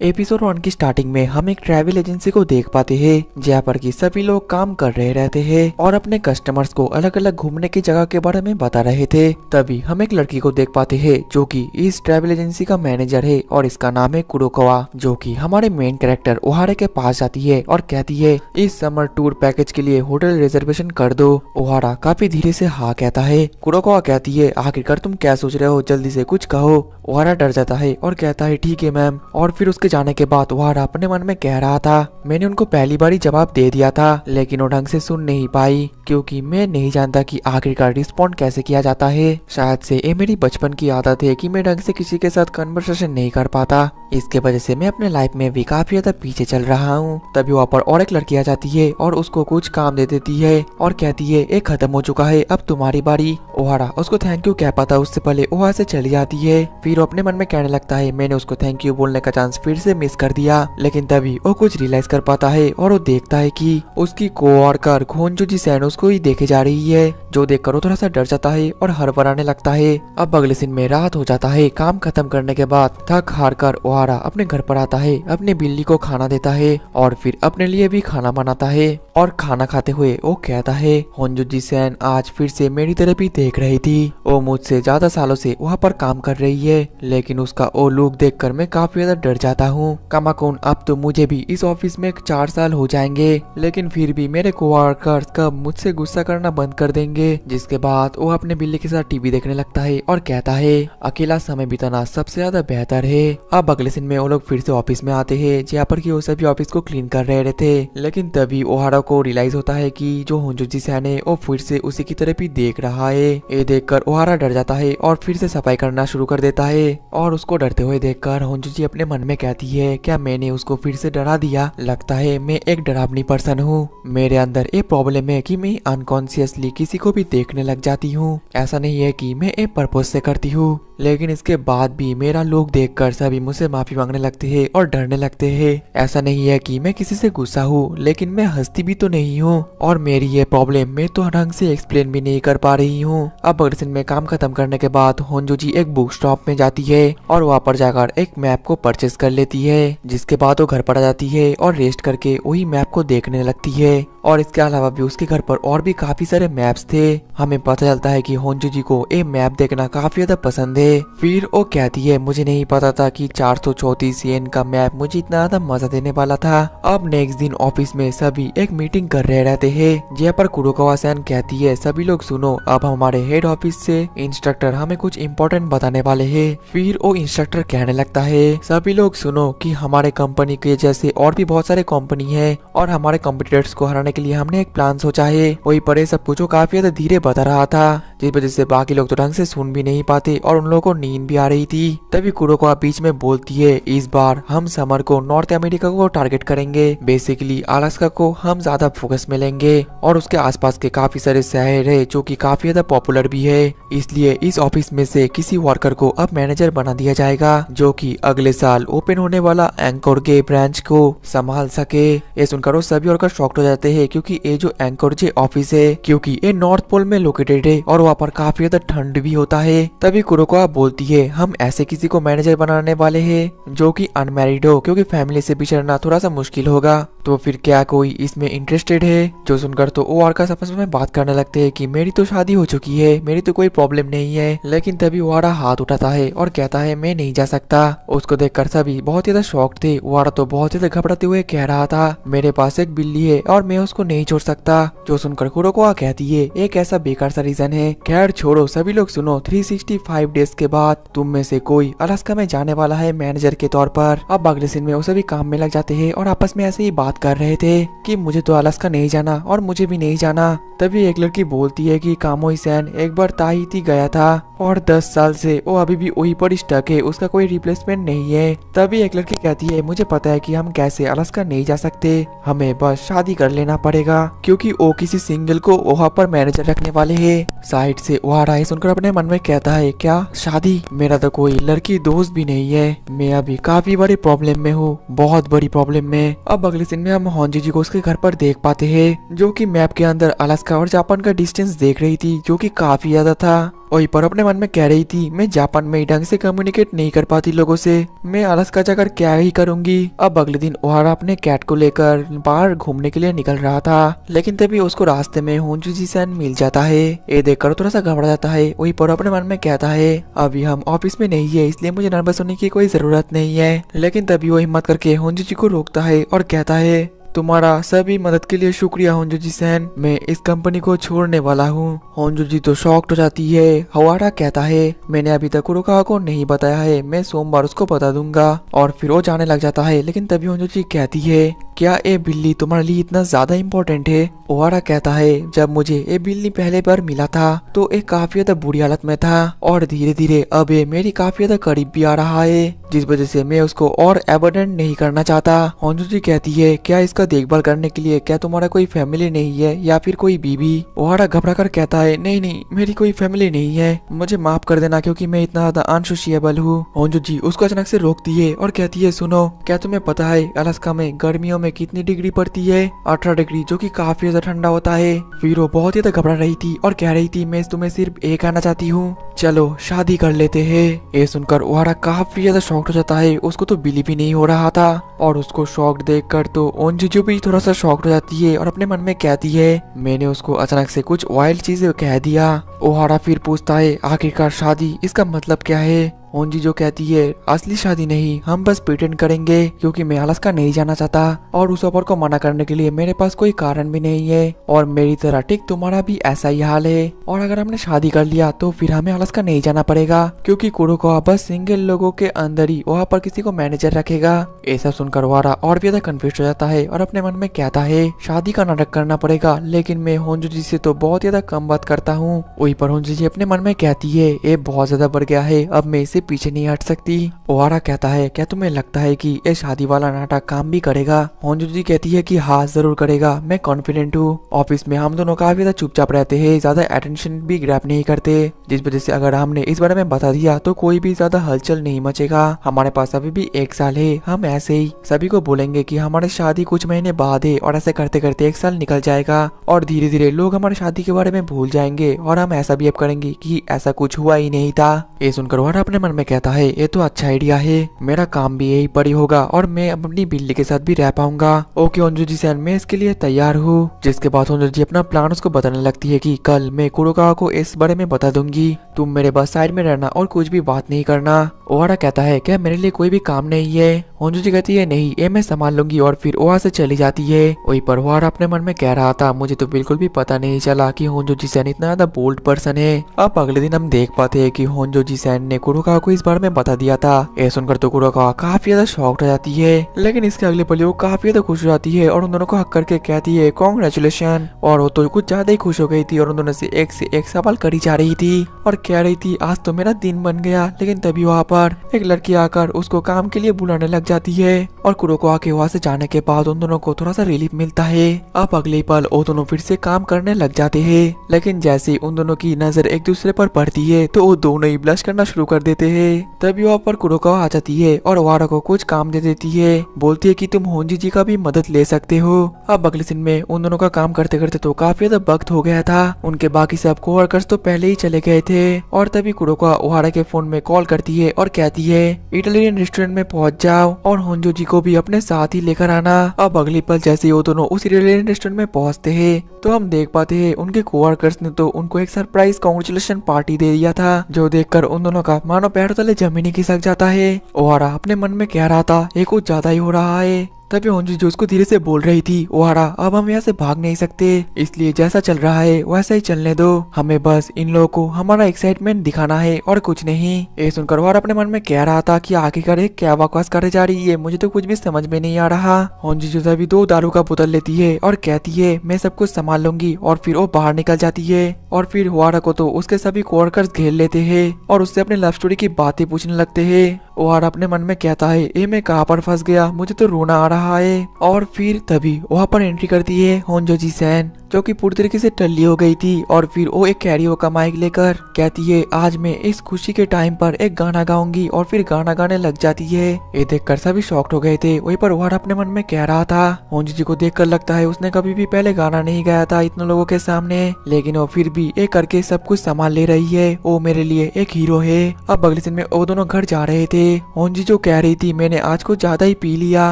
Episode 1 की starting में हम एक ट्रैवल एजेंसी को देख पाते हैं जहाँ पर कि सभी लोग काम कर रहे रहते हैं और अपने कस्टमर्स को अलग अलग घूमने की जगह के बारे में बता रहे थे। तभी हम एक लड़की को देख पाते हैं जो कि इस ट्रैवल एजेंसी का मैनेजर है और इसका नाम है कुरोकावा, जो कि हमारे मेन कैरेक्टर ओहारा के पास जाती है और कहती है इस समर टूर पैकेज के लिए होटल रिजर्वेशन कर दो। ओहारा काफी धीरे से हाँ कहता है। कुरोकावा कहती है आखिरकार तुम क्या सोच रहे हो, जल्दी से कुछ कहो। ओहारा डर जाता है और कहता है ठीक है मैम। और फिर उसके जाने के बाद ओहारा अपने मन में कह रहा था मैंने उनको पहली बार ही जवाब दे दिया था, लेकिन वो ढंग से सुन नहीं पाई क्योंकि मैं नहीं जानता कि आखिरकार रिस्पॉन्ड कैसे किया जाता है। शायद से ये मेरी बचपन की आदत है कि मैं ढंग से किसी के साथ कन्वर्सेशन नहीं कर पाता, इसके वजह से मैं अपने लाइफ में भी काफी ज्यादा पीछे चल रहा हूँ। तभी वहाँ पर और एक लड़की आ जाती है और उसको कुछ काम दे देती है और कहती है ये खत्म हो चुका है, अब तुम्हारी बारी। ओहारा उसको थैंक यू कह पाता उससे पहले वहाँ से चली जाती है। फिर वो अपने मन में कहने लगता है मैंने उसको थैंक यू बोलने का चांस फिर से मिस कर दिया। लेकिन तभी वो कुछ रियलाइज कर पाता है और वो देखता है कि उसकी कोवर्कर होंजुजी सैन उसको ही देखे जा रही है, जो देखकर वो थोड़ा सा डर जाता है और हड़बड़ाने लगता है। अब अगले दिन में रात हो जाता है। काम खत्म करने के बाद थक हार कर ओहारा अपने घर पर आता है, अपने बिल्ली को खाना देता है और फिर अपने लिए भी खाना बनाता है। और खाना खाते हुए वो कहता है होंजुजी सैन आज फिर से मेरी तरफ ही देख रही थी, वो मुझसे ज्यादा सालों से वहाँ पर काम कर रही है, लेकिन उसका वो लुक देखकर मैं काफी ज्यादा डर जाता हूँ। कामाकुन अब तो मुझे भी इस ऑफिस में 4 साल हो जाएंगे, लेकिन फिर भी मेरे कोवर्कर्स कब मुझसे गुस्सा करना बंद कर देंगे। जिसके बाद वो अपने बिल्ली के साथ टीवी देखने लगता है और कहता है अकेला समय बिताना सबसे ज्यादा बेहतर है। अब अगले दिन में वो लोग फिर से ऑफिस में आते हैं जहाँ पर कि वो सभी ऑफिस को क्लीन कर रहे थे। लेकिन तभी ओहारा को रियलाइज होता है कि जो होंजुजी सैन है वो फिर से उसी की तरफ ही देख रहा है। ये देखकर ओहारा डर जाता है और फिर से सफाई करना शुरू कर देता है। और उसको डरते हुए देखकर होंजुजी अपने मन में कहती है क्या मैंने उसको फिर से डरा दिया, लगता है मैं एक डरावनी पर्सन हूँ। मेरे अंदर ये प्रॉब्लम है कि मैं अनकॉन्शियसली किसी को भी देखने लग जाती हूँ। ऐसा नहीं है कि मैं एक पर्पस से करती हूँ, लेकिन इसके बाद भी मेरा लोग देखकर सभी मुझसे माफी मांगने लगते हैं और डरने लगते हैं। ऐसा नहीं है कि मैं किसी से गुस्सा हूँ, लेकिन मैं हंसती भी तो नहीं हूँ और मेरी ये प्रॉब्लम मैं तो ढंग से एक्सप्लेन भी नहीं कर पा रही हूँ। अब अगले दिन में काम खत्म करने के बाद होंजुजी एक बुक स्टॉप में जाती है और वहाँ पर जाकर एक मैप को परचेस कर लेती है। जिसके बाद वो घर पर आ जाती है और रेस्ट करके वही मैप को देखने लगती है। और इसके अलावा भी उसके घर पर और भी काफी सारे मैप्स थे। हमें पता चलता है कि होंजुजी को ये मैप देखना काफी ज्यादा पसंद है। फिर वो कहती है मुझे नहीं पता था कि 434 येन का मैप मुझे इतना ज्यादा मजा देने वाला था। अब नेक्स्ट दिन ऑफिस में सभी एक मीटिंग कर रहे रहते हैं जहाँ पर कुरोकावा सैन कहती है सभी लोग सुनो, अब हमारे हेड ऑफिस से इंस्ट्रक्टर हमें कुछ इम्पोर्टेंट बताने वाले है। फिर वो इंस्ट्रक्टर कहने लगता है सभी लोग सुनो कि हमारे कंपनी के जैसे और भी बहुत सारे कंपनी है और हमारे कॉम्पिटिटर्स को हराने के लिए हमने एक प्लान सोचा है। वही पर ये सब कुछ काफी ज्यादा धीरे बता रहा था, जिस वजह से बाकी लोग तो ढंग से सुन भी नहीं पाते और उन लोगों को नींद भी आ रही थी। तभी कुरोकावा बीच में बोलती है इस बार हम समर को नॉर्थ अमेरिका को टारगेट करेंगे, बेसिकली अलास्का को हम ज्यादा फोकस में लेंगे और उसके आसपास के काफी सारे शहर है जो कि काफी ज्यादा पॉपुलर भी है। इसलिए इस ऑफिस में से किसी वर्कर को अब मैनेजर बना दिया जाएगा जो कि अगले साल ओपन होने वाला एंकोरजे ब्रांच को संभाल सके। ये सुनकर वो सभी वर्कर शॉक्ड हो जाते हैं क्योंकि ये जो एंकोरजे ऑफिस है क्योंकि ये नॉर्थ पोल में लोकेटेड है और वहाँ पर काफी ज्यादा ठंड भी होता है। तभी कुरोकावा बोलती है हम ऐसे किसी को मैनेजर बनाने वाले हैं जो कि अनमैरिड हो, क्योंकि फैमिली से बिछड़ना थोड़ा सा मुश्किल होगा। तो फिर क्या कोई इसमें इंटरेस्टेड है? जो सुनकर तो वो वारा आपस में बात करने लगते हैं कि मेरी तो शादी हो चुकी है, मेरी तो कोई प्रॉब्लम नहीं है। लेकिन तभी वारा हाथ उठाता है और कहता है मैं नहीं जा सकता। उसको देखकर सभी बहुत ज्यादा शॉक थे। वारा तो बहुत ज्यादा घबराते हुए कह रहा था मेरे पास एक बिल्ली है और मैं उसको नहीं छोड़ सकता। जो सुनकर कुरोकावा कहती है एक ऐसा बेकार सा रीजन है। खैर छोड़ो, सभी लोग सुनो 365 डेज के बाद तुम में से कोई अलास्का में जाने वाला है मैनेजर के तौर पर। अब अगले दिन में वो सभी काम में लग जाते हैं और आपस में ऐसे ही बात कर रहे थे कि मुझे तो अलास्का नहीं जाना और मुझे भी नहीं जाना। तभी एक लड़की बोलती है कि कामोई सैन एक बार ताहिती गया था और 10 साल से वो अभी भी वहीं पर स्टक है, उसका कोई रिप्लेसमेंट नहीं है। तभी एक लड़की कहती है मुझे पता है कि हम कैसे अलास्का नहीं जा सकते, हमें बस शादी कर लेना पड़ेगा क्योंकि वो किसी सिंगल को वहाँ पर मैनेजर रखने वाले है। साइड से ओहारा सुनकर अपने मन में कहता है क्या शादी, मेरा तो कोई लड़की दोस्त भी नहीं है, मैं अभी काफी बड़ी प्रॉब्लम में हूँ, बहुत बड़ी प्रॉब्लम में। अब अगले दिन में हम होंजुजी को उसके घर पर देख पाते हैं जो कि मैप के अंदर अलास्का और जापान का डिस्टेंस देख रही थी जो कि काफी ज्यादा था। वहीं पर अपने मन में कह रही थी मैं जापान में ढंग से कम्युनिकेट नहीं कर पाती लोगों से, मैं अलास्का जाकर क्या ही करूंगी। अब अगले दिन ओहारा अपने कैट को लेकर बाहर घूमने के लिए निकल रहा था, लेकिन तभी उसको रास्ते में होंजुजी सैन मिल जाता है। ये देखकर थोड़ा सा घबरा जाता है। वहीं पर अपने मन में कहता है अभी हम ऑफिस में नहीं है, इसलिए मुझे नर्वस होने की कोई जरूरत नहीं है। लेकिन तभी वो हिम्मत करके होंजुजी को रोकता है और कहता है तुम्हारा सभी मदद के लिए शुक्रिया होंजुजी सैन, मैं इस कंपनी को छोड़ने वाला हूँ। होंजुजी तो शॉक्ड हो जाती है। ओहारा कहता है मैंने अभी तक कुरोकावा को नहीं बताया है, मैं सोमवार उसको बता दूंगा। और फिर वो जाने लग जाता है। लेकिन तभी होंजुजी कहती है क्या ये बिल्ली तुम्हारे लिए इतना ज्यादा इम्पोर्टेंट है? ओहारा कहता है जब मुझे ये बिल्ली पहले बार मिला था तो ये काफी ज्यादा बुरी हालत में था और धीरे धीरे अब ये मेरी काफी ज्यादा करीब भी आ रहा है, जिस वजह से मैं उसको और एबंडन नहीं करना चाहता। होंजुजी कहती है क्या इसका देखभाल करने के लिए क्या तुम्हारा कोई फैमिली नहीं है या फिर कोई बीवी? ओहारा घबरा कर कहता है नहीं नहीं, मेरी कोई फैमिली नहीं है, मुझे माफ कर देना क्योंकि मैं इतना ज्यादा अनसोशिएबल हूँ। होंजुजी उसको अचानक से रोकती है और कहती है सुनो, क्या तुम्हें पता है अलास्का में गर्मियों में कितनी डिग्री पड़ती है? 18 डिग्री, जो कि काफी ज्यादा ठंडा होता है। फिर वो बहुत ज्यादा घबरा रही थी और कह रही थी मैं तुम्हें सिर्फ एक आना चाहती हूँ, चलो शादी कर लेते हैं। ये सुनकर ओहारा काफी ज्यादा शॉक्ड हो जाता है, उसको तो बिलीव भी नहीं हो रहा था। और उसको शॉक्ड देखकर तो ओंजुजू भी थोड़ा सा शॉक्ड हो जाती है और अपने मन में कहती है मैंने उसको अचानक से कुछ वाइल्ड चीजें कह दिया। ओहारा फिर पूछता है आखिरकार शादी, इसका मतलब क्या है? ओंजी जो कहती है असली शादी नहीं, हम बस प्रिटेंड करेंगे क्योंकि मैं अलास्का नहीं जाना चाहता और उस ऑफर को मना करने के लिए मेरे पास कोई कारण भी नहीं है। और मेरी तरह ठीक तुम्हारा भी ऐसा ही हाल है। और अगर हमने शादी कर लिया तो फिर हमें अलास्का नहीं जाना पड़ेगा क्योंकि कुरोकावा बस सिंगल लोगों के अंदर ही वहाँ पर किसी को मैनेजर रखेगा। ऐसा सुनकर ओहारा और भी ज्यादा कंफ्यूज हो जाता है और अपने मन में कहता है शादी का नाटक करना पड़ेगा, लेकिन मैं होंजुजी से तो बहुत ज्यादा कम बात करता हूँ। वहीं पर होंजुजी अपने मन में कहती है ये बहुत ज्यादा बढ़ गया है, अब मैं इसे पीछे नहीं हट सकती। ओहारा कहता है क्या तुम्हें लगता है कि ये शादी वाला नाटक काम भी करेगा? होंजुजी कहती है कि हाँ जरूर करेगा, मैं कॉन्फिडेंट हूँ। ऑफिस में हम दोनों काफी ज्यादा चुपचाप रहते हैं, ज्यादा अटेंशन भी ग्रैब नहीं करते, जिस वजह से अगर हमने इस बारे में बता दिया तो कोई भी ज्यादा हलचल नहीं मचेगा। हमारे पास अभी भी 1 साल है, हम ऐसे ही सभी को बोलेंगे कि हमारी शादी कुछ महीने बाद है और ऐसे करते करते 1 साल निकल जाएगा और धीरे धीरे लोग हमारी शादी के बारे में भूल जाएंगे और हम ऐसा भी अब करेंगे कि ऐसा कुछ हुआ ही नहीं था। ये सुनकर ओहारा अपने मन में कहता है ये तो अच्छा आइडिया है, मेरा काम भी यही पर ही होगा और मैं अपनी बिल्ली के साथ भी रह पाऊंगा। ओके होंजुजी सैन, मैं इसके लिए तैयार हूँ। जिसके बाद होंजुजी अपना प्लान उसको बताने लगती है कि कल मैं कुरोकावा को इस बारे में बता दूंगी, तुम मेरे बस साइड में रहना और कुछ भी बात नहीं करना। ओहारा कहता है क्या मेरे लिए कोई भी काम नहीं है? होंजुजी कहती है नहीं, ये मैं संभाल लूंगी और फिर वहाँ से चली जाती है। वहीं पर ओहारा अपने मन में कह रहा था मुझे तो बिल्कुल भी पता नहीं चला कि होंजुजी सैन इतना ज्यादा बोल्ड पर्सन है। अब अगले दिन हम देख पाते हैं कि होंजुजी सैन ने कुरोकावा को इस बारे में बता दिया था। ये सुनकर तो कुरोकावा काफी ज्यादा शॉक्ड हो जाती है, लेकिन इसके अगले पल वो काफी ज्यादा खुश हो जाती है और उन दोनों को हक करके कहती है कॉन्ग्रेचुलेशन। और वो तो कुछ ज्यादा ही खुश हो गई थी और उन दोनों से एक सवाल करी जा रही थी और कह रही थी आज तो मेरा दिन बन गया। लेकिन तभी वहाँ पर एक लड़की आकर उसको काम के लिए बुलाने लग जाती है और कुरोकावा के वहाँ से जाने के बाद उन दोनों को थोड़ा सा रिलीफ मिलता है। अब अगले पल वो दोनों फिर से काम करने लग जाते हैं, लेकिन जैसे उन दोनों की नजर एक दूसरे पर पड़ती है तो वो दोनों ही ब्लश करना शुरू कर देते हैं। तभी वहाँ पर कुरोकावा आ जाती है और ओहारा को कुछ काम दे देती है, बोलती है कि तुम होंजुजी का भी मदद ले सकते हो। अब अगले दिन में उन दोनों का काम करते करते तो काफी ज्यादा वक्त हो गया था, उनके बाकी सब कोवर्कर्स तो पहले ही चले गए थे। और तभी कुरोकावा ओहारा के फोन में कॉल करती है और कहती है इटालियन रेस्टोरेंट में पहुंच जाओ और होंजुजी को भी अपने साथ ही लेकर आना। अब अगले पल जैसे वो दोनों उस इटालियन रेस्टोरेंट में पहुंचते हैं तो हम देख पाते हैं उनके कोवर्कर्स ने तो उनको एक सरप्राइज कांग्रेचुलेशन पार्टी दे दिया था, जो देखकर उन दोनों का मानो पैर तले जमीन ही खिसक जाता है। ओहारा अपने मन में कह रहा था ये कुछ ज्यादा ही हो रहा है। तभी होंजुजी उसको धीरे से बोल रही थी ओहारा अब हम यहाँ से भाग नहीं सकते, इसलिए जैसा चल रहा है वैसा ही चलने दो, हमें बस इन लोगों को हमारा एक्साइटमेंट दिखाना है और कुछ नहीं। ये सुनकर ओहारा अपने मन में कह रहा था कि आखिरकार ये क्या बकवास करे जा रही है, मुझे तो कुछ भी समझ में नहीं आ रहा। होंजुजी तभी 2 दारू का बोतल लेती है और कहती है मैं सब कुछ संभाल लूंगी और फिर वो बाहर निकल जाती है। और फिर ओहारा को तो उसके सभी कोवर्कर्स घेर लेते हैं और उससे अपने लव स्टोरी की बातें पूछने लगते हैं। ओहारा अपने मन में कहता है ये मैं कहाँ पर फंस गया, मुझे तो रोना आ रहा है। और फिर तभी वहाँ पर एंट्री करती है होंजो जी सैन, जो कि पूरी तरीके से टल्ली हो गई थी। और फिर वो एक कैरियो का माइक लेकर कहती है आज मैं इस खुशी के टाइम पर एक गाना गाऊंगी, और फिर गाना गाने लग जाती है। ये देखकर सभी शॉक्ड हो गए थे। वहीं पर ओहारा अपने मन में कह रहा था, होंजो जी को देखकर लगता है उसने कभी भी पहले गाना नहीं गाया था इतने लोगों के सामने, लेकिन वो फिर भी एक करके सब कुछ संभाल ले रही है। वो मेरे लिए एक हीरो है। अब अगले दिन में वो दोनों घर जा रहे थे। होंजो जो कह रही थी मैंने आज कुछ ज्यादा ही पी लिया,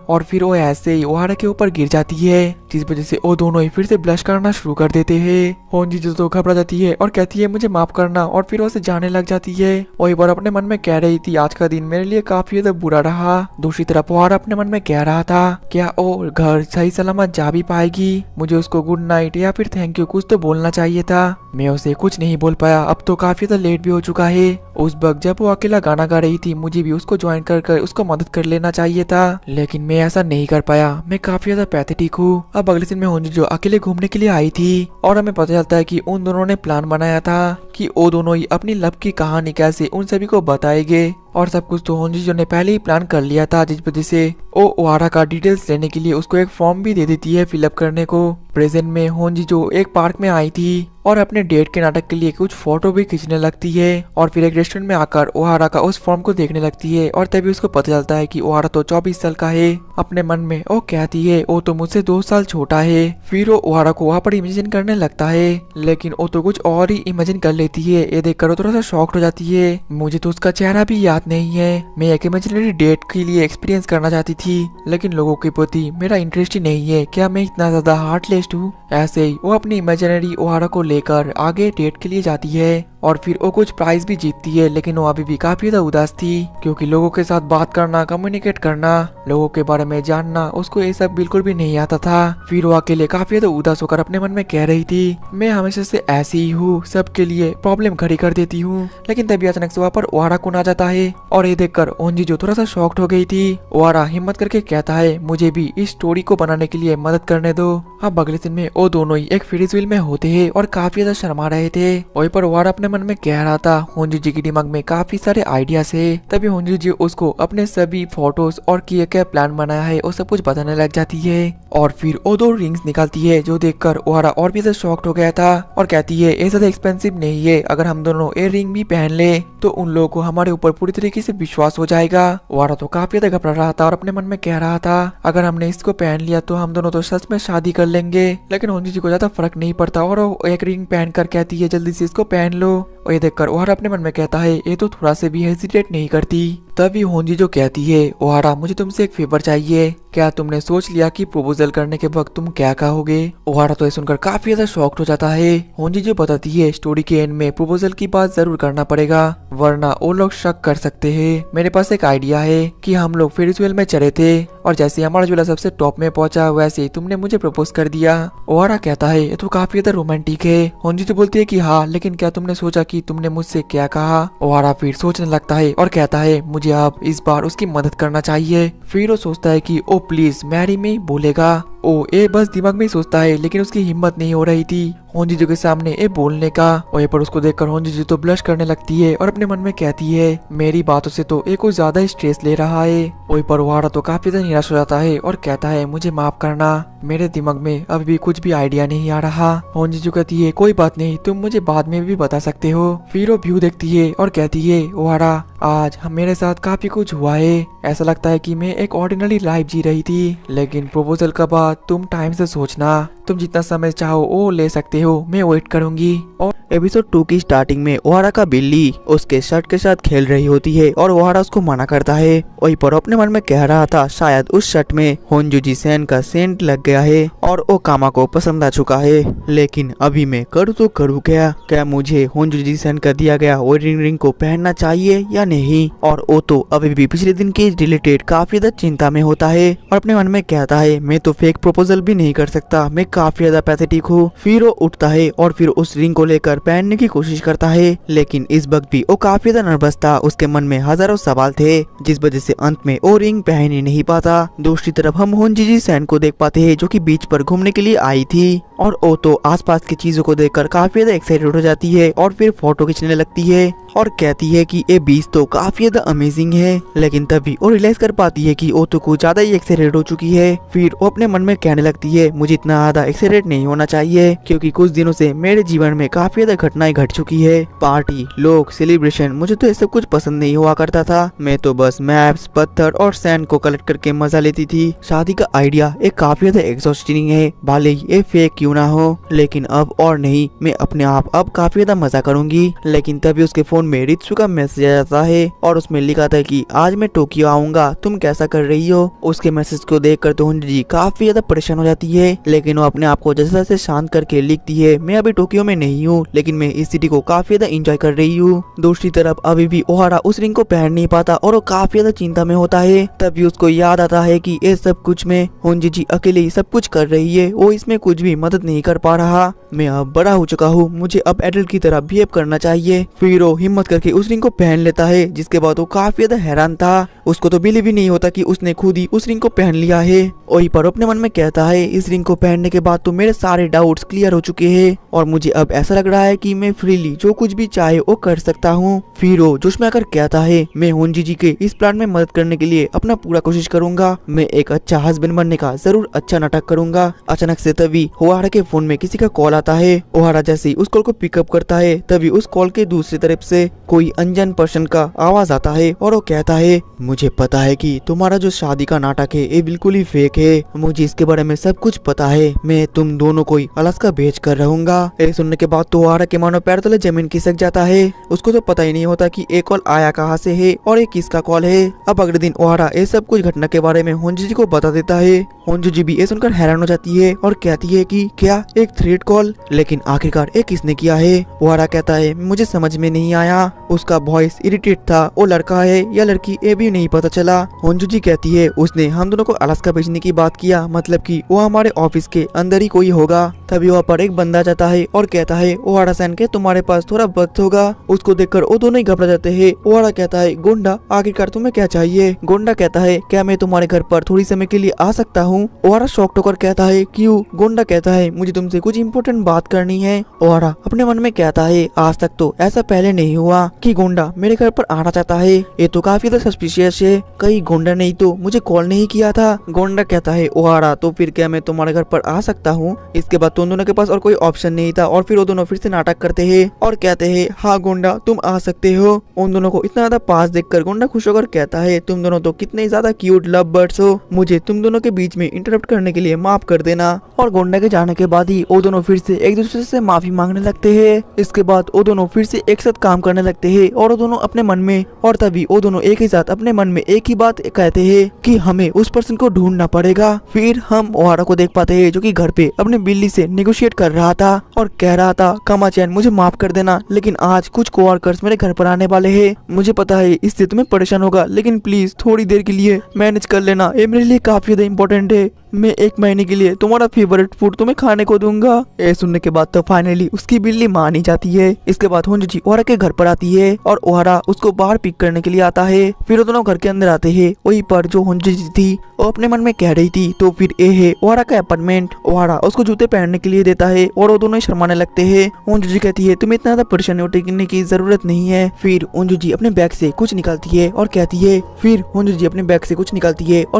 और फिर वो ऐसे ही ओहारा के ऊपर गिर जाती है, जिस वजह से वो दोनों ही फिर से ब्लश करना शुरू कर देते हैं। होंजो तो घबरा जाती है और कहती है मुझे माफ करना, और फिर वो से जाने लग जाती है। वही बार अपने मन में कह रही थी आज का दिन मेरे लिए काफी ज्यादा बुरा रहा। दूसरी तरफ ओहारा अपने मन में कह रहा था क्या वो घर सही सलामत जा भी पाएगी, मुझे उसको गुड नाइट या फिर थैंक यू कुछ तो बोलना चाहिए था, मैं उसे कुछ नहीं बोल पाया। अब तो काफी ज्यादा लेट भी हो चुका है। उस वक्त जब वो अकेला गाना गा रही थी मुझे भी उसको ज्वाइन कर उसको मदद कर लेना चाहिए था, लेकिन मैं ऐसा नहीं कर पाया, मैं काफी ज्यादा पैथेटिक हूँ। अब अगले दिन में होंजो जो अकेले घूमने के लिए आई थी, और हमें पता चलता है कि उन दोनों ने प्लान बनाया था कि वो दोनों ही अपनी लव की कहानी कैसे उन सभी को बताएंगे, और सब कुछ तो होंजो ने पहले ही प्लान कर लिया था, जिस वजह से वो ओहारा का डिटेल्स लेने के लिए उसको एक फॉर्म भी दे देती है फिलअप करने को। प्रेजेंट में होंजो एक पार्क में आई थी और अपने डेट के नाटक के लिए कुछ फोटो भी खींचने लगती है, और फिर एक रेस्टोरेंट में आकर ओहारा का उस फॉर्म को देखने लगती है, और तभी उसको पता चलता है कि ओहारा तो 24 साल का है। अपने मन में वो कहती है वो तो मुझसे 2 साल छोटा है। फिर वो ओहारा को वहाँ पर इमेजिन करने लगता है, लेकिन वो तो कुछ और ही इमेजिन कर लेती है। ये देखकर वो थोड़ा सा शॉक्ड हो जाती है, मुझे तो उसका चेहरा भी याद नहीं है, मैं एक इमेजिनरी डेट के लिए एक्सपीरियंस करना चाहती थी, लेकिन लोगों के प्रति मेरा इंटरेस्ट ही नहीं है, क्या मैं इतना ज्यादा हार्टलेस हूँ। ऐसे ही वो अपनी इमेजिनरी ओहारा को लेकर आगे डेट के लिए जाती है, और फिर वो कुछ प्राइज भी जीतती है, लेकिन वो अभी भी काफी ज्यादा उदास थी, क्योंकि लोगों के साथ बात करना, कम्युनिकेट करना, लोगों के बारे में जानना उसको ये सब बिल्कुल भी नहीं आता था। फिर वो अकेले काफी ज्यादा उदास होकर अपने मन में कह रही थी मैं हमेशा से ऐसी ही हूँ, सबके लिए प्रॉब्लम खड़ी कर देती हूँ। लेकिन तभी अचानक से वहाँ पर ओहारा कौन आ जाता है, और ये देखकर होंजो जो थोड़ा सा शॉक्ड हो गई थी। ओहारा हिम्मत करके कहता है मुझे भी इस स्टोरी को बनाने के लिए मदद करने दो। अब अगले दिन में वो दोनों ही एक फेरिस में होते हैं और काफी ज्यादा शर्मा रहे थे। वहीं पर ओहारा अपने मन में कह रहा था होंजो जी के दिमाग में काफी सारे आइडियाज है। तभी होंजो जी उसको अपने सभी फोटोज और किए क्या प्लान बनाया है वो सब कुछ बताने लग जाती है, और फिर वो 2 रिंग्स निकालती है, जो देखकर ओहारा और भी ज्यादा शॉक्ड हो गया था, और कहती है ये ज्यादा एक्सपेंसिव नहीं है, अगर हम दोनों ये रिंग भी पहन ले तो उन लोगों को हमारे ऊपर पूरी तरीके से विश्वास हो जाएगा। ओहारा तो काफी ज्यादा घबरा रहा था और अपने मन में कह रहा था अगर हमने इसको पहन लिया तो हम दोनों तो सच में शादी कर लेंगे। लेकिन होंजो जी को ज्यादा फर्क नहीं पड़ता, और वो एक रिंग पहन कर कहती है जल्दी से इसको पहन लो। और ये देखकर ओहारा अपने मन में कहता है ये तो थोड़ा से भी हेजिटेट नहीं करती। तभी होंजो जो कहती है ओहारा मुझे तुमसे एक फेवर चाहिए, क्या तुमने सोच लिया कि प्रपोजल करने के वक्त तुम क्या कहोगे। ओहारा तो ये सुनकर काफी ज्यादा शॉक्ड हो जाता है। होंजो जो बताती है स्टोरी के एंड में प्रपोजल की बात जरूर करना पड़ेगा, वरना वो लोग शक कर सकते हैं। मेरे पास एक आइडिया है कि हम लोग फेरिस व्हील में चढ़े थे और जैसे हमारा झूला सबसे टॉप में पहुंचा वैसे ही तुमने मुझे प्रपोज कर दिया। ओहारा कहता है ये तो काफी ज्यादा रोमांटिक है। होंजो तो बोलती है कि हाँ, लेकिन क्या तुमने सोचा कि तुमने मुझसे क्या कहा। ओहारा फिर सोचने लगता है और कहता है मुझे अब इस बार उसकी मदद करना चाहिए। फिर वो सोचता है कि ओ प्लीज मैरी मी बोलेगा। ओ ये बस दिमाग में ही सोचता है, लेकिन उसकी हिम्मत नहीं हो रही थी होंजो के सामने ये बोलने का। वहीं पर उसको देखकर होंजो तो ब्लश करने लगती है और अपने मन में कहती है मेरी बातों से तो ये कुछ ज्यादा स्ट्रेस ले रहा है। वहीं पर ओहारा तो काफी ज्यादा निराश हो जाता है और कहता है मुझे माफ करना, मेरे दिमाग में अभी भी कुछ भी आइडिया नहीं आ रहा। होंजो कहती है कोई बात नहीं, तुम मुझे बाद में भी बता सकते हो। फिर वो व्यू देखती है और कहती है ओहारा आज मेरे साथ काफी कुछ हुआ है, ऐसा लगता है कि मैं एक ऑर्डिनरी लाइफ जी रही थी, लेकिन प्रपोजल का बाद तुम टाइम से सोचना, तुम जितना समय चाहो वो ले सकते हो, मैं वेट करूंगी। और एपिसोड 2 की स्टार्टिंग में ओहारा का बिल्ली उसके शर्ट के साथ खेल रही होती है और ओहारा उसको मना करता है। वहीं पर अपने मन में कह रहा था शायद उस शर्ट में होंजो जी सैन का सेंट लग गया है और वो कामा को पसंद आ चुका है, लेकिन अभी मैं करूँ तो करूँ क्या मुझे होंजो जी सैन का दिया गया वेडिंग रिंग को पहनना चाहिए या नहीं। और वो तो अभी भी पिछले दिन के रिलेटेड काफी ज्यादा चिंता में होता है और अपने मन में कहता है मैं तो फेक प्रपोजल भी नहीं कर सकता, मैं काफी ज्यादा पैथेटिक हूँ। फिर वो उठता है और फिर उस रिंग को लेकर पहनने की कोशिश करता है, लेकिन इस वक्त भी वो काफी ज्यादा नर्वस था, उसके मन में हजारों सवाल थे, जिस वजह से अंत में वो रिंग पहन ही नहीं पाता। दूसरी तरफ हम होंजो जी सैन को देख पाते हैं जो कि बीच पर घूमने के लिए आई थी और वो तो आसपास की चीजों को देखकर काफी ज्यादा एक्साइटेड हो जाती है और फिर फोटो खींचने लगती है। और कहती है कि ये बीज तो काफी ज्यादा अमेजिंग है, लेकिन तभी वो रियलाइज कर पाती है कि वो तो कुछ ज्यादा ही एक्सेलरेट हो चुकी है। फिर वो अपने मन में कहने लगती है मुझे इतना ज्यादा एक्सेलरेट नहीं होना चाहिए, क्योंकि कुछ दिनों से मेरे जीवन में काफी ज्यादा घटनाएं घट चुकी है। पार्टी, लोग, सेलिब्रेशन, मुझे तो ये सब कुछ पसंद नहीं हुआ करता था। मैं तो बस मैप्स, पत्थर और सैंड को कलेक्ट करके मजा लेती थी। शादी का आइडिया एक काफी ज्यादा एग्जॉस्टिंग है, भले ही ये फेक क्यों ना हो, लेकिन अब और नहीं, मैं अपने आप अब काफी ज्यादा मजा करूंगी। लेकिन तभी उसके फोन में रित्सु का मैसेज आ जाता है और उसमें लिखा था कि आज मैं टोक्यो आऊंगा, तुम कैसा कर रही हो। उसके मैसेज को देखकर तो हुंजी काफी ज्यादा परेशान हो जाती है, लेकिन वो अपने आप को जैसे तैसे शांत करके लिखती है मैं अभी टोक्यो में नहीं हूँ, लेकिन मैं इस सिटी को काफी ज्यादा एंजॉय कर रही हूँ। दूसरी तरफ अभी भी ओहारा उस रिंग को पहन नहीं पाता और वो काफी ज्यादा चिंता में होता है। तभी उसको याद आता है कि ये सब कुछ में हुंजी अकेले ही सब कुछ कर रही है, वो इसमें कुछ भी मदद नहीं कर पा रहा। मैं अब बड़ा हो चुका हूँ, मुझे अब एडल्ट की तरह बिहेव करना चाहिए। फिर वो हिम्मत करके उस रिंग को पहन लेता है, जिसके बाद वो काफी ज्यादा हैरान था। उसको तो बिलीव भी नहीं होता कि उसने खुद ही उस रिंग को पहन लिया है। वही पर अपने मन में कहता है इस रिंग को पहनने के बाद तो मेरे सारे डाउट्स क्लियर हो चुके हैं और मुझे अब ऐसा लग रहा है कि मैं फ्रीली जो कुछ भी चाहे वो कर सकता हूँ। फिर वो जोश में आकर कहता है मैं हुंजी के इस प्लान में मदद करने के लिए अपना पूरा कोशिश करूंगा, मैं एक अच्छा हस्बैंड बनने का जरूर अच्छा नाटक करूंगा। अचानक से तभी ओहारा के फोन में किसी का कॉल आता है। ओहारा जैसे ही उस कॉल को पिकअप करता है तभी उस कॉल के दूसरी तरफ से कोई अनजान पर्सन का आवाज आता है और वो कहता है मुझे पता है कि तुम्हारा जो शादी का नाटक है ये बिल्कुल ही फेक है, मुझे इसके बारे में सब कुछ पता है, मैं तुम दोनों को अलास्का भेज कर रहूंगा। ये सुनने के बाद तो ओहारा के मानो पैर तले जमीन खिसक जाता है। उसको तो पता ही नहीं होता कि ये कॉल आया कहाँ से है और ये किसका कॉल है। अब अगले दिन ओहारा ये सब कुछ घटना के बारे में हुंजी को बता देता है। हुंजी भी ये सुनकर हैरान हो जाती है और कहती है कि क्या एक थ्रेट कॉल, लेकिन आखिरकार ये किसने किया है। ओहारा कहता है मुझे समझ में नहीं आया, उसका वॉइस इरिटेट था, वो लड़का है या लड़की ये भी नहीं पता चला। हुंजी कहती है उसने हम दोनों को अलास्का भेजने की बात किया, मतलब कि वो हमारे ऑफिस के अंदर ही कोई होगा। तभी वहाँ पर एक बंदा जाता है और कहता है ओहारा सैन के तुम्हारे पास थोड़ा वक्त होगा। उसको देखकर वो दोनों ही घबरा जाते हैं। ओहारा कहता है गोंडा आखिरकार तुम्हें क्या चाहिए। गोंडा कहता है क्या मैं तुम्हारे घर पर थोड़ी समय के लिए आ सकता हूँ। ओहारा शॉक्ड होकर कहता है क्यों। गोंडा कहता है मुझे तुमसे कुछ इम्पोर्टेंट बात करनी है। ओहारा अपने मन में कहता है आज तक तो ऐसा पहले नहीं हुआ कि गोंडा मेरे घर पर आना चाहता है, ये तो काफी ज्यादा सस्पिशियस है, कहीं गोंडा नहीं तो मुझे कॉल नहीं किया था। गोंडा कहता है ओहारा तो फिर क्या मैं तुम्हारे घर पर आ सकता हूँ। इसके बाद तुम दोनों के पास और कोई ऑप्शन नहीं था और फिर वो दोनों फिर से नाटक करते हैं और कहते हैं हाँ गोंडा तुम आ सकते हो। उन दोनों को इतना ज्यादा पास देखकर गोंडा खुश होकर कहता है तुम दोनों तो कितने ज्यादा क्यूट लव बर्ड्स हो, मुझे तुम दोनों के बीच में इंटरप्ट करने के लिए माफ कर देना। और गोंडा के जाने के बाद ही वो दोनों फिर से एक दूसरे से माफी मांगने लगते हैं। इसके बाद वो दोनों फिर से एक साथ काम करने लगते हैं और वो दोनों अपने मन में, और तभी वो दोनों एक ही साथ अपने मन में एक ही बात कहते हैं कि हमें उस पर्सन को ढूंढना पड़ेगा। फिर हम ओहारा को देख पाते हैं जो कि घर पे अपने बिल्ली से नेगोशिएट कर रहा था और कह रहा था कामा-चैन मुझे माफ कर देना, लेकिन आज कुछ कोवर्कर्स मेरे घर पर आने वाले हैं, मुझे पता है इससे तुम्हें परेशान होगा, लेकिन प्लीज थोड़ी देर के लिए मैनेज कर लेना, ये मेरे लिए काफी ज्यादा इम्पोर्टेंट है, मैं 1 महीने के लिए तुम्हारा फेवरेट फूड तुम्हें खाने को दूंगा। ये सुनने के बाद तो फाइनली उसकी बिल्ली मान ही जाती है। इसके बाद हुंजी ओहारा के घर पर आती है और ओहारा उसको बाहर पिक करने के लिए आता है। फिर वो दोनों घर के अंदर आते हैं। वहीं पर जो हुंजी थी वो अपने मन में कह रही थी तो फिर ये है ओहारा का अपार्टमेंट। ओहारा उसको जूते पहनने के लिए देता है और वो दोनों शर्माने लगते हैं। हुंजी कहती है तुम्हें इतना ज्यादा परेशानी उठाने की जरूरत नहीं है। फिर हुंजी अपने बैग से कुछ निकालती है और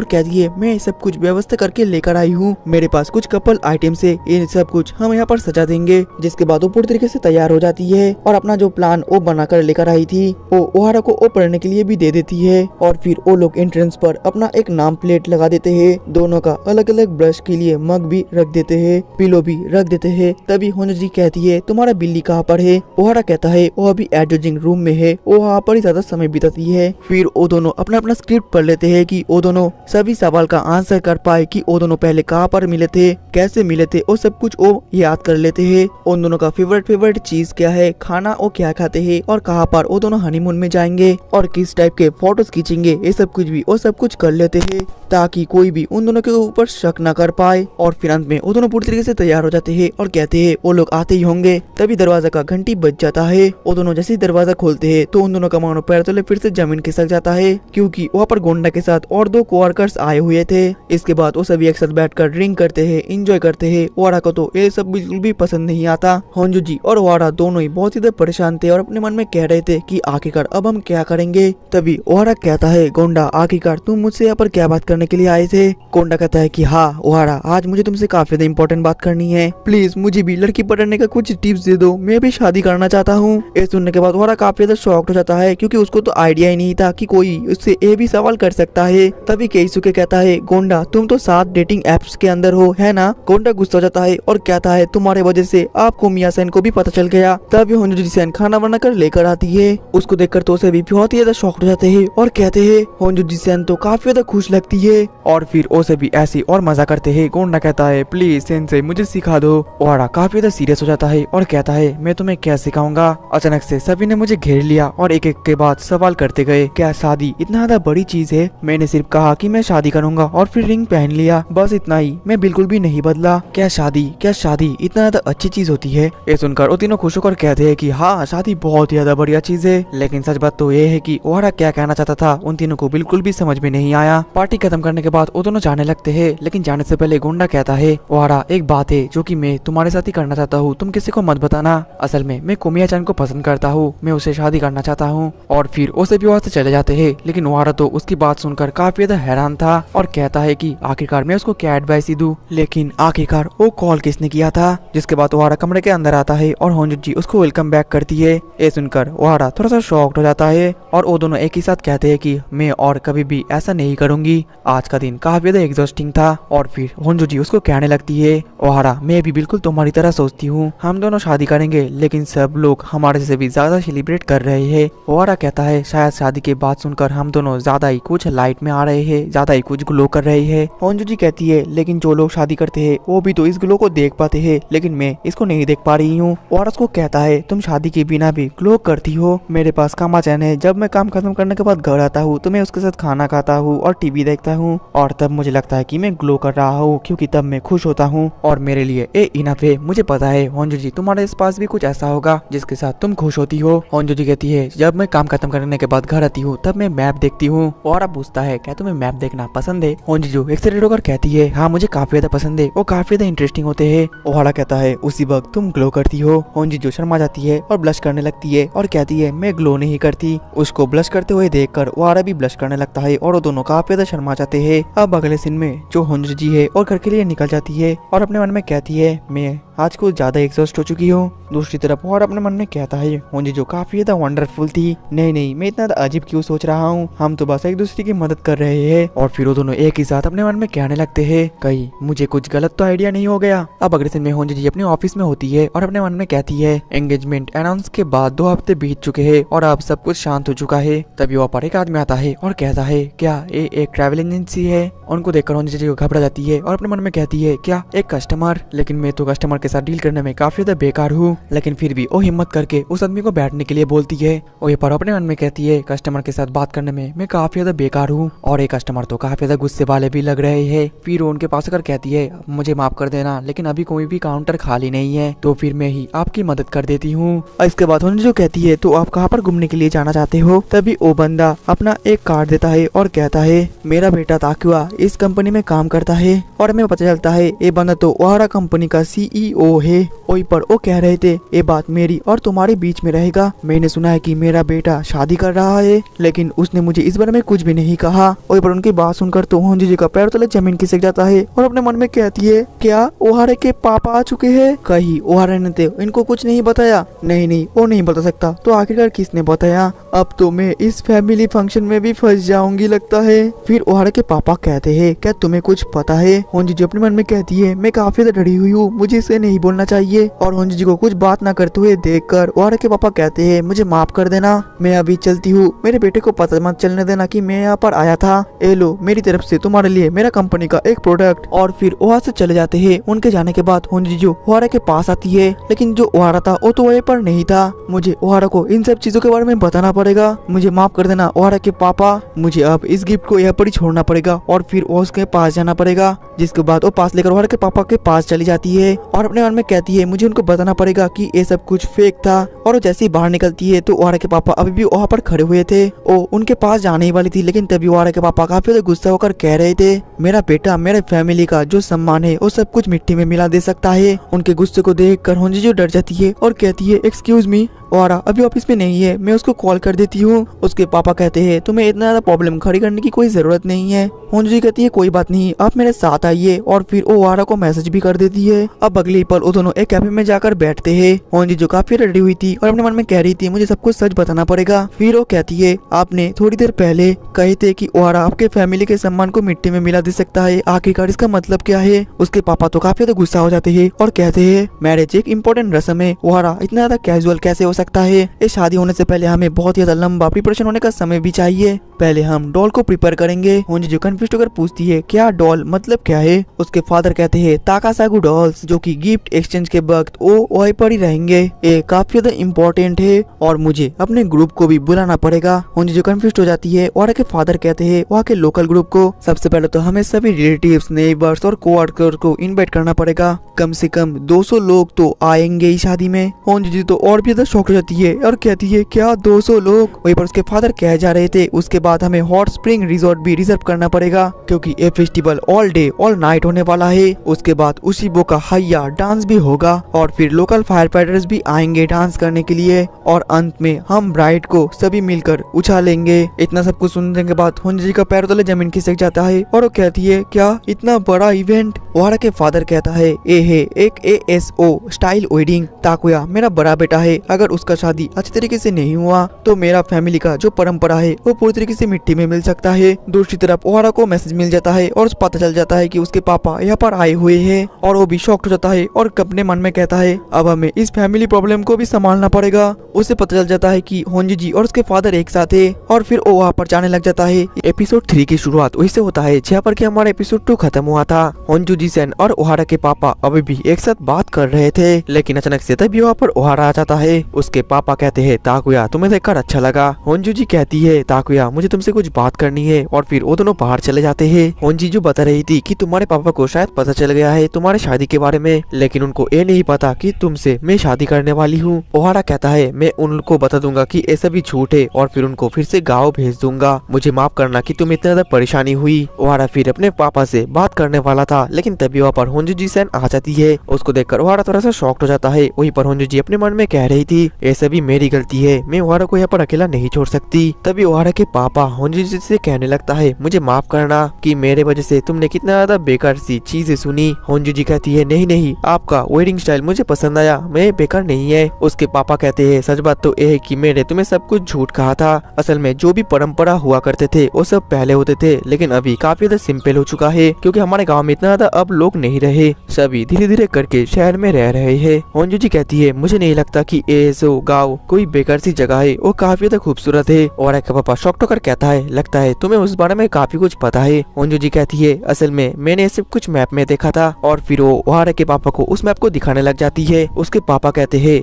कहती है मैं सब कुछ व्यवस्था करके लेकर आई हूँ, मेरे पास कुछ कपल आइटम्स है, ये सब कुछ हम यहाँ पर सजा देंगे। जिसके बाद वो पूरी तरीके से तैयार हो जाती है और अपना जो प्लान वो बनाकर लेकर आई थी वो ओहारा को वो पढ़ने के लिए भी दे देती है। और फिर वो लोग एंट्रेंस पर अपना एक नाम प्लेट लगा देते हैं, दोनों का अलग अलग ब्रश के लिए मग भी रख देते हैं, पिलो भी रख देते हैं। तभी हुंजी कहती है तुम्हारा बिल्ली कहाँ पर है। ओहारा कहता है वो अभी एडजस्टिंग रूम में है, वो वहाँ पर ही ज्यादा समय बिताती है। फिर वो दोनों अपना अपना स्क्रिप्ट पढ़ लेते हैं कि वो दोनों सभी सवाल का आंसर कर पाए कि वो दोनों पहले कहाँ पर मिले थे, कैसे मिले थे, वो सब कुछ वो याद कर लेते हैं। उन दोनों का फेवरेट चीज क्या है, खाना वो क्या खाते हैं और कहाँ पर वो दोनों हनीमून में जाएंगे और किस टाइप के फोटोज खींचेंगे, ये सब कुछ भी वो सब कुछ कर लेते हैं ताकि कोई भी उन दोनों के ऊपर शक न कर पाए। और फिर अंत में वो दोनों पूरी तरीके से तैयार हो जाते हैं और कहते हैं वो लोग आते ही होंगे। तभी दरवाजा का घंटी बज जाता है। वो दोनों जैसे ही दरवाजा खोलते हैं तो उन दोनों का मानो पैर तले फिर से जमीन खिसक जाता है क्योंकि वहाँ पर गोंडा के साथ और 2 कोवर्कर्स आए हुए थे। इसके बाद वो सभी सभी एक साथ बैठकर ड्रिंक करते हैं, एंजॉय करते हैं। ओहारा को तो ये सब बिल्कुल भी पसंद नहीं आता। होंजो जी और ओहारा दोनों ही बहुत ही ज्यादा परेशान थे और अपने मन में कह रहे थे कि आखिरकार अब हम क्या करेंगे। तभी ओहारा कहता है, गोंडा आखिरकार तुम मुझसे यहाँ पर क्या बात करने के लिए आए थे। गोंडा कहता है कि हाँ ओहारा, आज मुझे तुमसे काफी ज्यादा इंपॉर्टेंट बात करनी है, प्लीज मुझे भी लड़की पटाने का कुछ टिप्स दे दो, मैं भी शादी करना चाहता हूँ। ये सुनने के बाद ओहारा काफी ज्यादा शॉक्ड हो जाता है, क्योंकि उसको तो आइडिया ही नहीं था कि कोई उससे ये भी सवाल कर सकता है। तभी केइसुके कहता है, गोंडा तुम तो 7 डेटिंग एप्स के अंदर हो, है ना। गोंडा गुस्सा हो जाता है और कहता है, तुम्हारे वजह से आपको मिया-सैन को भी पता चल गया। तभी होंजो जी-सैन खाना बना कर लेकर आती है। उसको देखकर तो उसे भी बहुत ही ज्यादा शॉक्ड हो जाते हैं और कहते हैं, होंजो जी-सैन तो काफी ज्यादा खुश लगती है। और फिर उसे भी ऐसे और मजा करते हैं। गोंडा कहता है, प्लीज सेंसेई मुझे सिखा दो। ओहारा काफी ज्यादा सीरियस हो जाता है और कहता है, मैं तुम्हें क्या सिखाऊंगा। अचानक से सभी ने मुझे घेर लिया और एक एक के बाद सवाल करते गए, क्या शादी इतना ज्यादा बड़ी चीज है। मैंने सिर्फ कहा कि मैं शादी करूंगा और फिर रिंग पहन लिया, बस इतना ही, मैं बिल्कुल भी नहीं बदला। क्या शादी इतना ज्यादा अच्छी चीज होती है। ये सुनकर वो तीनों खुश होकर कहते हैं कि हाँ शादी बहुत ही ज्यादा बढ़िया चीज है। लेकिन सच बात तो ये है कि ओहारा क्या कहना चाहता था उन तीनों को बिल्कुल भी समझ में नहीं आया। पार्टी खत्म करने के बाद वो दोनों जाने लगते हैं, लेकिन जाने से पहले गोंडा कहता है, ओहारा एक बात है जो कि मैं तुम्हारे साथ ही करना चाहता हूँ, तुम किसी को मत बताना। असल में मैं कोमिया-चान को पसंद करता हूँ, मैं उसे शादी करना चाहता हूँ। और फिर उसे भी वहाँ से चले जाते हैं। लेकिन ओहारा तो उसकी बात सुनकर काफी ज्यादा हैरान था और कहता है कि आखिरकार मैं उसको क्या एडवाइस ही दूं। लेकिन आखिरकार वो कॉल किसने किया था। जिसके बाद ओहारा कमरे के अंदर आता है और होंजो जी उसको वेलकम बैक करती है। ये सुनकर ओहारा थोड़ा सा शॉक्ड हो जाता है और वो दोनों एक ही साथ कहते हैं कि मैं और कभी भी ऐसा नहीं करूंगी। आज का दिन काफी ज्यादा एग्जॉस्टिंग था। और फिर होंजो जी उसको कहने लगती है, ओहारा मैं भी बिल्कुल तुम्हारी तरह सोचती हूँ, हम दोनों शादी करेंगे, लेकिन सब लोग हमारे से भी ज्यादा सेलिब्रेट कर रहे हैं। ओहारा कहता है, शायद शादी के बाद सुनकर हम दोनों ज्यादा ही कुछ लाइट में आ रहे हैं, ज्यादा ही कुछ ग्लो कर रहे हैं। होंजो जी कहती है, लेकिन जो लोग शादी करते हैं वो भी तो इस ग्लो को देख पाते हैं, लेकिन मैं इसको नहीं देख पा रही हूँ। और उसको कहता है, तुम शादी के बिना भी ग्लो करती हो। मेरे पास कामा-चैन है, जब मैं काम खत्म करने के बाद घर आता हूँ तो मैं उसके साथ खाना खाता हूँ और टीवी देखता हूँ, और तब मुझे लगता है कि मैं ग्लो कर रहा हूँ, क्योंकि तब मैं खुश होता हूँ और मेरे लिए ये इनफ है। मुझे पता है होंजो जी तुम्हारे पास भी कुछ ऐसा होगा जिसके साथ तुम खुश होती हो। होंजो जी कहती है, जब मैं काम खत्म करने के बाद घर आती हूँ तब मैं मैप देखती हूँ। और अब पूछता है, क्या तुम्हें मैप देखना पसंद है। होंजो जी एक्साइटेड होकर कहती है, हाँ मुझे काफी ज्यादा पसंद है, वो काफी ज्यादा इंटरेस्टिंग होते हैं। ओहारा कहता है, उसी वक्त तुम ग्लो करती हो। होंजो जी शर्मा जाती है और ब्लश करने लगती है और कहती है, मैं ग्लो नहीं करती। उसको ब्लश करते हुए देखकर ओहारा भी ब्लश करने लगता है और वो दोनों काफी ज्यादा शर्मा जाते हैं। अब अगले सीन में जो होंजो जी है और घर के लिए निकल जाती है और अपने मन में कहती है, मैं आज कुछ ज्यादा एग्जॉस्ट हो चुकी हूँ। दूसरी तरफ और अपने मन में कहता है, होंजो जो काफी ज्यादा वंडरफुल थी। नहीं मैं इतना अजीब क्यों सोच रहा हूँ, हम तो बस एक दूसरे की मदद कर रहे हैं। और फिर वो दोनों एक ही साथ अपने मन में कहने लगते हैं, कहीं मुझे कुछ गलत तो आइडिया नहीं हो गया। अब अगले दिन में होंजो जी अपने ऑफिस में होती है और अपने मन में कहती है, एंगेजमेंट अनाउंस के बाद 2 हफ्ते बीत चुके हैं और अब सब कुछ शांत हो चुका है। तभी वहाँ पर एक आदमी आता है और कहता है, क्या ये एक ट्रैवल एजेंसी है। उनको देखकर होंजो जी घबरा जाती है और अपने मन में कहती है, क्या एक कस्टमर, लेकिन मैं तो कस्टमर के साथ डील करने में काफी ज्यादा बेकार हूँ। लेकिन फिर भी वो हिम्मत करके उस आदमी को बैठने के लिए बोलती है। और ये पर अपने मन में कहती है, कस्टमर के साथ बात करने में मैं काफी ज्यादा बेकार हूँ और ये कस्टमर तो काफी ज्यादा गुस्से वाले भी लग रहे हैं। फिर उनके पास आकर कहती है, मुझे माफ कर देना, लेकिन अभी कोई भी काउंटर खाली नहीं है, तो फिर मैं ही आपकी मदद कर देती हूँ। इसके बाद होंजो कहती है, तो आप कहाँ पर घूमने के लिए जाना चाहते हो। तभी वो बंदा अपना एक कार्ड देता है और कहता है, मेरा बेटा ताकुआ इस कंपनी में काम करता है। और हमें पता चलता है ये बंदा तो ओहारा कंपनी का CEO है। वही पर वो कह रहे थे, ये बात मेरी और तुम्हारे बीच में रहेगा। मैंने सुना है कि मेरा बेटा शादी कर रहा है, लेकिन उसने मुझे इस बारे में कुछ भी नहीं कहा। वही पर उनकी बात सुनकर तो होंजो जी का पैर तले जमीन खिसक जाता है और अपने मन में कहती है, क्या ओहारा के पापा आ चुके हैं। कहीं ओहारा ने तो इनको कुछ नहीं बताया। नहीं वो नहीं बता सकता, तो आखिरकार किसने बताया। अब तो मैं इस फैमिली फंक्शन में भी फंस जाऊंगी लगता है। फिर ओहारा के पापा कहते हैं, क्या तुम्हें कुछ पता है। होंजो जी अपने मन में कहती है, मैं काफी ज्यादा डरी हुई हूँ, मुझे इसे नहीं बोलना चाहिए। और होंजो जी को कुछ बात ना करते हुए देखकर ओहारा के पापा कहते हैं, मुझे माफ कर देना, मैं अभी चलती हूँ, मेरे बेटे को पता मत चलने देना कि मैं यहाँ पर आया था। ए लो मेरी तरफ से तुम्हारे लिए मेरा कंपनी का एक प्रोडक्ट। और फिर वहाँ से चले जाते हैं। उनके जाने के बाद होंजो जी ओहारा के पास आती है, लेकिन जो ओहारा था वो तो वहीं पर नहीं था। मुझे ओहारा को इन सब चीजों के बारे में बताना पड़ेगा, मुझे माफ कर देना ओहारा के पापा, मुझे अब इस गिफ्ट को यहाँ पर ही छोड़ना पड़ेगा और फिर उसके पास जाना पड़ेगा। जिसके बाद वो पास लेकर ओहारा के पापा के पास चली जाती है और अपने मन में कहती है, मुझे उनको बताना पड़ेगा कि ये सब कुछ फेक था। और जैसे ही बाहर निकलती है तो ओहारा के पापा अभी भी वहाँ पर खड़े हुए थे। वो उनके पास जाने ही वाली थी, लेकिन तभी ओहारा के पापा काफी ज्यादा गुस्सा होकर कह रहे थे, मेरा बेटा मेरे फैमिली का जो सम्मान है वो सब कुछ मिट्टी में मिला दे सकता है। उनके गुस्से को देखकर होंजीजू डर जाती है और कहती है एक्सक्यूज मी, ओहारा अभी ऑफिस में नहीं है, मैं उसको कॉल कर देती हूँ। उसके पापा कहते हैं तुम्हें इतना ज्यादा प्रॉब्लम खड़ी करने की कोई जरूरत नहीं है। होंजीजू कहती है कोई बात नहीं, आप मेरे साथ आइए, और फिर ओहारा को मैसेज भी कर देती है। अब अगले पल वो दोनों एक कैफे में जाकर बैठते हैं। होंजीजू काफी रेडी हुई थी और अपने मन में कह रही थी मुझे सब कुछ सच बताना पड़ेगा। फिर वो कहती है आपने थोड़ी देर पहले कहे थे कि ओहारा आपके फैमिली के सम्मान को मिट्टी में मिला दे सकता है, आखिरकार इसका मतलब क्या है? उसके पापा तो काफी ज्यादा गुस्सा हो जाते हैं और कहते हैं मैरिज एक इम्पोर्टेंट रस्म है, ओहारा इतना ज्यादा कैजुअल कैसे हो सकता है? इस शादी होने से पहले हमें बहुत ज्यादा लंबा प्रिपरेशन होने का समय भी चाहिए, पहले हम डॉल को प्रिपेयर करेंगे। होंजीजू कंफ्यूज होकर पूछती है क्या डॉल मतलब क्या है? उसके फादर कहते हैं ताकासागु डॉल्स, जो कि गिफ्ट एक्सचेंज के वक्त वो वहीं पर ही रहेंगे, ये काफी ज्यादा इम्पोर्टेंट है और मुझे अपने ग्रुप को भी बुलाना पड़ेगा। होंजीजू कंफ्यूज हो जाती है और के फादर कहते हैं वहाँ के लोकल ग्रुप को सबसे पहले तो हमें सभी रिलेटिव्स, नेबर्स और कोवर्कर को इनवाइट करना पड़ेगा, कम से कम 200 लोग तो आएंगे इस शादी में। होंजीजू तो और भी ज्यादा शॉक हो जाती है और कहती है क्या 200 लोग? वहीं पर उसके फादर कह जा रहे थे उसके बाद हमें हॉट स्प्रिंग रिजॉर्ट भी रिजर्व करना पड़ेगा क्योंकि ये festival all day all night होने वाला है। उसके बाद उसी बो का हैया डांस भी होगा और फिर लोकल फायर फाइटर्स भी आएंगे डांस करने के लिए और अंत में हम ब्राइड को सभी मिलकर उछालेंगे। इतना सब कुछ सुनने के बाद होंजीजू का पैर तले जमीन खिसक जाता है और वो कहती है क्या इतना बड़ा इवेंट? ओहारा के फादर कहता है ये है एक ASO स्टाइल वेडिंग, ताकुया मेरा बड़ा बेटा है, अगर उसका शादी अच्छे तरीके से नहीं हुआ तो मेरा फैमिली का जो परंपरा है वो पूरी तरीके से मिट्टी में मिल सकता है। दूसरी तरफ ओहारा को मैसेज मिल जाता है और पता चल जाता है कि उसके पापा यहाँ पर आए हुए हैं और वो भी शॉक्ड हो जाता है और अपने मन में कहता है अब हमें इस फैमिली प्रॉब्लम को भी संभालना पड़ेगा। उसे पता चल जाता है कि होंजीजी और उसके फादर एक साथ है और फिर वो वहाँ पर जाने लग जाता है। एपिसोड 3 की शुरुआत वही से होता है जहाँ पर कि हमारा एपिसोड 2 खत्म हुआ था। होंजूजी सेन और ओहारा के पापा अभी भी एक साथ बात कर रहे थे, लेकिन अचानक से तभी वहाँ पर ओहारा आ जाता है। उसके पापा कहते हैं ताकुया तुम्हें देखकर अच्छा लगा। होंजूजी कहती है ताकुया मुझे तुमसे कुछ बात करनी है और फिर वो दोनों बाहर चले जाते हैं। होंजीजू बता रही थी कि तुम्हारे पापा को शायद पता चल गया है तुम्हारे शादी के बारे में, लेकिन उनको ये नहीं पता कि तुमसे मैं शादी करने वाली हूँ। ओहारा कहता है मैं उनको बता दूंगा कि ये सभी झूठ है और फिर उनको फिर से गाँव भेज दूंगा, मुझे माफ करना कि तुम्हें इतना ज्यादा परेशानी हुई। ओहारा फिर अपने पापा से बात करने वाला था, लेकिन तभी वहाँ पर होंजूजी सेन आ जाती है। उसको देखकर ओहारा थोड़ा सा शॉक्ड हो जाता है। वहीं पर होंजूजी अपने मन में कह रही थी ये सभी मेरी गलती है, मैं ओहारा को यहाँ पर अकेला नहीं छोड़ सकती। तभी ओहारा के पापा होंजूजी से कहने लगता है मुझे माफ करना कि मेरे वजह से तुमने कितना ज्यादा बेकार सी चीजें सुनी। होंजूजी कहती है नहीं नहीं आपका वेडिंग स्टाइल मुझे पसंद आया, मैं बेकार नहीं है। उसके पापा कहते हैं सच बात तो ये है कि मैंने तुम्हें सब कुछ झूठ कहा था, असल में जो भी परंपरा हुआ करते थे वो सब पहले होते थे, लेकिन अभी काफी ज्यादा सिंपल हो चुका है क्योंकि हमारे गाँव में इतना ज्यादा अब लोग नहीं रहे, सभी धीरे धीरे करके शहर में रह रहे हैं। होंजूजी कहती है मुझे नहीं लगता कि ऐसो गाँव कोई बेकार सी जगह है, वो काफी ज्यादा खूबसूरत है। और एक पापा शॉक्ड होकर कहता है लगता है तुम्हें उस बारे में काफी कुछ पता है। होंजूजी कहती है असल में मैंने सब कुछ मैप में देखा था और फिर वो ओहारा के पापा को उस मैप को दिखाने लग जाती है। उसके पापा कहते हैं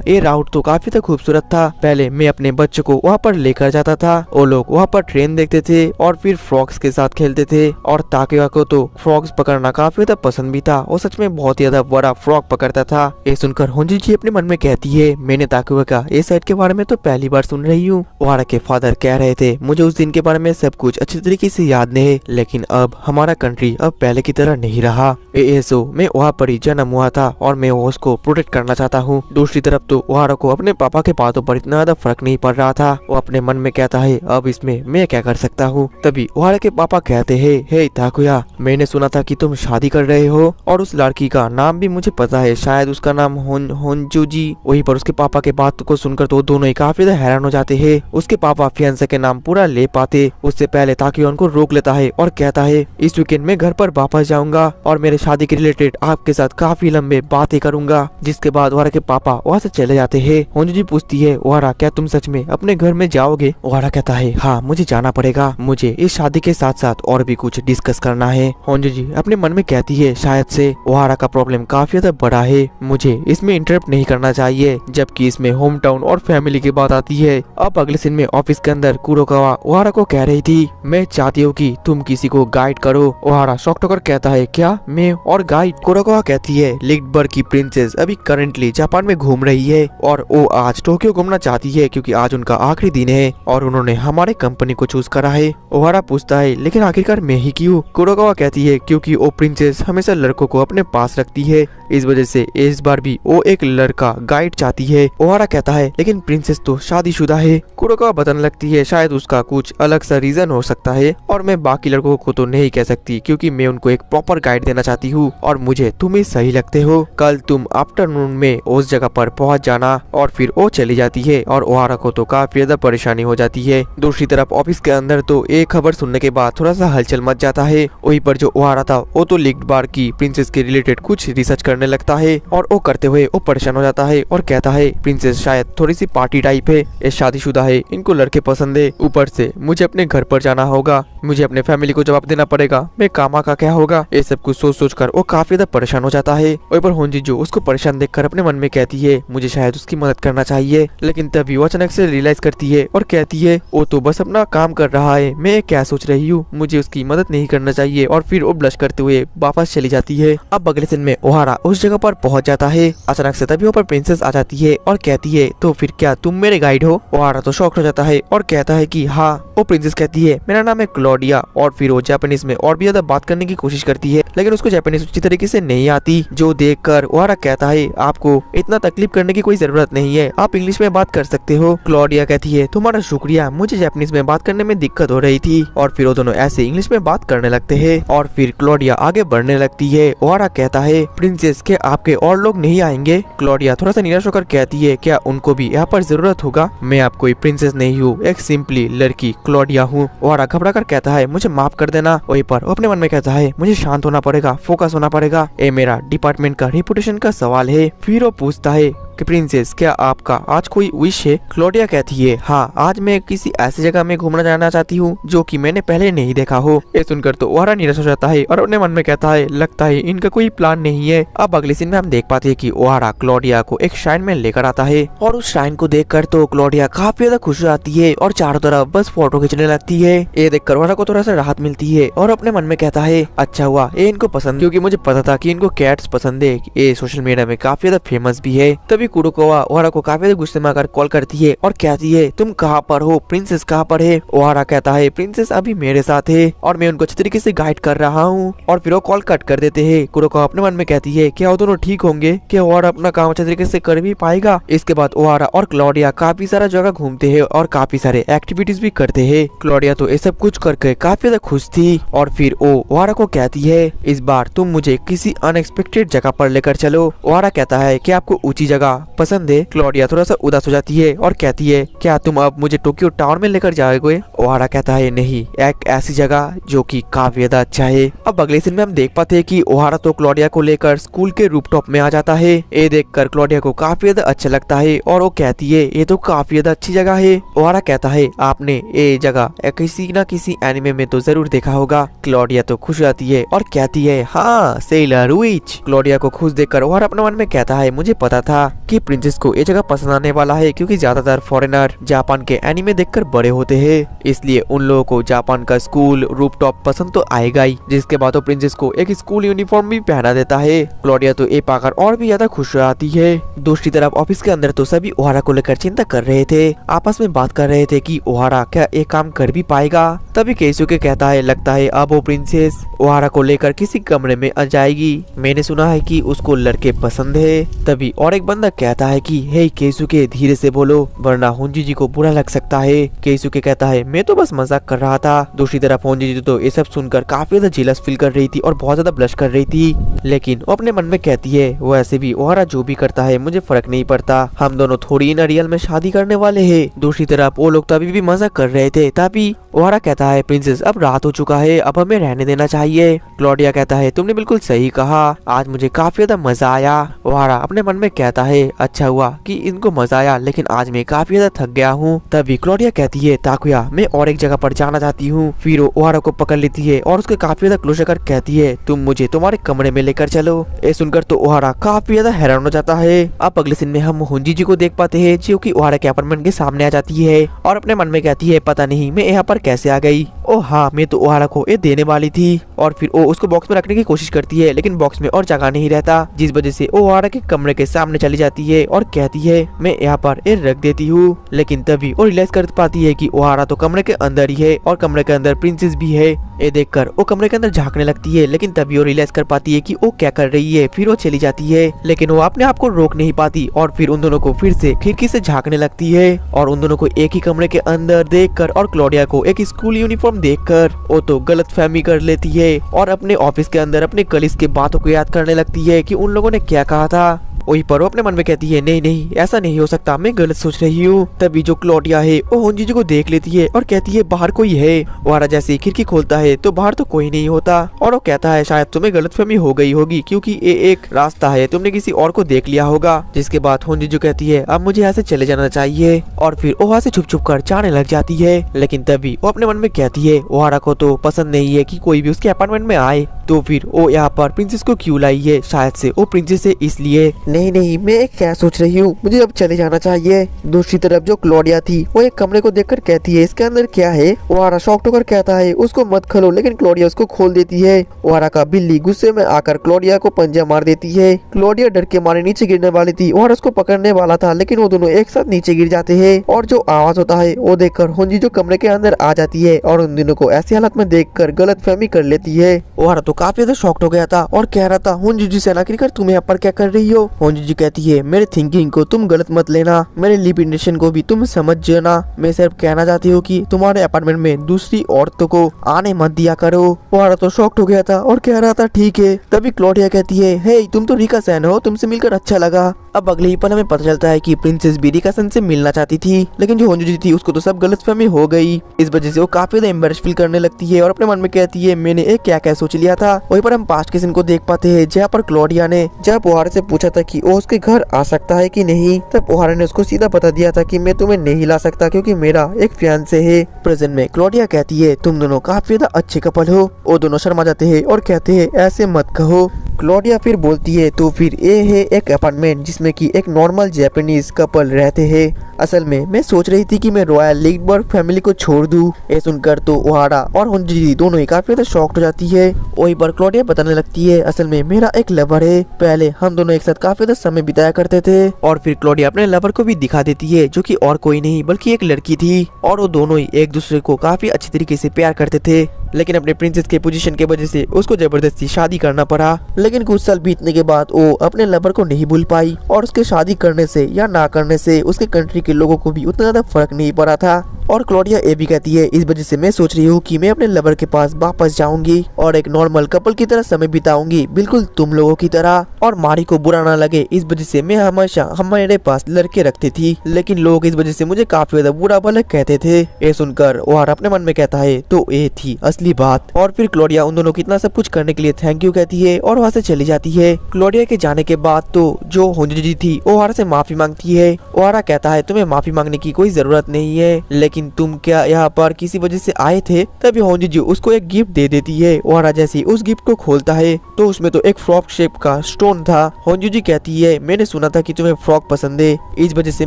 ये राउट तो काफी ज्यादा खूबसूरत था, पहले मैं अपने बच्चों को वहाँ पर लेकर जाता था, वो लोग वहाँ पर ट्रेन देखते थे और फिर फ्रॉग्स के साथ खेलते थे और ताकुया को तो फ्रॉग्स पकड़ना काफी ज्यादा पसंद भी था, वो सच में बहुत ज्यादा बड़ा फ्रॉग पकड़ता था। ये सुनकर होंजूजी अपने मन में कहती है मैंने ताकुया का ये साइड के बारे में तो पहली बार सुन रही हूँ। ओहारा के फादर कह रहे थे मुझे उस दिन के बारे में सब कुछ अच्छी तरीके से याद नहीं है, लेकिन अब हमारा कंट्री अब पहले की तरह नहीं रहा। एएसओ में वहाँ पर ही जन्म हुआ था और मैं उसको प्रोटेक्ट करना चाहता हूँ। दूसरी तरफ तो ओहारा को अपने पापा के बातों पर इतना ज्यादा फर्क नहीं पड़ रहा था, वो अपने मन में कहता है अब इसमें मैं क्या कर सकता हूँ। तभी ओहारा के पापा कहते हैं हे ताकुया मैंने सुना था कि तुम शादी कर रहे हो और उस लड़की का नाम भी मुझे पता है, शायद उसका नाम होंजूजी। वहीं पर उसके पापा के बात को सुनकर तो दोनों ही काफी ज्यादा हैरान हो जाते हैं। उसके पापा फियांसे के नाम पूरा ले पाते उससे पहले ताकुया उनको रोक लेता है और कहता है इस वीकेंड में घर पर वापस जाऊंगा और मेरे शादी के रिलेटेड आपके साथ काफी लंबे बातें करूंगा। जिसके बाद ओहारा के पापा वहाँ से चले जाते हैं। होंजूजी पूछती है ओहारा क्या तुम सच में अपने घर में जाओगे? ओहारा कहता है हाँ मुझे जाना पड़ेगा, मुझे इस शादी के साथ साथ और भी कुछ डिस्कस करना है। होंजूजी अपने मन में कहती है शायद से ओहारा का प्रॉब्लम काफी ज्यादा बड़ा है, मुझे इसमें इंटरप्ट नहीं करना चाहिए, जबकि इसमें होम टाउन और फैमिली की बात आती है। अब अगले दिन में ऑफिस के अंदर कुरोकावा ओहारा को कह रही थी मैं चाहती हूँ कि तुम किसी को गाइड करो। ओहारा शॉक्ड होकर कहता है क्या मैं और गाइड? कुरोकावा कहती है लिग्डबर्ग की प्रिंसेस अभी करंटली जापान में घूम रही है और वो आज टोक्यो घूमना चाहती है क्योंकि आज उनका आखिरी दिन है और उन्होंने हमारे कंपनी को चूज करा है। ओहारा पूछता है लेकिन आखिरकार मैं ही क्यों? कुरोकावा कहती है क्योंकि वो प्रिंसेस हमेशा लड़कों को अपने पास रखती है, इस वजह से इस बार भी वो एक लड़का गाइड चाहती है। ओहारा कहता है लेकिन प्रिंसेस तो शादीशुदा है। कुरोकावा बताने लगती है शायद उसका कुछ अलग सा रीजन हो सकता है और मैं बाकी लड़कों को तो नहीं कह सकती क्योंकि मैं उनको एक प्रॉपर गाइड देना चाहती हूँ और मुझे तुम ही सही लगते हो। कल तुम आफ्टरनून में उस जगह पर पहुँच जाना। और फिर वो चली जाती है और ओहारा को तो काफी ज्यादा परेशानी हो जाती है। दूसरी तरफ ऑफिस के अंदर तो एक खबर सुनने के बाद थोड़ा सा हलचल मच जाता है। वहीं पर जो ओहारा था वो तो लीक्ड बार की प्रिंसेस के रिलेटेड कुछ रिसर्च करने लगता है और वो करते हुए वो परेशान हो जाता है और कहता है प्रिंसेस शायद थोड़ी सी पार्टी टाइप है, ये शादीशुदा है, इनको लड़के पसंद है, ऊपर से मुझे अपने घर पर जाना होगा, मुझे अपने फैमिली को जवाब देना पड़ेगा, मैं कामा का क्या होगा, ये सब कुछ सोच सोच कर वो काफी ज्यादा परेशान हो जाता है। वहीं पर होंजिजो उसको परेशान देखकर अपने मन में कहती है मुझे शायद उसकी मदद करना चाहिए, लेकिन तभी वो अचानक से रियलाइज करती है और कहती है वो तो बस अपना काम कर रहा है, मैं क्या सोच रही हूँ, मुझे उसकी मदद नहीं करना चाहिए। और फिर वो ब्लश करते हुए वापस चली जाती है। अब अगले दिन में ओहारा उस जगह पर पहुंच जाता है। अचानक से तभी ऊपर प्रिंसेस आ जाती है और कहती है तो फिर क्या तुम मेरे गाइड हो? ओहारा तो शॉक हो जाता है और कहता है कि हाँ। वो प्रिंसेस कहती है मेरा नाम है क्लॉडिया। और फिर वो जापानीज में और भी ज्यादा बात करने की कोशिश करती है लेकिन उसको जापानीज अच्छी तरीके से नहीं आती, जो देखकर ओहारा कहता है आपको इतना तकलीफ करने की कोई जरूरत नहीं है, आप इंग्लिश में बात कर सकते हो। क्लॉडिया कहती है तुम्हारा शुक्रिया, मुझे जापानीज में बात करने में दिक्कत हो रही थी। और फिर वो दोनों ऐसे इंग्लिश में बात करने लगते हैं और फिर क्लॉडिया आगे बढ़ने लगती है। ओहारा कहता है प्रिंसेस के आपके और लोग नहीं आएंगे? क्लॉडिया थोड़ा सा निराश होकर कहती है क्या उनको भी यहाँ पर जरूरत होगा? मैं आप कोई प्रिंसेस नहीं हूँ, एक सिंपली लड़की क्लॉडिया हूँ। ओहारा घबरा कर कहता है मुझे माफ कर देना। वहीं पर अपने मन में कहता है मुझे शांत होना पड़ेगा, फोकस होना पड़ेगा, ये मेरा डिपार्टमेंट का रेपुटेशन का सवाल है। फिर वो पूछता है कि प्रिंसेस क्या आपका आज कोई विश है? क्लॉडिया कहती है हाँ, आज मैं किसी ऐसी जगह में घूमना जाना चाहती हूँ जो कि मैंने पहले नहीं देखा हो। ये सुनकर तो ओहारा निराश हो जाता है और अपने मन में कहता है लगता है इनका कोई प्लान नहीं है। अब अगले सीन में हम देख पाते हैं कि ओहारा क्लॉडिया को एक श्राइन में लेकर आता है और उस श्राइन को देखकर तो क्लॉडिया काफी ज्यादा खुश हो जाती है और चारों तरफ बस फोटो खींचने लगती है। ये देखकर ओहारा को थोड़ा सा राहत मिलती है और अपने मन में कहता है अच्छा हुआ ये इनको पसंद, क्योंकि मुझे पता था कि इनको कैट्स पसंद है, ये सोशल मीडिया में काफी ज्यादा फेमस भी है। तभी कुरोकावा ओहारा को काफी गुस्से में आकर कॉल करती है और कहती है तुम कहाँ पर हो, प्रिंसेस कहाँ पर है? ओहारा कहता है प्रिंसेस अभी मेरे साथ है और मैं उनको अच्छी तरीके से गाइड कर रहा हूँ। और फिर वो कॉल कट कर देते हैं। कुरोकावा अपने मन में कहती है क्या वो दोनों ठीक होंगे, क्या ओहारा अपना काम अच्छे तरीके से कर भी पाएगा? इसके बाद ओहारा और क्लॉडिया काफी सारा जगह घूमते हैं और काफी सारे एक्टिविटीज भी करते हैं। क्लॉडिया तो ये सब कुछ करके काफी ज्यादा खुश थी और फिर वो ओहारा को कहती है इस बार तुम मुझे किसी अनएक्सपेक्टेड जगह पर लेकर चलो। ओहारा कहता है कि आपको ऊंची जगह पसंद है? क्लॉडिया थोड़ा सा उदास हो जाती है और कहती है क्या तुम अब मुझे टोक्यो टावर में लेकर जाओगे? ओहारा कहता है नहीं, एक ऐसी जगह जो कि काफी ज्यादा अच्छा है। अब अगले सीन में हम देख पाते हैं कि ओहारा तो क्लॉडिया को लेकर स्कूल के रूफटॉप में आ जाता है। ये देखकर क्लॉडिया को काफी ज्यादा अच्छा लगता है और वो कहती है ये तो काफी ज्यादा अच्छी जगह है। ओहारा कहता है आपने ये जगह किसी न किसी एनिमे में तो जरूर देखा होगा। क्लॉडिया तो खुश हो जाती है और कहती है हाँ, सेलर विच। क्लॉडिया को खुश देखकर ओहारा अपने मन में कहता है मुझे पता था कि प्रिंसेस को ये जगह पसंद आने वाला है, क्योंकि ज्यादातर फॉरेनर जापान के एनिमे देखकर बड़े होते हैं, इसलिए उन लोगों को जापान का स्कूल रूफटॉप पसंद तो आएगा ही। जिसके बाद वो प्रिंसेस को एक स्कूल यूनिफॉर्म भी पहना देता है। क्लॉडिया तो ये पाकर और भी ज्यादा खुश हो जाती है। दूसरी तरफ ऑफिस के अंदर तो सभी ओहारा को लेकर चिंता कर रहे थे, आपस में बात कर रहे थे कि ओहारा क्या ये काम कर भी पाएगा। तभी केइसुके कहता है लगता है अब वो प्रिंसेस ओहारा को लेकर किसी कमरे में आ जाएगी, मैंने सुना है कि उसको लड़के पसंद है। तभी और एक बंदा कहता है कि हे केइसुके धीरे से बोलो वरना होंजिजी को बुरा लग सकता है। केइसुके कहता है मैं तो बस मजाक कर रहा था। दूसरी तरफ होंजिजी तो ये सब सुनकर काफी ज्यादा जेलस फील कर रही थी और बहुत ज्यादा ब्लश कर रही थी, लेकिन वो अपने मन में कहती है वो ऐसे भी ओहारा जो भी करता है मुझे फर्क नहीं पड़ता, हम दोनों थोड़ी ना रियल में शादी करने वाले हैं। दूसरी तरफ वो लोग तभी भी मजाक कर रहे थे। तभी ओहारा कहता है प्रिंसेस अब रात हो चुका है, अब हमें रहने देना चाहिए। क्लॉडिया कहता है तुमने बिल्कुल सही कहा, आज मुझे काफी ज्यादा मजा आया। ओहारा अपने मन में कहता है अच्छा हुआ कि इनको मजा आया, लेकिन आज मैं काफी ज्यादा थक गया हूँ। तभी क्लॉडिया कहती है ताकुया मैं और एक जगह पर जाना चाहती हूँ। फिर वो ओहारा को पकड़ लेती है और उसके काफी ज्यादा क्लोज कर कहती है तुम मुझे तुम्हारे कमरे में लेकर चलो। ये सुनकर तो ओहारा काफी ज्यादा हैरान हो जाता है। अब अगले सीन में हम होंजिजी को देख पाते हैं जो कि ओहारा के अपार्टमेंट के सामने आ जाती है और अपने मन में कहती है पता नहीं मैं यहाँ पर कैसे आ गई। ओ हाँ, मैं तो ओहारा को ये देने वाली थी। और फिर वो उसको बॉक्स में रखने की कोशिश करती है लेकिन बॉक्स में और जगह नहीं रहता, जिस वजह से वो ओहारा के कमरे के सामने चली जाती जाती है और कहती है मैं यहाँ पर ये रख देती हूँ। लेकिन तभी वो रियलाइज कर पाती है कि ओहारा तो कमरे के अंदर ही है और कमरे के अंदर प्रिंसेस भी है। ये देखकर वो कमरे के अंदर झांकने लगती है, लेकिन तभी वो रियलाइज कर पाती है कि वो क्या कर रही है। फिर वो चली जाती है, लेकिन वो अपने आप को रोक नहीं पाती और फिर उन दोनों को फिर से खिड़की से झांकने लगती है। और उन दोनों को एक ही कमरे के अंदर देखकर और क्लोडिया को एक स्कूल यूनिफॉर्म देखकर वो तो गलतफहमी कर लेती है और अपने ऑफिस के अंदर अपने कलीग्स की बातों को याद करने लगती है कि उन लोगों ने क्या कहा था। वही पर वो अपने मन में कहती है नहीं नहीं ऐसा नहीं हो सकता, मैं गलत सोच रही हूँ। तभी जो क्लोडिया है वो होंजीजी को देख लेती है और कहती है बाहर कोई है। ओहारा जैसे ही खिड़की खोलता है तो बाहर तो कोई नहीं होता और वो कहता है शायद तुम्हें गलतफहमी हो गई होगी क्योंकि ये एक रास्ता है, तुमने किसी और को देख लिया होगा। जिसके बाद होंजीजी कहती है अब मुझे यहाँ से चले जाना चाहिए और फिर वहाँ से छुप छुप कर जाने लग जाती है। लेकिन तभी वो अपने मन में कहती है ओहारा को तो पसंद नहीं है कि कोई भी उसके अपार्टमेंट में आए, तो फिर वो यहाँ पर प्रिंसेस को क्यों लाई है, शायद से वो प्रिंसेस है इसलिए। नहीं नहीं मैं क्या सोच रही हूँ, मुझे अब चले जाना चाहिए। दूसरी तरफ जो क्लोडिया थी वो एक कमरे को देखकर कहती है इसके अंदर क्या है। ओहारा शॉक्ड होकर कहता है उसको मत खोलो, लेकिन क्लोडिया उसको खोल देती है। ओहारा का बिल्ली गुस्से में आकर क्लोडिया को पंजा मार देती है। क्लोडिया डर के मारे नीचे गिरने वाली थी, ओहारा उसको पकड़ने वाला था, लेकिन वो दोनों एक साथ नीचे गिर जाते हैं। और जो आवाज होता है वो देखकर होंजी जो कमरे के अंदर आ जाती है और उन दोनों को ऐसी हालत में देखकर गलतफहमी कर लेती है। ओहारा तो काफी ज्यादा शॉक्ड हो गया था और कह रहा था होंजी जी से ना कर तुम यहाँ पर क्या कर रही हो। होंजी जी कहती है मेरे थिंकिंग को तुम गलत मत लेना, मेरे लिप इंडेशन को भी तुम समझ जाना, मैं सिर्फ कहना चाहती हूँ कि तुम्हारे अपार्टमेंट में दूसरी औरतों को आने मत दिया करो। ओहारा तो शॉक्ड हो गया था और कह रहा था ठीक है। तभी क्लोडिया कहती है हे तुम तो रिका सैन हो, तुमसे मिलकर अच्छा लगा। अब अगले ही पल हमें पता चलता है कि प्रिंसेस भी रिका सैन से मिलना चाहती थी, लेकिन जो होंजी जी थी उसको तो सब गलतफहमी हो गई। इस वजह से वो काफी ज्यादा एम्बैरेस फील करने लगती है और अपने मन में कहती है मैंने एक क्या क्या सोच लिया था। वहीं पर हम पास्ट के सीन को देख पाते हैं जहाँ पर क्लोडिया ने जब ओहारा से पूछा था कि वो उसके घर आ सकता है कि नहीं, तब ओहारा ने उसको सीधा बता दिया था कि मैं तुम्हें नहीं ला सकता क्योंकि मेरा एक फियांसे है। प्रेजेंट में क्लोडिया कहती है तुम दोनों काफी ज्यादा अच्छे कपल हो। वो दोनों शर्मा जाते हैं और कहते हैं ऐसे मत कहो। क्लोडिया फिर बोलती है तो फिर ये है एक अपार्टमेंट जिसमें कि एक नॉर्मल जापानीज कपल रहते हैं। असल में मैं सोच रही थी कि मैं रॉयल लिंडबर्ग फैमिली को छोड़ दूं। ये सुनकर तो ओहारा और होंजी दोनों ही काफी ज्यादा शॉक्ड हो जाती है। वहीं पर क्लोडिया बताने लगती है असल में मेरा एक लवर है, पहले हम दोनों एक साथ काफी ज्यादा समय बिताया करते थे। और फिर क्लोडिया अपने लवर को भी दिखा देती है जो कि और कोई नहीं बल्कि एक लड़की थी और वो दोनों ही एक दूसरे को काफी अच्छी तरीके से प्यार करते थे, लेकिन अपने प्रिंसेस के पोजीशन की वजह से उसको जबरदस्ती शादी करना पड़ा। लेकिन कुछ साल बीतने के बाद वो अपने लवर को नहीं भूल पाई और उसके शादी करने से या ना करने से उसके कंट्री के लोगों को भी उतना ज्यादा फर्क नहीं पड़ा था। और क्लोडिया ये भी कहती है इस वजह से मैं सोच रही हूँ कि मैं अपने लवर के पास वापस जाऊंगी और एक नॉर्मल कपल की तरह समय बिताऊंगी, बिल्कुल तुम लोगों की तरह। और मारी को बुरा ना लगे इस वजह से मैं हमेशा हमारे पास लड़के रखती थी, लेकिन लोग इस वजह से मुझे काफी ज्यादा बुरा भला कहते थे। ये सुनकर ओहारा अपने मन में कहता है तो ये थी असली बात। और फिर क्लोडिया उन दोनों को इतना सब कुछ करने के लिए थैंक यू कहती है और वहाँ से चली जाती है। क्लोडिया के जाने के बाद तो जो होंजी थी ओहारा से माफी मांगती है। ओहारा कहता है तुम्हें माफी मांगने की कोई जरूरत नहीं है, लेकिन तुम क्या यहाँ पर किसी वजह से आए थे। तभी होंजी उसको एक गिफ्ट दे देती है। ओहारा जैसे उस गिफ्ट को खोलता है तो उसमें तो एक फ्रॉक शेप का स्टोन था। होंजी कहती है मैंने सुना था कि तुम्हें फ्रॉक पसंद है, इस वजह से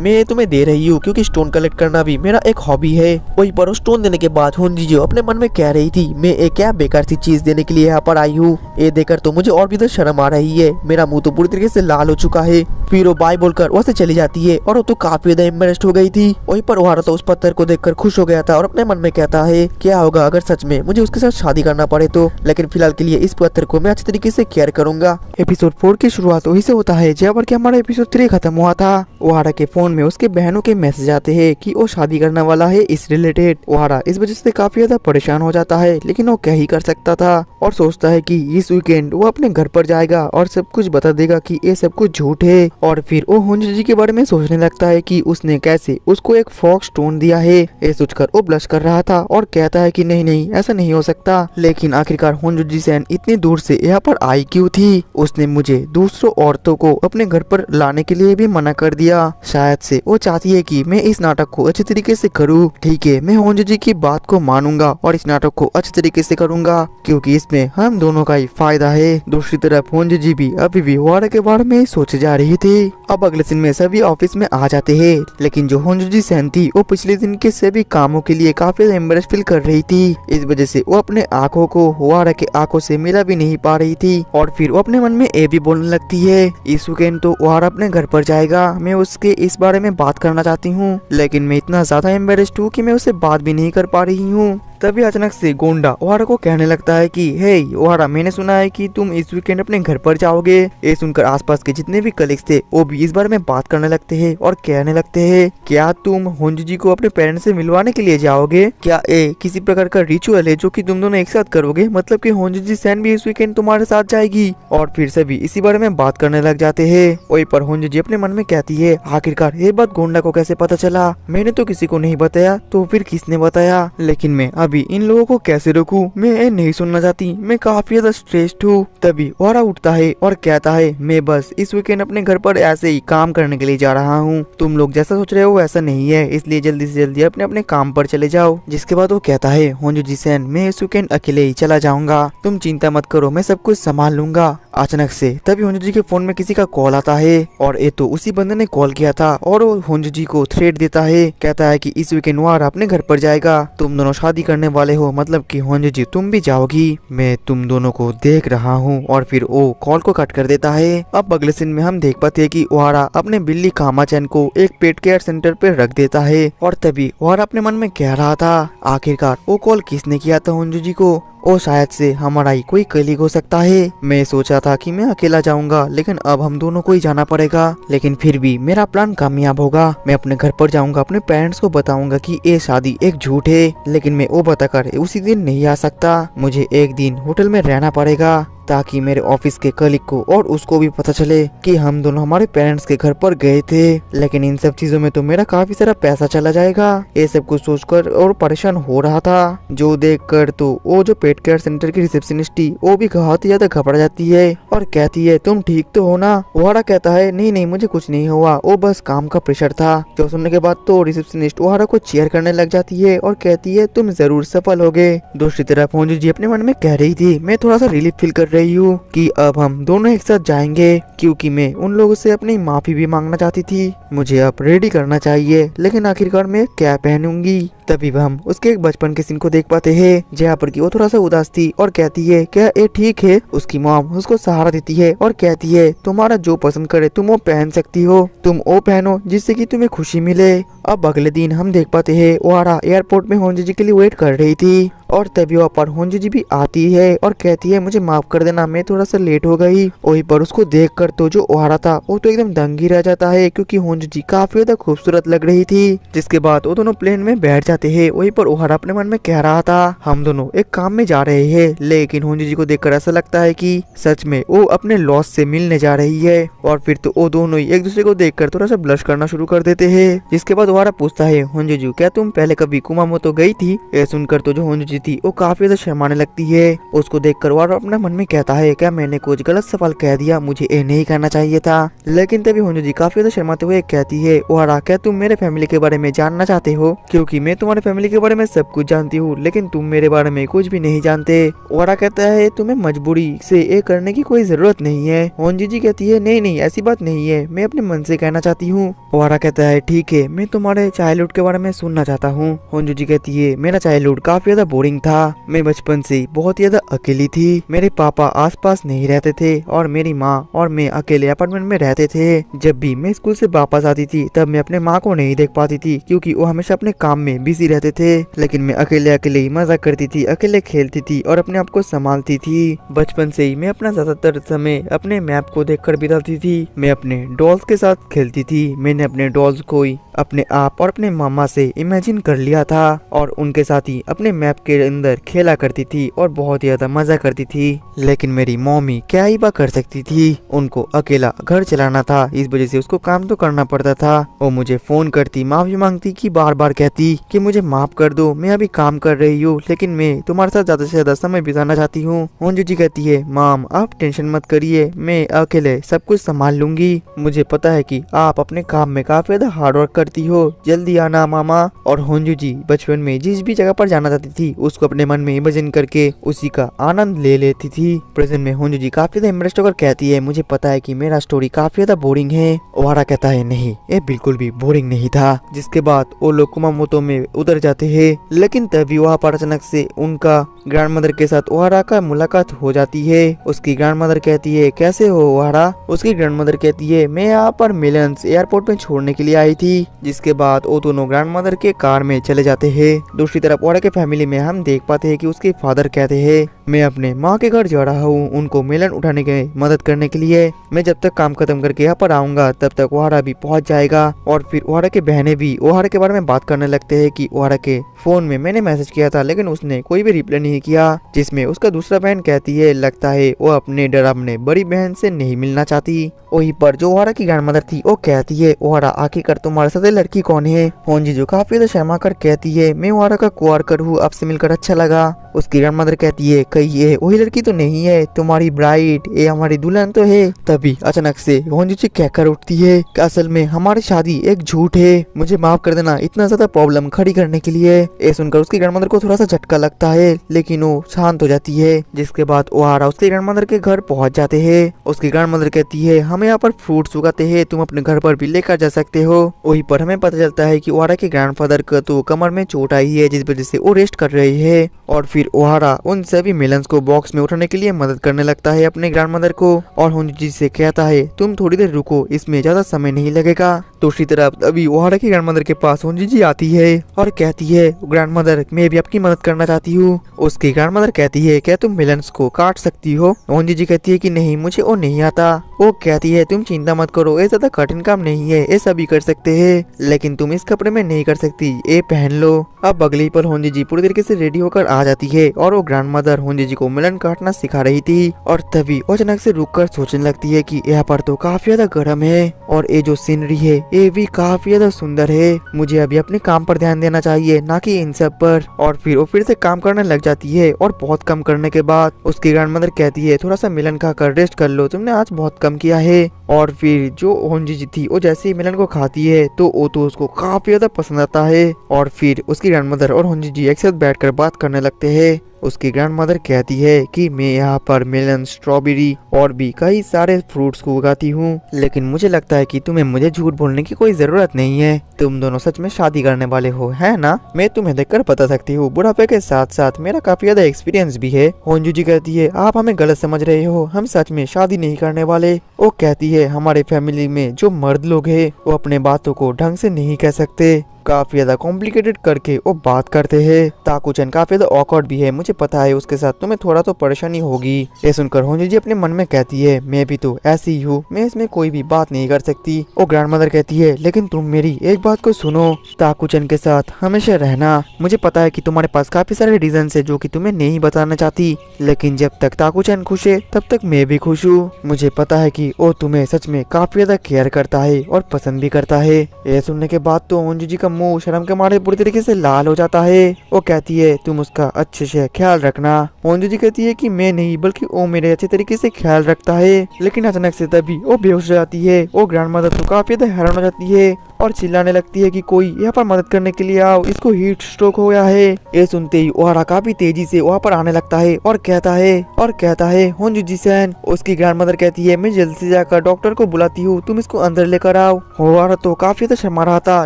मैं तुम्हें दे रही हूँ क्योंकि स्टोन कलेक्ट करना भी मेरा एक हॉबी है। वहीं पर स्टोन देने के बाद होंजी अपने मन में कह रही थी मैं एक क्या बेकार सी चीज देने के लिए यहाँ पर आई हूँ, ये देखकर तो मुझे और भी तो शर्म आ रही है, मेरा मुंह तो पूरी तरीके से लाल हो चुका है। फिर वो बाय बोलकर वहाँ से चली जाती है और वो तो काफी ज्यादा एम्बैरेस्ड हो गई थी। वहीं पर ओहारा तो उस पत्थर को देखकर खुश हो गया था और अपने मन में कहता है क्या होगा अगर सच में मुझे उसके साथ शादी करना पड़े तो, लेकिन फिलहाल के लिए इस पत्थर को मैं अच्छी तरीके से केयर करूंगा। एपिसोड 4 की शुरुआत वही से होता है जहाँ पर कि हमारा एपिसोड 3 खत्म हुआ था। ओहारा के फोन में उसके बहनों के मैसेज आते हैं कि वो शादी करने वाला है इस रिलेटेड। ओहारा इस वजह से काफी ज्यादा परेशान हो जाता है, लेकिन वो क्या ही कर सकता था और सोचता है कि इस वीकेंड वो अपने घर पर जाएगा और सब कुछ बता देगा कि ये सब कुछ झूठ है। और फिर वो होंजी के बारे में सोचने लगता है कि उसने कैसे उसको एक फ्रॉक स्टोन दिया है। ये सोचकर वो ब्लश कर रहा था और कहता है कि नहीं नहीं ऐसा नहीं हो सकता। लेकिन आखिरकार होंजी सेन इतनी दूर से यहाँ पर आई क्यों थी? उसने मुझे दूसरों औरतों को अपने घर पर लाने के लिए भी मना कर दिया। शायद से वो चाहती है कि मैं इस नाटक को अच्छे तरीके से करूँ। ठीक है, मैं होंजी की बात को मानूंगा और इस नाटक को अच्छे तरीके से करूंगा क्योंकि इसमें हम दोनों का ही फायदा है। दूसरी तरफ होंजी भी अभी भी ओहारा के बारे में सोचे जा रही थी। अब अगले दिन में सभी ऑफिस में आ जाते हैं, लेकिन जो होंजी सेन थी वो पिछले दिन के सभी कामों के लिए काफी एम्बेरस फील कर रही थी। इस वजह से वो अपने आंखों को ओहारा के आंखों से मिला भी नहीं पा रही थी और फिर वो अपने मन में ये भी बोलने लगती है, इस वीकेंड तो ओहारा अपने घर पर जाएगा, मैं उसके इस बारे में बात करना चाहती हूँ, लेकिन मैं इतना ज्यादा एम्बेरस्ड हूँ कि मैं उससे बात भी नहीं कर पा रही हूँ। तभी अचानक से गोंडा ओहारा को कहने लगता है कि हे ओहारा, मैंने सुना है कि तुम इस वीकेंड अपने घर पर जाओगे। ये सुनकर आसपास के जितने भी कलीग्स थे वो भी इस बारे में बात करने लगते हैं और कहने लगते हैं, क्या तुम होंजू जी को अपने पेरेंट्स से मिलवाने के लिए जाओगे? क्या ये किसी प्रकार का रिचुअल है जो कि तुम दोनों एक साथ करोगे? मतलब कि होंजू जी सैन भी इस वीकेंड तुम्हारे साथ जाएगी? और फिर सभी इसी बारे में बात करने लग जाते हैं। वहीं पर होंजू जी अपने मन में कहती है, आखिरकार ये बात गोंडा को कैसे पता चला? मैंने तो किसी को नहीं बताया, तो फिर किसने बताया? लेकिन मैं अभी इन लोगों को कैसे रोकूं? मैं ये नहीं सुनना चाहती, मैं काफी ज्यादा स्ट्रेस्ड हूँ। तभी ओहारा उठता है और कहता है, मैं बस इस वीकेंड अपने घर पर ऐसे ही काम करने के लिए जा रहा हूँ, तुम लोग जैसा सोच रहे हो वैसा नहीं है, इसलिए जल्दी से जल्दी अपने अपने काम पर चले जाओ। जिसके बाद वो कहता है, होंजू जी सैन, मैं इस वीकेंड अकेले ही चला जाऊंगा, तुम चिंता मत करो, मैं सब कुछ संभाल लूंगा। अचानक से तभी होंजू जी के फोन में किसी का कॉल आता है और ये तो उसी बंदे ने कॉल किया था और वो होंजू जी को थ्रेट देता है, कहता है कि इस वीकेंड ओहारा अपने घर पर जाएगा, तुम दोनों शादी करने वाले हो, मतलब कि होंजू जी तुम भी जाओगी, मैं तुम दोनों को देख रहा हूँ। और फिर वो कॉल को कट कर देता है। अब अगले सीन में हम देख पाते हैं कि ओहारा अपने बिल्ली कामाचैन को एक पेट केयर सेंटर पे रख देता है और तभी ओहारा अपने मन में कह रहा था, आखिरकार वो कॉल किसने किया था होंजू जी को? ओ शायद से हमारा ही कोई कलीग हो सकता है। मैं सोचा था कि मैं अकेला जाऊंगा, लेकिन अब हम दोनों को ही जाना पड़ेगा, लेकिन फिर भी मेरा प्लान कामयाब होगा। मैं अपने घर पर जाऊंगा, अपने पेरेंट्स को बताऊंगा कि ये शादी एक झूठ है, लेकिन मैं वो बताकर उसी दिन नहीं आ सकता, मुझे एक दिन होटल में रहना पड़ेगा ताकि मेरे ऑफिस के कलीग को और उसको भी पता चले कि हम दोनों हमारे पेरेंट्स के घर पर गए थे। लेकिन इन सब चीजों में तो मेरा काफी सारा पैसा चला जाएगा, ये सब कुछ सोचकर और परेशान हो रहा था। जो देखकर तो वो जो पेट केयर सेंटर की रिसेप्शनिस्ट थी वो भी बहुत ही ज्यादा घबरा जाती है और कहती है, तुम ठीक तो हो ना? ओहारा कहता है, नहीं नहीं, मुझे कुछ नहीं हुआ, वो बस काम का प्रेशर था। जो सुनने के बाद तो रिसेप्शनिस्ट ओहारा को चेयर करने लग जाती है और कहती है, तुम जरूर सफल होगे। दूसरी तरफ होंजू जी अपने मन में कह रही थी, मैं थोड़ा सा रिलीफ फील कर रही हूँ कि अब हम दोनों एक साथ जाएंगे, क्योंकि मैं उन लोगों से अपनी माफी भी मांगना चाहती थी। मुझे अब रेडी करना चाहिए, लेकिन आखिरकार मैं क्या पहनूंगी? तभी हम उसके एक बचपन के सीन को देख पाते हैं जहाँ पर कि वो थोड़ा सा उदास थी और कहती है, क्या ये ठीक है? उसकी मॉम उसको सहारा देती है और कहती है, तुम्हारा जो पसंद करे तुम वो पहन सकती हो, तुम वो पहनो जिससे कि तुम्हें खुशी मिले। अब अगले दिन हम देख पाते हैं ओहारा एयरपोर्ट में होंजू जी के लिए वेट कर रही थी और तभी वहाँ पर होंजू जी भी आती है और कहती है, मुझे माफ कर देना, मैं थोड़ा सा लेट हो गई। वहीं पर उसको देखकर तो जो ओहारा था वो तो एकदम दंग ही रह जाता है, क्योंकि होंजू जी काफी ज्यादा खूबसूरत लग रही थी। जिसके बाद वो दोनों प्लेन में बैठ जाते हैं। वहीं पर ओहारा अपने मन में कह रहा था, हम दोनों एक काम में जा रहे हैं, लेकिन होंजू जी को देखकर ऐसा लगता है कि सच में वो अपने लॉस से मिलने जा रही है। और फिर तो वो दोनों ही एक दूसरे को देखकर थोड़ा सा ब्लश करना शुरू कर देते हैं। जिसके बाद ओहारा पूछता है, होंजू जी क्या तुम पहले कभी कुमामोतो गई थी? ये सुनकर तो जो होंजू जी थी वो काफी ज्यादा शर्माने लगती है। उसको देखकर ओहारा अपने मन में कहता है, क्या मैंने कुछ गलत सवाल कह दिया? मुझे ये नहीं करना चाहिए था। लेकिन तभी होंजू जी काफी ज्यादा शर्माते हुए कहती है, ओहारा क्या तुम मेरे फैमिली के बारे में जानना चाहते हो? क्योंकि मैं तुम्हारे फैमिली के बारे में सब कुछ जानती हूँ, लेकिन तुम मेरे बारे में कुछ भी नहीं जानते। ओहारा कहता है, तुम्हें मजबूरी से ये करने की कोई जरूरत नहीं है। होंजू जी कहती है, नहीं नहीं, ऐसी बात नहीं है, मैं अपने मन से कहना चाहती हूँ। ओहारा कहता है, ठीक है, मैं तुम्हारे चाइल्डहुड के बारे में सुनना चाहता हूँ। होंजू जी कहती है, मेरा चाइल्डहुड काफी ज्यादा बोरिंग था, मैं बचपन से बहुत ज्यादा अकेली थी, मेरे पापा आसपास नहीं रहते थे और मेरी माँ और मैं अकेले अपार्टमेंट में रहते थे। जब भी मैं स्कूल से वापस आती थी तब मैं अपने माँ को नहीं देख पाती थी, क्योंकि वो हमेशा अपने काम में बिजी रहते थे। लेकिन मैं अकेले अकेले ही मजा करती थी, अकेले खेलती थी और अपने आप को संभालती थी। बचपन से ही मैं अपना ज्यादातर समय अपने मैप को देखकर बिताती थी। मैं अपने डॉल्स के साथ खेलती थी। मैंने अपने डॉल्स को ही अपने आप और अपने मामा से इमेजिन कर लिया था और उनके साथ ही अपने मैप के अंदर खेला करती थी और बहुत ज्यादा मजा करती थी। लेकिन मेरी मम्मी क्या ही बात कर सकती थी, उनको अकेला घर चलाना था, इस वजह से उसको काम तो करना पड़ता था। वो मुझे फोन करती, माफी मांगती कि बार बार कहती कि मुझे माफ कर दो, मैं अभी काम कर रही हूँ, लेकिन मैं तुम्हारे साथ ज्यादा से ज्यादा समय बिताना चाहती हूँ। होंजू जी कहती है, माम आप टेंशन मत करिए, मैं अकेले सब कुछ संभाल लूंगी। मुझे पता है कि आप अपने काम में काफी ज्यादा हार्ड वर्क करती हो, जल्दी आना मामा। और होंजू जी बचपन में जिस भी जगह पर जाना चाहती थी उसको अपने मन में इमेजिन करके उसी का आनंद ले लेती थी। प्रेजेंट में होंजू जी काफी ज्यादा इम्प्रेस्ड होकर कहती है, मुझे पता है कि मेरा स्टोरी काफी ज्यादा बोरिंग है। ओहारा कहता है, नहीं, ये बिल्कुल भी बोरिंग नहीं था। जिसके बाद वो लोग कुमामोतो में उतर जाते हैं। लेकिन तभी वहाँ पर अचानक से उनका ग्रैंडमदर के साथ ओहारा का मुलाकात हो जाती है। उसकी ग्रैंडमदर कहती है कैसे हो ओहारा। उसकी ग्रैंडमदर कहती है मैं यहाँ पर मिलन्स एयरपोर्ट में छोड़ने के लिए आई थी। जिसके बाद वो दोनों ग्रैंडमदर के कार में चले जाते हैं। दूसरी तरफ ओहारा के फैमिली में हम देख पाते हैं कि उसके फादर कहते हैं मैं अपने माँ के घर जा रहा हूँ उनको मिलन उठाने के मदद करने के लिए। मैं जब तक काम खत्म करके यहाँ पर आऊंगा तब तक ओहारा भी पहुँच जाएगा। और फिर ओहारा के बहनें भी ओहारा के बारे में बात करने लगते हैं कि ओहारा के फोन में मैंने मैसेज किया था लेकिन उसने कोई भी रिप्लाई नहीं किया। जिसमें उसका दूसरा बहन कहती है लगता है वो अपने डरावने बड़ी बहन से नहीं मिलना चाहती। वहीं पर जो ओहारा की ग्रैंडमदर थी वो कहती है ओहारा आखिरकार तुम्हारे साथ लड़की कौन है। होंजी जो काफी ज्यादा शर्मा कर कहती है मैं ओहारा का कोवर्कर हूँ आपसे मिलकर अच्छा लगा। उसकी ग्रैंडमदर कहती है कहीं ये वही लड़की तो नहीं है तुम्हारी ब्राइड ये हमारी दुल्हन तो है। तभी अचानक से होंजी कहकर उठती है कि असल में हमारी शादी एक झूठ है मुझे माफ कर देना इतना ज्यादा प्रॉब्लम खड़ी करने के लिए। ये सुनकर उसकी ग्रैंडमदर को थोड़ा सा झटका लगता है लेकिन वो शांत हो जाती है। जिसके बाद ओहारा उसकी ग्रैंडमदर के घर पहुंच जाते हैं। उसकी ग्रैंडमदर कहती है हम यहाँ पर फ्रूट्स उगाते हैं तुम अपने घर पर भी लेकर जा सकते हो। वहीं पर हमें पता चलता है कि ओहारा के ग्रैंडफादर को तो कमर में चोट आई है जिस वजह से वो रेस्ट कर रहे हैं। और फिर ओहारा उन सभी मिलन्स को बॉक्स में उठाने के लिए मदद करने लगता है अपने ग्रैंडमदर को। और होंजी से कहता है तुम थोड़ी देर रुको इसमें ज्यादा समय नहीं लगेगा। दूसरी तरफ अभी ओहारा की ग्रैंडमदर के पास होंजी आती है और कहती है ग्रैंडमदर मैं भी आपकी मदद करना चाहती हूँ। उसकी ग्रैंडमदर कहती है क्या तुम मिलन्स को काट सकती हो। होंजी कहती है कि नहीं मुझे वो नहीं आता। वो कहती है तुम चिंता मत करो ये ज्यादा कठिन काम नहीं है ये सभी कर सकते हैं लेकिन तुम इस कपड़े में नहीं कर सकती ये पहन लो। अब अगली पल होंजी पूरी तरीके से रेडी होकर आ जाती है और वो ग्रैंडमदर होंजी को मिलन काटना सिखा रही थी। और तभी वो अचानक से रुककर सोचने लगती है कि यहाँ पर तो काफी ज्यादा गर्म है और ये जो सीनरी है ये भी काफी ज्यादा सुंदर है मुझे अभी अपने काम पर ध्यान देना चाहिए ना कि इन सब पर। और फिर वो फिर से काम करने लग जाती है और बहुत कम करने के बाद उसकी ग्रैंडमदर कहती है थोड़ा सा मिलन खाकर रेस्ट कर लो तुमने आज बहुत कम किया है। और फिर जो होंजी थी वो जैसे ही मिलन को खाती है तो वो तो उसको काफी ज्यादा पसंद आता है। और फिर उसकी ग्रैंडमदर और होंजी एक साथ बैठकर बात करने लगते हैं। उसकी ग्रैंडमदर कहती है कि मैं यहाँ पर मेलन स्ट्रॉबेरी और भी कई सारे फ्रूट्स को उगाती हूँ लेकिन मुझे लगता है कि तुम्हें मुझे झूठ बोलने की कोई जरूरत नहीं है तुम दोनों सच में शादी करने वाले हो है ना। मैं तुम्हें देखकर बता सकती हूँ बुढ़ापे के साथ साथ मेरा काफी ज्यादा एक्सपीरियंस भी है। होंजू कहती है आप हमें गलत समझ रहे हो हम सच में शादी नहीं करने वाले। वो कहती है हमारे फैमिली में जो मर्द लोग है वो अपने बातों को ढंग से नहीं कह सकते काफी ज्यादा कॉम्प्लिकेटेड करके वो बात करते हैं। ताकुचन काफी ज्यादा ऑकवर्ड भी है मुझे पता है उसके साथ तुम्हें थोड़ा तो परेशानी होगी। ये सुनकर होंजी अपने मन में कहती है मैं भी तो ऐसी ही हूँ मैं इसमें कोई भी बात नहीं कर सकती। वो ग्रैंडमदर कहती है लेकिन तुम मेरी एक बात को सुनो ताकुचन के साथ हमेशा रहना। मुझे पता है कि तुम्हारे पास काफी सारे रीजन है जो कि तुम्हें नहीं बताना चाहती लेकिन जब तक ताकुचन खुश है तब तक मैं भी खुश हूँ। मुझे पता है कि वो तुम्हें सच में काफी ज्यादा केयर करता है और पसंद भी करता है। ये सुनने के बाद तो होंजी का मुंह शर्म के मारे पूरी तरीके से लाल हो जाता है। वो कहती है तुम उसका अच्छे से ख्याल रखना। होंजी कहती है कि मैं नहीं बल्कि वो मेरे अच्छे तरीके से ख्याल रखता है। लेकिन अचानक से तभी वो बेहोश हो जाती है। वो ग्रैंडमदर तो काफी ज्यादा हैरान हो जाती है और चिल्लाने लगती है कि कोई यहाँ पर मदद करने के लिए आओ इसको हीट स्ट्रोक हो गया है। ये सुनते ही ओहारा काफी तेजी से वहाँ पर आने लगता है और कहता है होंजी सैन। उसकी ग्रैंडमदर कहती है मैं जल्दी से जाकर डॉक्टर को बुलाती हूँ तुम इसको अंदर लेकर आओ। ओहारा तो काफी ज्यादा शर्मा रहा था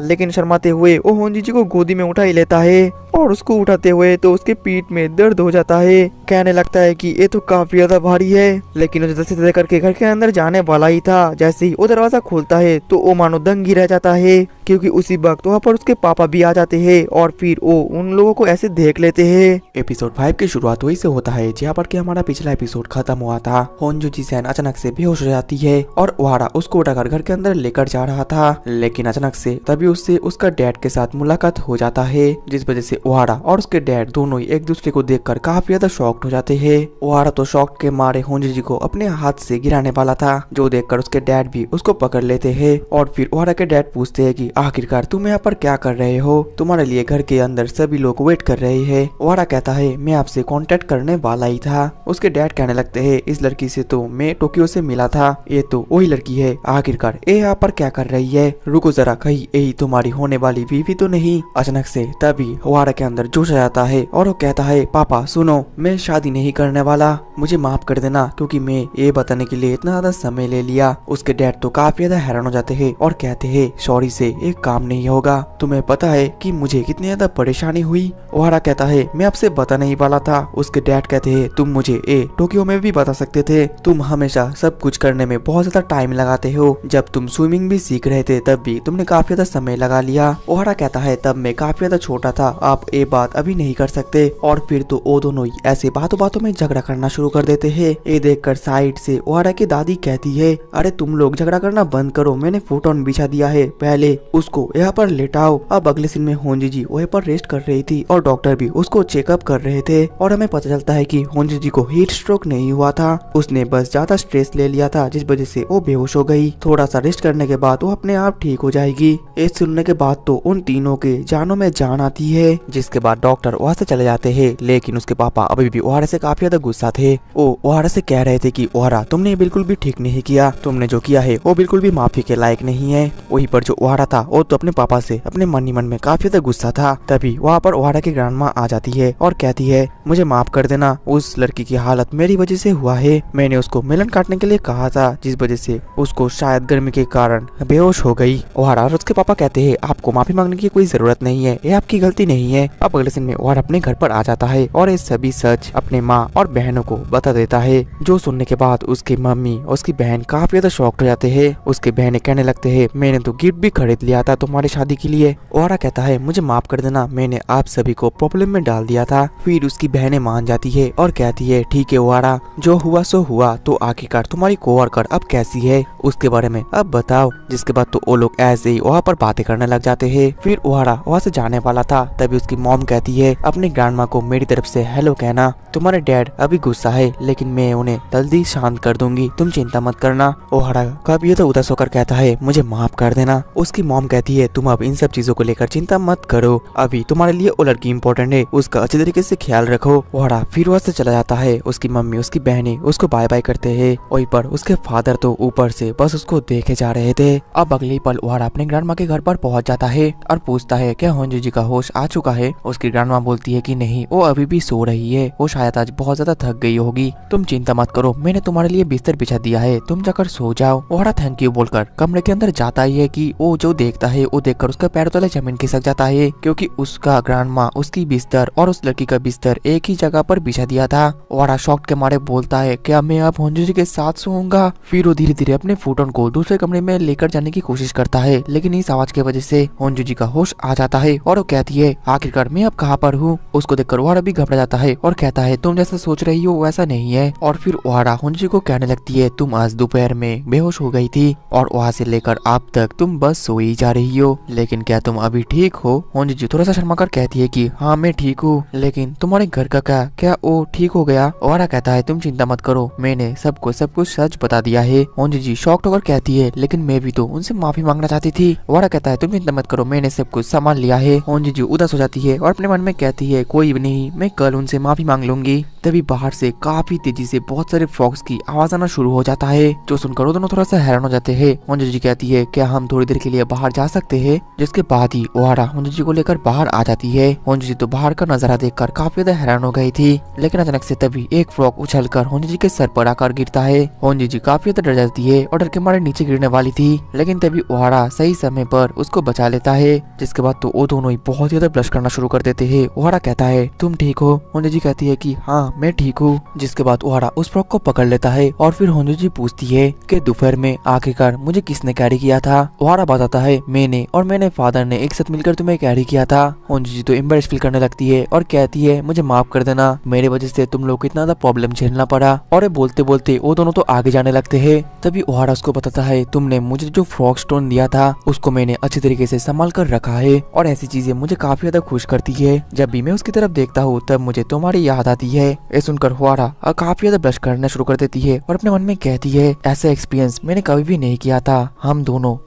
लेकिन शर्माते हुए वो होंजी को गोदी में उठा ही लेता है और उसको उठाते हुए तो उसके पीठ में दर्द हो जाता है। कहने लगता है कि ये तो काफी ज्यादा भारी है लेकिन वो जैसे तैसे करके घर के अंदर जाने वाला ही था। जैसे ही वो दरवाजा खोलता है तो वो मानो दंग ही रह जाता है क्योंकि उसी वक्त वहाँ पर उसके पापा भी आ जाते हैं और फिर वो उन लोगों को ऐसे देख लेते हैं। एपिसोड 5 की शुरुआत वही से होता है जहाँ पर कि हमारा पिछला एपिसोड खत्म हुआ था। होंजू सैन अचानक से बेहोश हो जाती है और ओहारा उसको उठाकर घर के अंदर लेकर जा रहा था लेकिन अचानक से तभी उससे उसका डैड के साथ मुलाकात हो जाता है जिस वजह से ओहारा और उसके डैड दोनों ही एक दूसरे को देखकर काफी ज्यादा शॉक्ड हो जाते हैं। ओहारा तो शॉक के मारे होंजी को अपने हाथ से गिराने वाला था जो देखकर उसके डैड भी उसको पकड़ लेते हैं। और फिर ओहारा के डैड पूछते हैं कि आखिरकार तुम यहाँ पर क्या कर रहे हो तुम्हारे लिए घर के अंदर सभी लोग वेट कर रहे हैं। ओहारा कहता है मैं आपसे कांटेक्ट करने वाला ही था। उसके डैड कहने लगते हैं इस लड़की से तो मैं टोक्यो से मिला था ये तो वही लड़की है आखिरकार ये यहाँ पर क्या कर रही है रुको जरा कहीं यही तुम्हारी होने वाली बीवी तो नहीं। अचानक से तभी ओहारा के अंदर जोश आ जाता है और वो कहता है पापा सुनो मैं शादी नहीं करने वाला मुझे माफ कर देना क्योंकि मैं ये बताने के लिए इतना ज्यादा समय ले लिया। उसके डैड तो काफी ज्यादा हैरान हो जाते हैं और कहते हैं सॉरी से एक काम नहीं होगा। तुम्हें पता है कि मुझे कितनी ज्यादा परेशानी हुई। ओहारा कहता है मैं आपसे बता नहीं वाला था। उसके डैड कहते हैं तुम मुझे टोक्यो में भी बता सकते थे। तुम हमेशा सब कुछ करने में बहुत ज्यादा टाइम लगाते हो। जब तुम स्विमिंग भी सीख रहे थे तब भी तुमने काफी ज्यादा समय लगा लिया। ओहारा कहता है तब मैं काफी ज्यादा छोटा था, आप ये बात अभी नहीं कर सकते। और फिर तो वो दोनों ही ऐसे बातों बातों में झगड़ा करना शुरू कर देते हैं। ये देखकर साइड से ओहारा की दादी कहती है अरे तुम लोग झगड़ा करना बंद करो, मैंने फुटॉन बिछा दिया है, पहले उसको यहाँ पर लेटाओ। अब अगले सीन में होंजी जी वहीं पर रेस्ट कर रही थी और डॉक्टर भी उसको चेकअप कर रहे थे। और हमें पता चलता है कि होंजी जी को हीट स्ट्रोक नहीं हुआ था, उसने बस ज्यादा स्ट्रेस ले लिया था जिस वजह से वो बेहोश हो गई। थोड़ा सा रेस्ट करने के बाद वो अपने आप ठीक हो जाएगी। ये सुनने के बाद तो उन तीनों के जानों में जान आती है। जिसके बाद डॉक्टर वहाँ से चले जाते हैं, लेकिन उसके पापा अभी भी ओहारा से काफी ज्यादा गुस्सा थे। वो ओहारा से कह रहे थे कि ओहारा तुमने बिल्कुल भी ठीक नहीं किया, तुमने जो किया है वो बिल्कुल भी माफी के लायक नहीं है। वहीं पर जो ओहारा था वो तो अपने पापा से अपने मन ही मन में काफी ज्यादा गुस्सा था। तभी वहाँ पर ओहारा की ग्रैंडमा आ जाती है और कहती है मुझे माफ कर देना, उस लड़की की हालत मेरी वजह से हुआ है। मैंने उसको मेलन काटने के लिए कहा था जिस वजह से उसको शायद गर्मी के कारण बेहोश हो गई। ओहारा और उसके पापा कहते हैं आपको माफी मांगने की कोई जरूरत नहीं है, ये आपकी गलती नहीं है। अब अगले दिन में ओहारा अपने घर पर आ जाता है और ये सभी सच अपने माँ और बहनों को बता देता है। जो सुनने के बाद उसकी मम्मी और उसकी बहन काफी ज्यादा शॉक्ड हो जाते हैं। उसके बहनें कहने लगते हैं मैंने तो गिफ्ट भी खरीद लिया था तुम्हारी शादी के लिए। ओहारा कहता है मुझे माफ कर देना, मैंने आप सभी को प्रॉब्लम में डाल दिया था। फिर उसकी बहनें मान जाती है और कहती है ठीक है ओहारा, जो हुआ सो हुआ, तो आखिरकार तुम्हारी कोवर्कर अब कैसी है उसके बारे में अब बताओ। जिसके बाद तो वो लोग ऐसे ही वहाँ पर बातें करने लग जाते हैं। फिर ओहारा वहाँ से जाने वाला था, तभी उसकी मॉम कहती है अपनी ग्रैंडमा को मेरी तरफ से हेलो कहना। तुम्हारे डैड अभी गुस्सा है लेकिन मैं उन्हें जल्दी शांत कर दूंगी, तुम चिंता मत करना। ओहारा कब ये तो उदास होकर कहता है मुझे माफ कर देना। उसकी मॉम कहती है तुम अब इन सब चीजों को लेकर चिंता मत करो, अभी तुम्हारे लिए वो लड़की इम्पोर्टेंट है, उसका अच्छे तरीके से ख्याल रखो। ओहारा फिर वहाँ से चला जाता है। उसकी मम्मी उसकी बहनें उसको बाय बाय करते हैं। वहीं पर उसके फादर तो ऊपर से बस उसको देखे जा रहे थे। अब अगले पल ओहारा अपने ग्रैंडमा के घर पर पहुंच जाता है और पूछता है क्या होंजी जी का होश आ चुका है। उसकी ग्रैंडमा बोलती है कि नहीं, वो अभी भी सो रही है, वो शायद आज बहुत ज्यादा थक गई होगी, तुम चिंता मत करो, मैंने तुम्हारे लिए बिस्तर बिछा दिया है, तुम जाकर सो जाओ। ओहारा थैंक यू बोलकर कमरे के अंदर जाता ही है कि वो जो देखता है वो देखकर उसका पैर तले जमीन खिसक जाता है, क्योंकि उसका ग्रैंडमा उसकी बिस्तर और उस लड़की का बिस्तर एक ही जगह पर बिछा दिया था। ओहारा शॉक के मारे बोलता है क्या मैं अब होंजी जी के साथ सोऊंगा। फिर वो धीरे धीरे अपने फुटॉन को दूसरे कमरे में लेकर जाने की कोशिश करता है, लेकिन इस आवाज की वजह से होंजी जी का होश आ जाता है और वो कहती है आखिरकार मैं अब कहाँ पर हूँ। उसको देखकर ओहारा भी घबरा जाता है और कहता है तुम जैसा सोच रही हो वैसा नहीं है। और फिर ओहारा होंजी को कहने लगती है तुम आज दोपहर में बेहोश हो गई थी और वहाँ से लेकर अब तक तुम बस सोई जा रही हो, लेकिन क्या तुम अभी ठीक हो। होंजी जी थोड़ा सा शर्मा कर कहती है कि हाँ मैं ठीक हूँ, लेकिन तुम्हारे घर का क्या वो ठीक हो गया। ओहारा कहता है तुम चिंता मत करो, मैंने सबको सब कुछ सच बता दिया है। होंजी जी शॉक्ड होकर कहती है लेकिन मैं भी तो उनसे माफी मांगना चाहती थी। ओहारा कहता है तुम चिंता मत करो, मैंने सब कुछ संभाल लिया है। होंजी जी उदास हो जाती है और अपने मन में कहती है कोई नहीं, मैं कल उनसे माफी मांग लूंगी। तभी बाहर से काफी तेजी से बहुत सारे फ्रॉग्स की आवाज आना शुरू हो जाता है, जो सुनकर वो दोनों थोड़ा सा हैरान हो जाते हैं। होंजी जी कहती है क्या हम थोड़ी देर के लिए बाहर जा सकते हैं। जिसके बाद ही ओहारा होंजी जी को लेकर बाहर आ जाती है। होंजी जी तो बाहर का नजारा देखकर काफी ज्यादा हैरान हो गई थी, लेकिन अचानक से तभी एक फ्रॉग उछलकर होंजी जी के सर पर आकर गिरता है। होंजी जी काफी ज्यादा डर जाती है और डर के मारे नीचे गिरने वाली थी, लेकिन तभी ओहारा सही समय पर उसको बचा लेता है। जिसके बाद तो वो दोनों ही बहुत ज्यादा ब्लश करना शुरू कर देते हैं। ओहारा कहता है तुम ठीक हो। होंजी जी कहती है कि हाँ मैं ठीक हूँ। जिसके बाद ओहारा उस फ्रॉग को पकड़ लेता है और फिर होंजी जी पूछती है कि दोपहर में आखिरकार मुझे किसने कैरी किया था। ओहारा बताता है मैंने और मेरे फादर ने एक साथ मिलकर तुम्हें कैरी किया था। होंजी जी तो एम्बैरेस फील करने लगती है और कहती है मुझे माफ कर देना, मेरे वजह से तुम लोग को इतना ज्यादा प्रॉब्लम झेलना पड़ा। और बोलते बोलते वो दोनों तो आगे जाने लगते हैं। तभी ओहारा उसको बताता है तुमने मुझे जो फ्रॉग स्टोन दिया था उसको मैंने अच्छे तरीके से संभाल कर रखा है और ऐसी चीजें मुझे काफी ज्यादा खुश करती है। जब भी मैं उसकी तरफ देखता हूँ तब मुझे तुम्हारी याद आती है। ये सुनकर ओहारा काफी ज्यादा ब्लश करना शुरू कर देती है और अपने मन में कहती है ऐसा एक्सपीरियंस मैंने कभी भी नहीं किया था।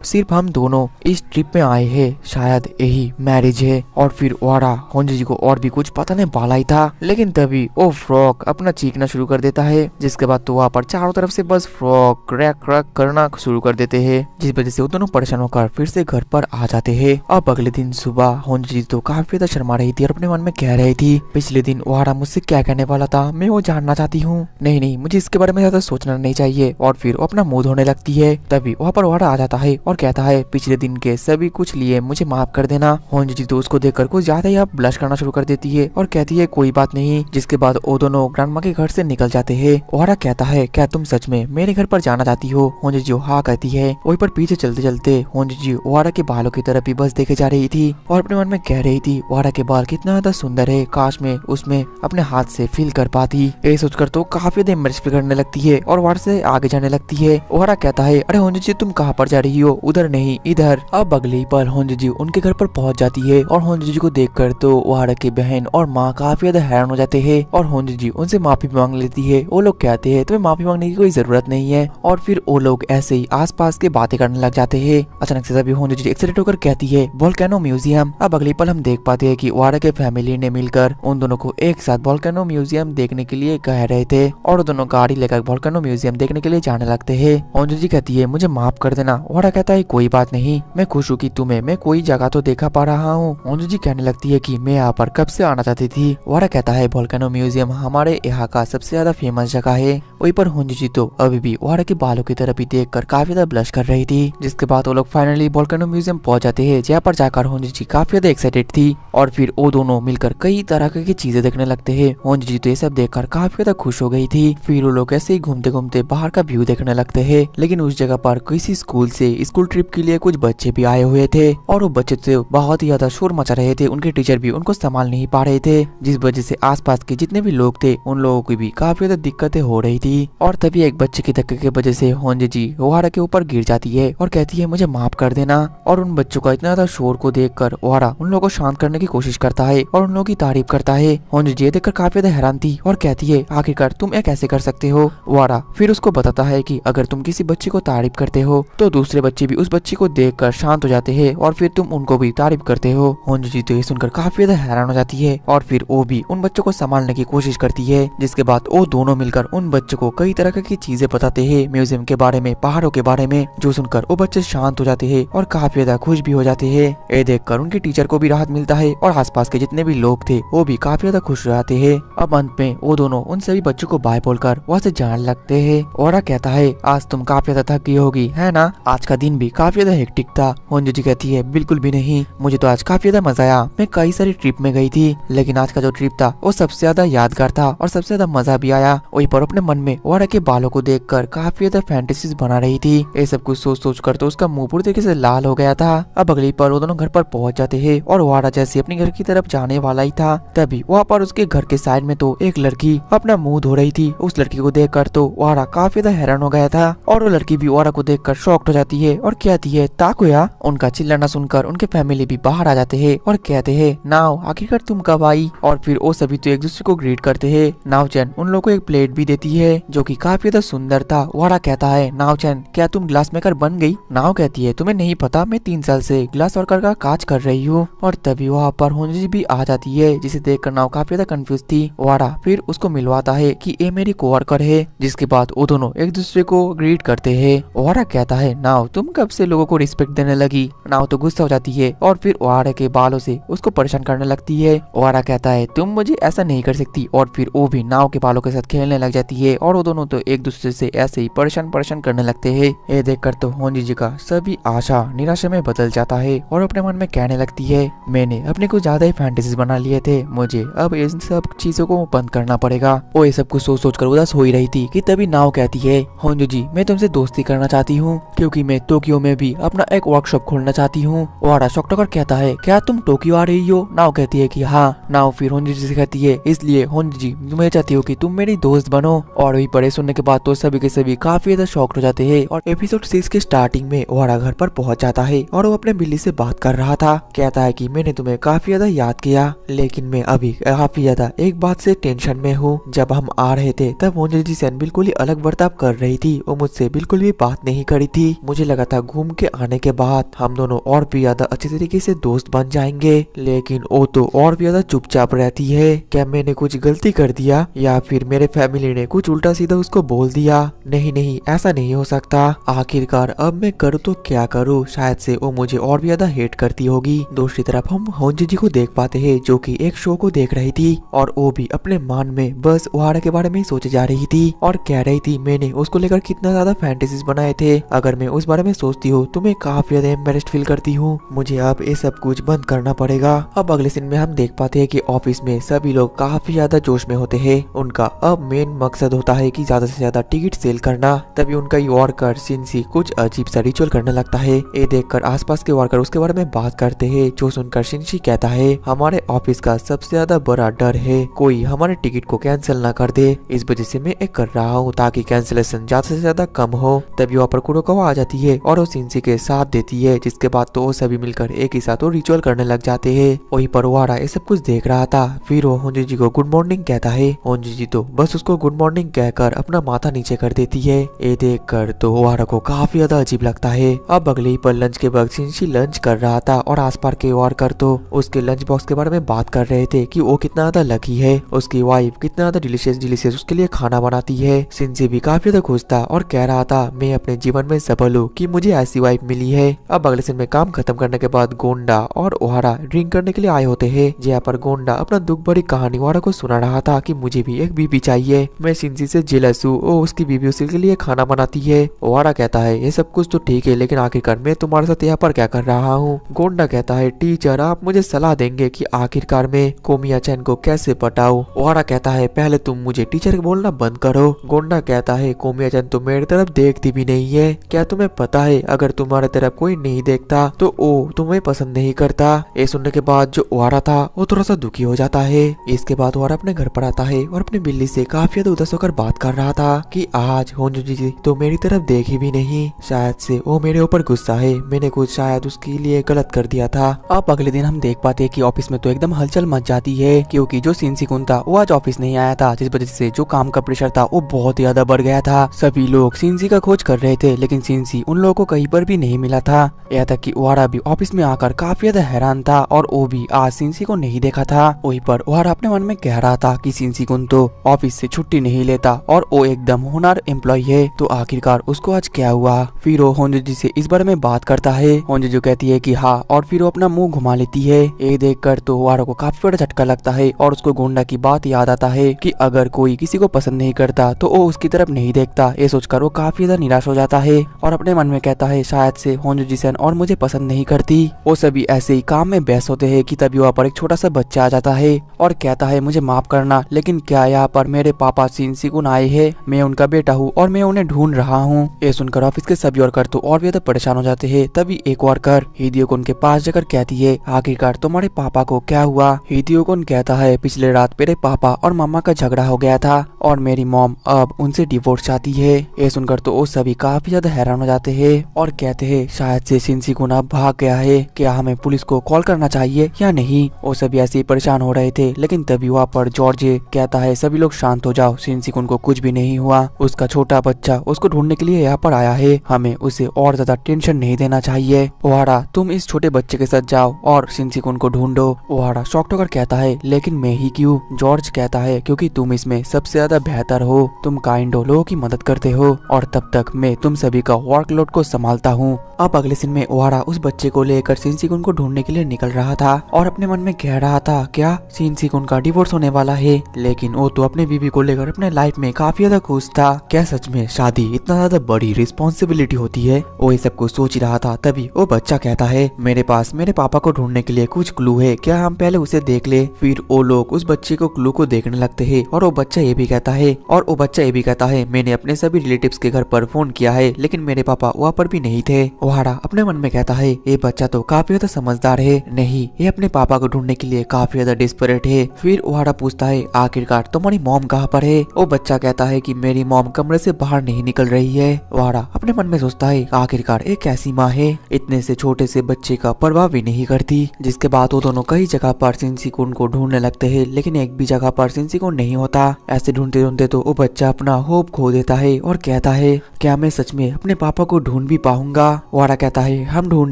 सिर्फ हम दोनों इस ट्रिप में आए हैं, शायद यही मैरिज है। और फिर ओहारा होंजी जी को और भी कुछ पता नहीं वाला ही था, लेकिन तभी वो फ्रॉग अपना चीखना शुरू कर देता है। जिसके बाद तो वहाँ पर चारों तरफ से बस फ्रॉग क्रैक क्रैक करना शुरू कर देते हैं, जिस वजह से वो दोनों परेशान होकर फिर से घर पर आ जाते हैं। अब अगले दिन सुबह होंजी जी तो काफी ज्यादा शर्मा रही थी और अपने मन में कह रही थी पिछले दिन ओहारा मुझसे क्या कहने वाला था, मैं वो जानना चाहती हूँ। नहीं, मुझे इसके बारे में ज्यादा सोचना नहीं चाहिए। और फिर वो अपना मुंह धोने लगती है। तभी वहाँ पर ओहारा आ जाता है और कहता है पिछले दिन के सभी कुछ लिए मुझे माफ कर देना। होंजी तो उसको देखकर कुछ ज्यादा ही अब ब्लश करना शुरू कर देती है और कहती है कोई बात नहीं। जिसके बाद वो दोनों ग्रैंडमा के घर से निकल जाते हैं। ओहारा कहता है क्या तुम सच में मेरे घर पर जाना चाहती हो? होंजी हाँ कहती है। वहीं पर पीछे चलते चलते होंजी ओहारा के बालों की तरफ भी बस देखे जा रही थी और अपने मन में कह रही थी ओहारा के बाल कितना ज्यादा सुंदर है, काश मैं उसमें अपने हाथ से फील कर पाती। ये सोचकर तो काफी ज्यादा इमर्स करने लगती है और वहां से आगे जाने लगती है। ओहारा कहता है अरे होंजी तुम कहाँ पर जा रही हो? उधर नहीं इधर। अब अगले ही पल होंजी उनके घर पर पहुंच जाती है और होंजी को देखकर तो ओहारा की बहन और माँ काफी ज्यादा हैरान हो जाते हैं और होंजी उनसे माफी मांग लेती है। वो लोग कहते हैं तुम्हें माफी मांगने की कोई जरूरत नहीं है और फिर वो लोग ऐसे ही आसपास के बातें करने लग जाते हैं। अचानक से तभी होंजी एक्साइटेड होकर कहती है वोल्केनो म्यूजियम। अब अगले पल हम देख पाते हैं कि ओहारा के फैमिली ने मिलकर उन दोनों को एक साथ वोल्केनो म्यूजियम देखने के लिए कह रहे थे और दोनों गाड़ी लेकर वोल्केनो म्यूजियम देखने के लिए जाने लगते हैं। होंजी कहती है मुझे माफ कर देना। ओहारा कहता है कोई बात नहीं, मैं खुश हूँ कि तुम्हें मैं कोई जगह तो देखा पा रहा हूँ। होंजी कहने लगती है कि मैं यहाँ पर कब से आना चाहती थी। ओहारा कहता है वोल्केनो म्यूजियम हमारे यहाँ का सबसे ज्यादा फेमस जगह है। वहीं पर होंजी तो अभी भी ओहारा के बालों की तरफ ही देखकर काफी ज्यादा ब्लश कर रही थी। जिसके बाद वो लोग फाइनली वोल्केनो म्यूजियम पहुंच जाते हैं जहाँ पर जाकर होंजी काफी ज्यादा एक्साइटेड थी और फिर वो दोनों मिलकर कई तरह की चीजें देखने लगते हैं। होंजी तो ये सब देखकर काफी ज्यादा खुश हो गई थी। फिर वो लोग ऐसे ही घूमते घूमते बाहर का व्यू देखने लगते हैं। लेकिन उस जगह पर किसी स्कूल से स्कूल ट्रिप के लिए कुछ बच्चे भी आए हुए थे और वो बच्चे तो बहुत ही ज्यादा शोर मचा रहे थे। उनके टीचर भी उनको संभाल नहीं पा रहे थे, जिस वजह से आसपास के जितने भी लोग थे उन लोगों की भी काफी ज्यादा दिक्कतें हो रही थी। और तभी एक बच्चे की धक्के की वजह से होंजी ओहारा के ऊपर गिर जाती है और कहती है मुझे माफ कर देना। और उन बच्चों का इतना ज्यादा शोर को देखकर ओहारा उन लोगों को शांत करने की कोशिश करता है और उन लोगों की तारीफ करता है। होंजी ये देखकर काफी ज्यादा हैरान थी और कहती है आखिरकार तुम ये कैसे कर सकते हो? ओहारा फिर उसको बताता है कि अगर तुम किसी बच्चे को तारीफ करते हो तो दूसरे बच्चे भी उस बच्चे को देखकर शांत हो जाते हैं और फिर तुम उनको भी तारीफ करते हो। होंजी तो ये सुनकर काफी ज्यादा हैरान हो जाती है और फिर वो भी उन बच्चों को संभालने की कोशिश करती है। जिसके बाद वो दोनों मिलकर उन बच्चों को कई तरह की चीजें बताते हैं, म्यूजियम के बारे में, पहाड़ों के बारे में, जो सुनकर वो बच्चे शांत हो जाते हैं और काफी ज्यादा खुश भी हो जाते हैं। ये देखकर उनके टीचर को भी राहत मिलता है और आसपास के जितने भी लोग थे वो भी काफी ज्यादा खुश हो जाते हैं। अब अंत में वो दोनों उन सभी बच्चों को बाय बोलकर वहाँ से जाने लगते हैं। ओहारा कहता है आज तुम काफी ज्यादा थक गई होगी है ना, आज का दिन भी काफी ज्यादा हेक्टिक था। होंजी कहती है बिल्कुल भी नहीं, मुझे तो आज काफी ज्यादा मजा आया। मैं कई सारी ट्रिप में गई थी लेकिन आज का जो ट्रिप था वो सबसे ज्यादा यादगार था और सबसे ज्यादा मजा भी आया। वहीं पर अपने मन में ओहारा के बालों को देखकर काफी ज्यादा फैंटेसीज बना रही थी। ये सब कुछ सोच कर तो उसका मुंह पूरी तरीके से लाल हो गया था। अब अगली पर वो दोनों घर पर पहुंच जाते हैं और ओहारा जैसे अपने घर की तरफ जाने वाला ही था तभी वहाँ पर उसके घर के साइड में तो एक लड़की अपना मुंह धो रही थी। उस लड़की को देखकर तो ओहारा काफी ज्यादा हैरान हो गया था और वो लड़की भी ओहारा को देखकर शॉक्ड हो जाती है और कहती है ताकुया। उनका चिल्लाना सुनकर उनके फैमिली भी बाहर आ जाते हैं और कहते हैं नाव आखिरकार तुम कब आई? और फिर वो सभी तो एक दूसरे को ग्रीट करते हैं। नावचैन उन लोगों को एक प्लेट भी देती है जो कि काफी ज्यादा सुंदर था। ओहारा कहता है नावचैन क्या तुम ग्लास मेकर बन गई? नाव कहती है तुम्हें नहीं पता मैं 3 साल से ग्लास वर्कर का काज कर रही हूँ। और तभी वहाँ पर होंजी भी आ जाती है जिसे देखकर नाव काफी ज्यादा कंफ्यूज थी। ओहारा फिर उसको मिलवाता है कि ये मेरी कोवर्कर है। जिसके बाद वो दोनों एक दूसरे को ग्रीट करते हैं। ओहारा कहता है नाव तुम कब से लोगों को रिस्पेक्ट देने लगी? नाव तो गुस्सा हो जाती है और फिर ओहारा के बालों से उसको परेशान करने लगती है। ओहारा कहता है तुम मुझे ऐसा नहीं कर सकती और फिर वो भी नाव के बालों के साथ खेलने लग जाती है और वो दोनों तो एक दूसरे से ऐसे ही परेशान करने लगते हैं। ये देखकर तो होंजी जी का सभी आशा निराशा में बदल जाता है और अपने मन में कहने लगती है मैंने अपने कुछ ज्यादा ही फैंटेसीज बना लिए थे, मुझे अब इन सब चीजों को बंद करना पड़ेगा। वो ये सब कुछ सोच कर उदास हो ही रही थी कि तभी नाव कहती है होंजी जी मैं तुमसे दोस्ती करना चाहती हूँ क्योंकि मैं टोक्यो में भी अपना एक वर्कशॉप खोलना चाहती हूँ। ओहारा शॉक्ड होकर कहता है क्या तुम टोक्यो आ रही हो? नाव कहती है कि हाँ। नाव फिर होंजी जी से कहती है इसलिए होंजी जी मैं चाहती हूँ कि तुम मेरी दोस्त बनो। और वही पढ़े सुनने के बाद तो सभी के सभी काफी ज्यादा शॉक्ड हो जाते हैं। और एपिसोड 6 के स्टार्टिंग में ओहारा घर पर पहुंच जाता है और वो अपने बिल्ली से बात कर रहा था। कहता है कि मैंने तुम्हें काफी ज्यादा याद किया लेकिन मैं अभी काफी ज्यादा एक बात से टेंशन में हूँ। जब हम आ रहे थे तब होंजी जी से बिल्कुल ही अलग बर्ताव कर रही थी, वो मुझसे बिल्कुल भी बात नहीं करी थी। मुझे लगा था घूम के आने के बाद हम दोनों और भी ज्यादा अच्छे तरीके से दोस्त बन जाएंगे लेकिन वो तो और भी ज्यादा चुपचाप रहती है। क्या मैंने कुछ गलती कर दिया या फिर मेरे फैमिली ने कुछ उल्टा सीधा उसको बोल दिया? नहीं ऐसा नहीं हो सकता। आखिरकार अब मैं करूँ तो क्या करूँ, शायद से वो मुझे और भी ज्यादा हेट करती होगी। दूसरी तरफ हम होंजी जी को देख पाते हैं जो कि एक शो को देख रही थी और वो भी अपने मन में बस ओहारा के बारे में सोचे जा रही थी और कह रही थी मैंने उसको लेकर कितना ज्यादा फैंटेसीज बनाए थे, अगर मैं उस बारे में सोचती हूँ तो मैं काफी काफी ज्यादा एम्बेरेस्ड फील करती हूँ। मुझे अब ये सब कुछ बंद करना पड़ेगा। अब अगले सीन में हम देख पाते हैं कि ऑफिस में सभी लोग काफी ज्यादा जोश में होते हैं। उनका अब मेन मकसद होता है कि ज्यादा से ज्यादा टिकट सेल करना। तभी उनका ये वर्कर सिंसी कुछ अजीब सा रिचुअल करने लगता है। ये देखकर आसपास के वर्कर उसके बारे में बात करते हैं, जो सुनकर सिंसी कहता है हमारे ऑफिस का सबसे ज्यादा बड़ा डर है कोई हमारे टिकट को कैंसिल ना कर दे। इस वजह से मैं एक कर रहा हूँ ताकि कैंसिलेशन ज्यादा से ज्यादा कम हो। तभी वहाँ पर कुरोकावा आ जाती है और वो सिंसी के साथ देती है, जिसके बाद तो वो सभी मिलकर एक ही साथ वो रिचुअल करने लग जाते हैं। वहीं पर ओहारा ये सब कुछ देख रहा था। फिर वो होंजुजी को गुड मॉर्निंग कहता है। होंजुजी तो बस उसको गुड मॉर्निंग कहकर अपना माथा नीचे कर देती है। ये देखकर तो ओहारा को काफी ज्यादा अजीब लगता है। अब अगले ही पर लंच के वक्त सिंसी लंच कर रहा था और आसपास के वर्कर तो उसके लंच बॉक्स के बारे में बात कर रहे थे कि वो कितना ज्यादा लकी है, उसकी वाइफ कितना ज्यादा डिलीशियस उसके लिए खाना बनाती है। सिंसी भी काफी ज्यादा खुश था और कह रहा था मैं अपने जीवन में सफल हूँ कि मुझे ऐसी वाइफ मिली है। अब अगले दिन में काम खत्म करने के बाद गोंडा और ओहारा ड्रिंक करने के लिए आए होते हैं, जहाँ पर गोंडा अपना दुख भरी कहानी ओहारा को सुना रहा था कि मुझे भी एक बीबी चाहिए, मैं सिंसी से जेलस हूँ, वो उसकी बीबी उसके लिए खाना बनाती है। ओहारा कहता है ये सब कुछ तो ठीक है, लेकिन आखिरकार मैं तुम्हारे साथ यहाँ पर क्या कर रहा हूँ। गोंडा कहता है टीचर आप मुझे सलाह देंगे कि आखिरकार मैं कोमिया चैन को कैसे पटाऊं। ओहारा कहता है पहले तुम मुझे टीचर बोलना बंद करो। गोंडा कहता है कोमिया चैन तो मेरी तरफ देखती भी नहीं है, क्या तुम्हें पता है अगर तुम्हारे तरफ कोई नहीं देखता तो वो तुम्हें पसंद नहीं करता। ये सुनने के बाद जो ओहारा था वो थोड़ा सा दुखी हो जाता है। इसके बाद ओहारा अपने घर पर आता है और अपनी बिल्ली से काफी ज्यादा उदास होकर बात कर रहा था कि आज होंजुजी तो मेरी तरफ देखी भी नहीं, शायद से वो मेरे ऊपर गुस्सा है, मैंने कुछ शायद उसके लिए गलत कर दिया था। अब अगले दिन हम देख पाते हैं कि ऑफिस में तो एकदम हलचल मच जाती है, क्योंकि जो सिंसी कुन था वो आज ऑफिस नहीं आया था, जिस वजह से जो काम का प्रेशर था वो बहुत ज्यादा बढ़ गया था। सभी लोग सिंसी का खोज कर रहे थे, लेकिन सिंसी उन लोगों को कहीं पर भी नहीं मिला था। यहाँ तक कि ओहारा भी ऑफिस में आकर काफी ज्यादा हैरान था और वो भी आज सिंसी को नहीं देखा था। वहीं पर ओहारा अपने मन में कह रहा था कि सिंसी कुन तो ऑफिस से छुट्टी नहीं लेता और वो एकदम होनहार एम्प्लॉय है, तो आखिरकार उसको आज क्या हुआ। फिर वो होंजुजी से इस बारे में बात करता है। होंजुजी कहती है कि हाँ, और फिर वो अपना मुंह घुमा लेती है। ये देखकर तो ओहारा को काफी बड़ा झटका लगता है और उसको गोंडा की बात याद आता है कि अगर कोई किसी को पसंद नहीं करता तो वो उसकी तरफ नहीं देखता। ये सोचकर वो काफी ज्यादा निराश हो जाता है और अपने मन में कहता है शायद से होंजुजी सन और मुझे पसंद नहीं करती। वो सभी ऐसे ही काम में व्यस्त होते हैं कि तभी वहाँ पर एक छोटा सा बच्चा आ जाता है और कहता है मुझे माफ करना, लेकिन क्या यहाँ पर मेरे पापा सिंसी कुन आए हैं, मैं उनका बेटा हूँ और मैं उन्हें ढूंढ रहा हूँ। ये सुनकर ऑफिस के सभी वर्कर तो और भी ज्यादा परेशान हो जाते हैं। तभी एक वर्कर हिदियो कुन के पास जाकर कहती है आखिरकार तुम्हारे पापा को क्या हुआ। हिदियो कुन कहता है पिछले रात मेरे पापा और मामा का झगड़ा हो गया था और मेरी मॉम अब उनसे डिवोर्स चाहती है। ये सुनकर तो वो सभी काफी ज्यादा हैरान हो जाते हैं और कहते हैं शायद से सिंसी कुन अब भाग गया है, क्या हमें पुलिस को कॉल करना चाहिए या नहीं। वो सभी ऐसे ही परेशान हो रहे थे, लेकिन तभी वहाँ पर जॉर्ज कहता है सभी लोग शांत हो जाओ, सिंसी कुन को कुछ भी नहीं हुआ, उसका छोटा बच्चा उसको ढूंढने के लिए यहाँ पर आया है, हमें उसे और ज्यादा टेंशन नहीं देना चाहिए। ओहारा तुम इस छोटे बच्चे के साथ जाओ और सिंसी कुन को ढूंढो। ओहारा शॉक्ड होकर कहता है लेकिन मैं ही क्यों। जॉर्ज कहता है क्योंकि तुम इसमें सबसे ज्यादा बेहतर हो, तुम काइंड हो, लोगों की मदद करते हो और तब तक मैं तुम सभी का वर्कलोड को संभालता हूँ। अब अगले दिन में ओहारा उस बच्चे को लेकर सिंसी कुन को ढूंढने के लिए निकल रहा था और अपने मन में कह रहा था क्या सिंसी कुन का डिवोर्स होने वाला है, लेकिन वो तो अपने बीवी को लेकर अपने लाइफ में काफी ज्यादा खुश था। क्या सच में शादी इतना ज्यादा बड़ी रिस्पॉन्सिबिलिटी होती है। वो ये सब कुछ सोच ही रहा था, तभी वो बच्चा कहता है मेरे पास मेरे पापा को ढूंढने के लिए कुछ क्लू है, क्या हम पहले उसे देख ले। फिर वो लोग उस बच्चे को क्लू को देखने लगते हैं और वो बच्चा ये भी कहता है मैंने अपने सभी रिलेटिव्स के घर पर फोन किया है, लेकिन मेरे पापा वहाँ पर भी नहीं थे। ओहारा अपने मन में कहता है ये बच्चा तो काफी ज्यादा समझदार है, नहीं ये अपने पापा को ढूंढने के लिए काफी ज्यादा डिस्परेट है। फिर ओहारा पूछता है आखिरकार तुम्हारी मॉम कहाँ पर है। वो बच्चा कहता है कि मेरी मॉम कमरे से बाहर नहीं निकल रही है। ओहारा अपने मन में सोचता है आखिरकार एक कैसी माँ है, इतने से छोटे से बच्चे का परवाह भी नहीं करती। जिसके बाद वो दोनों कई जगह पर सिंसी कुन को ढूंढने लगते हैं, लेकिन एक भी जगह पर सिंसी कुन नहीं होता। ऐसे ढूंढते ढूंढते तो वो बच्चा अपना होप खो देता है और कहता है क्या मैं सच में अपने पापा को ढूंढ भी पाऊंगा। ओहारा कहता है हम ढूंढ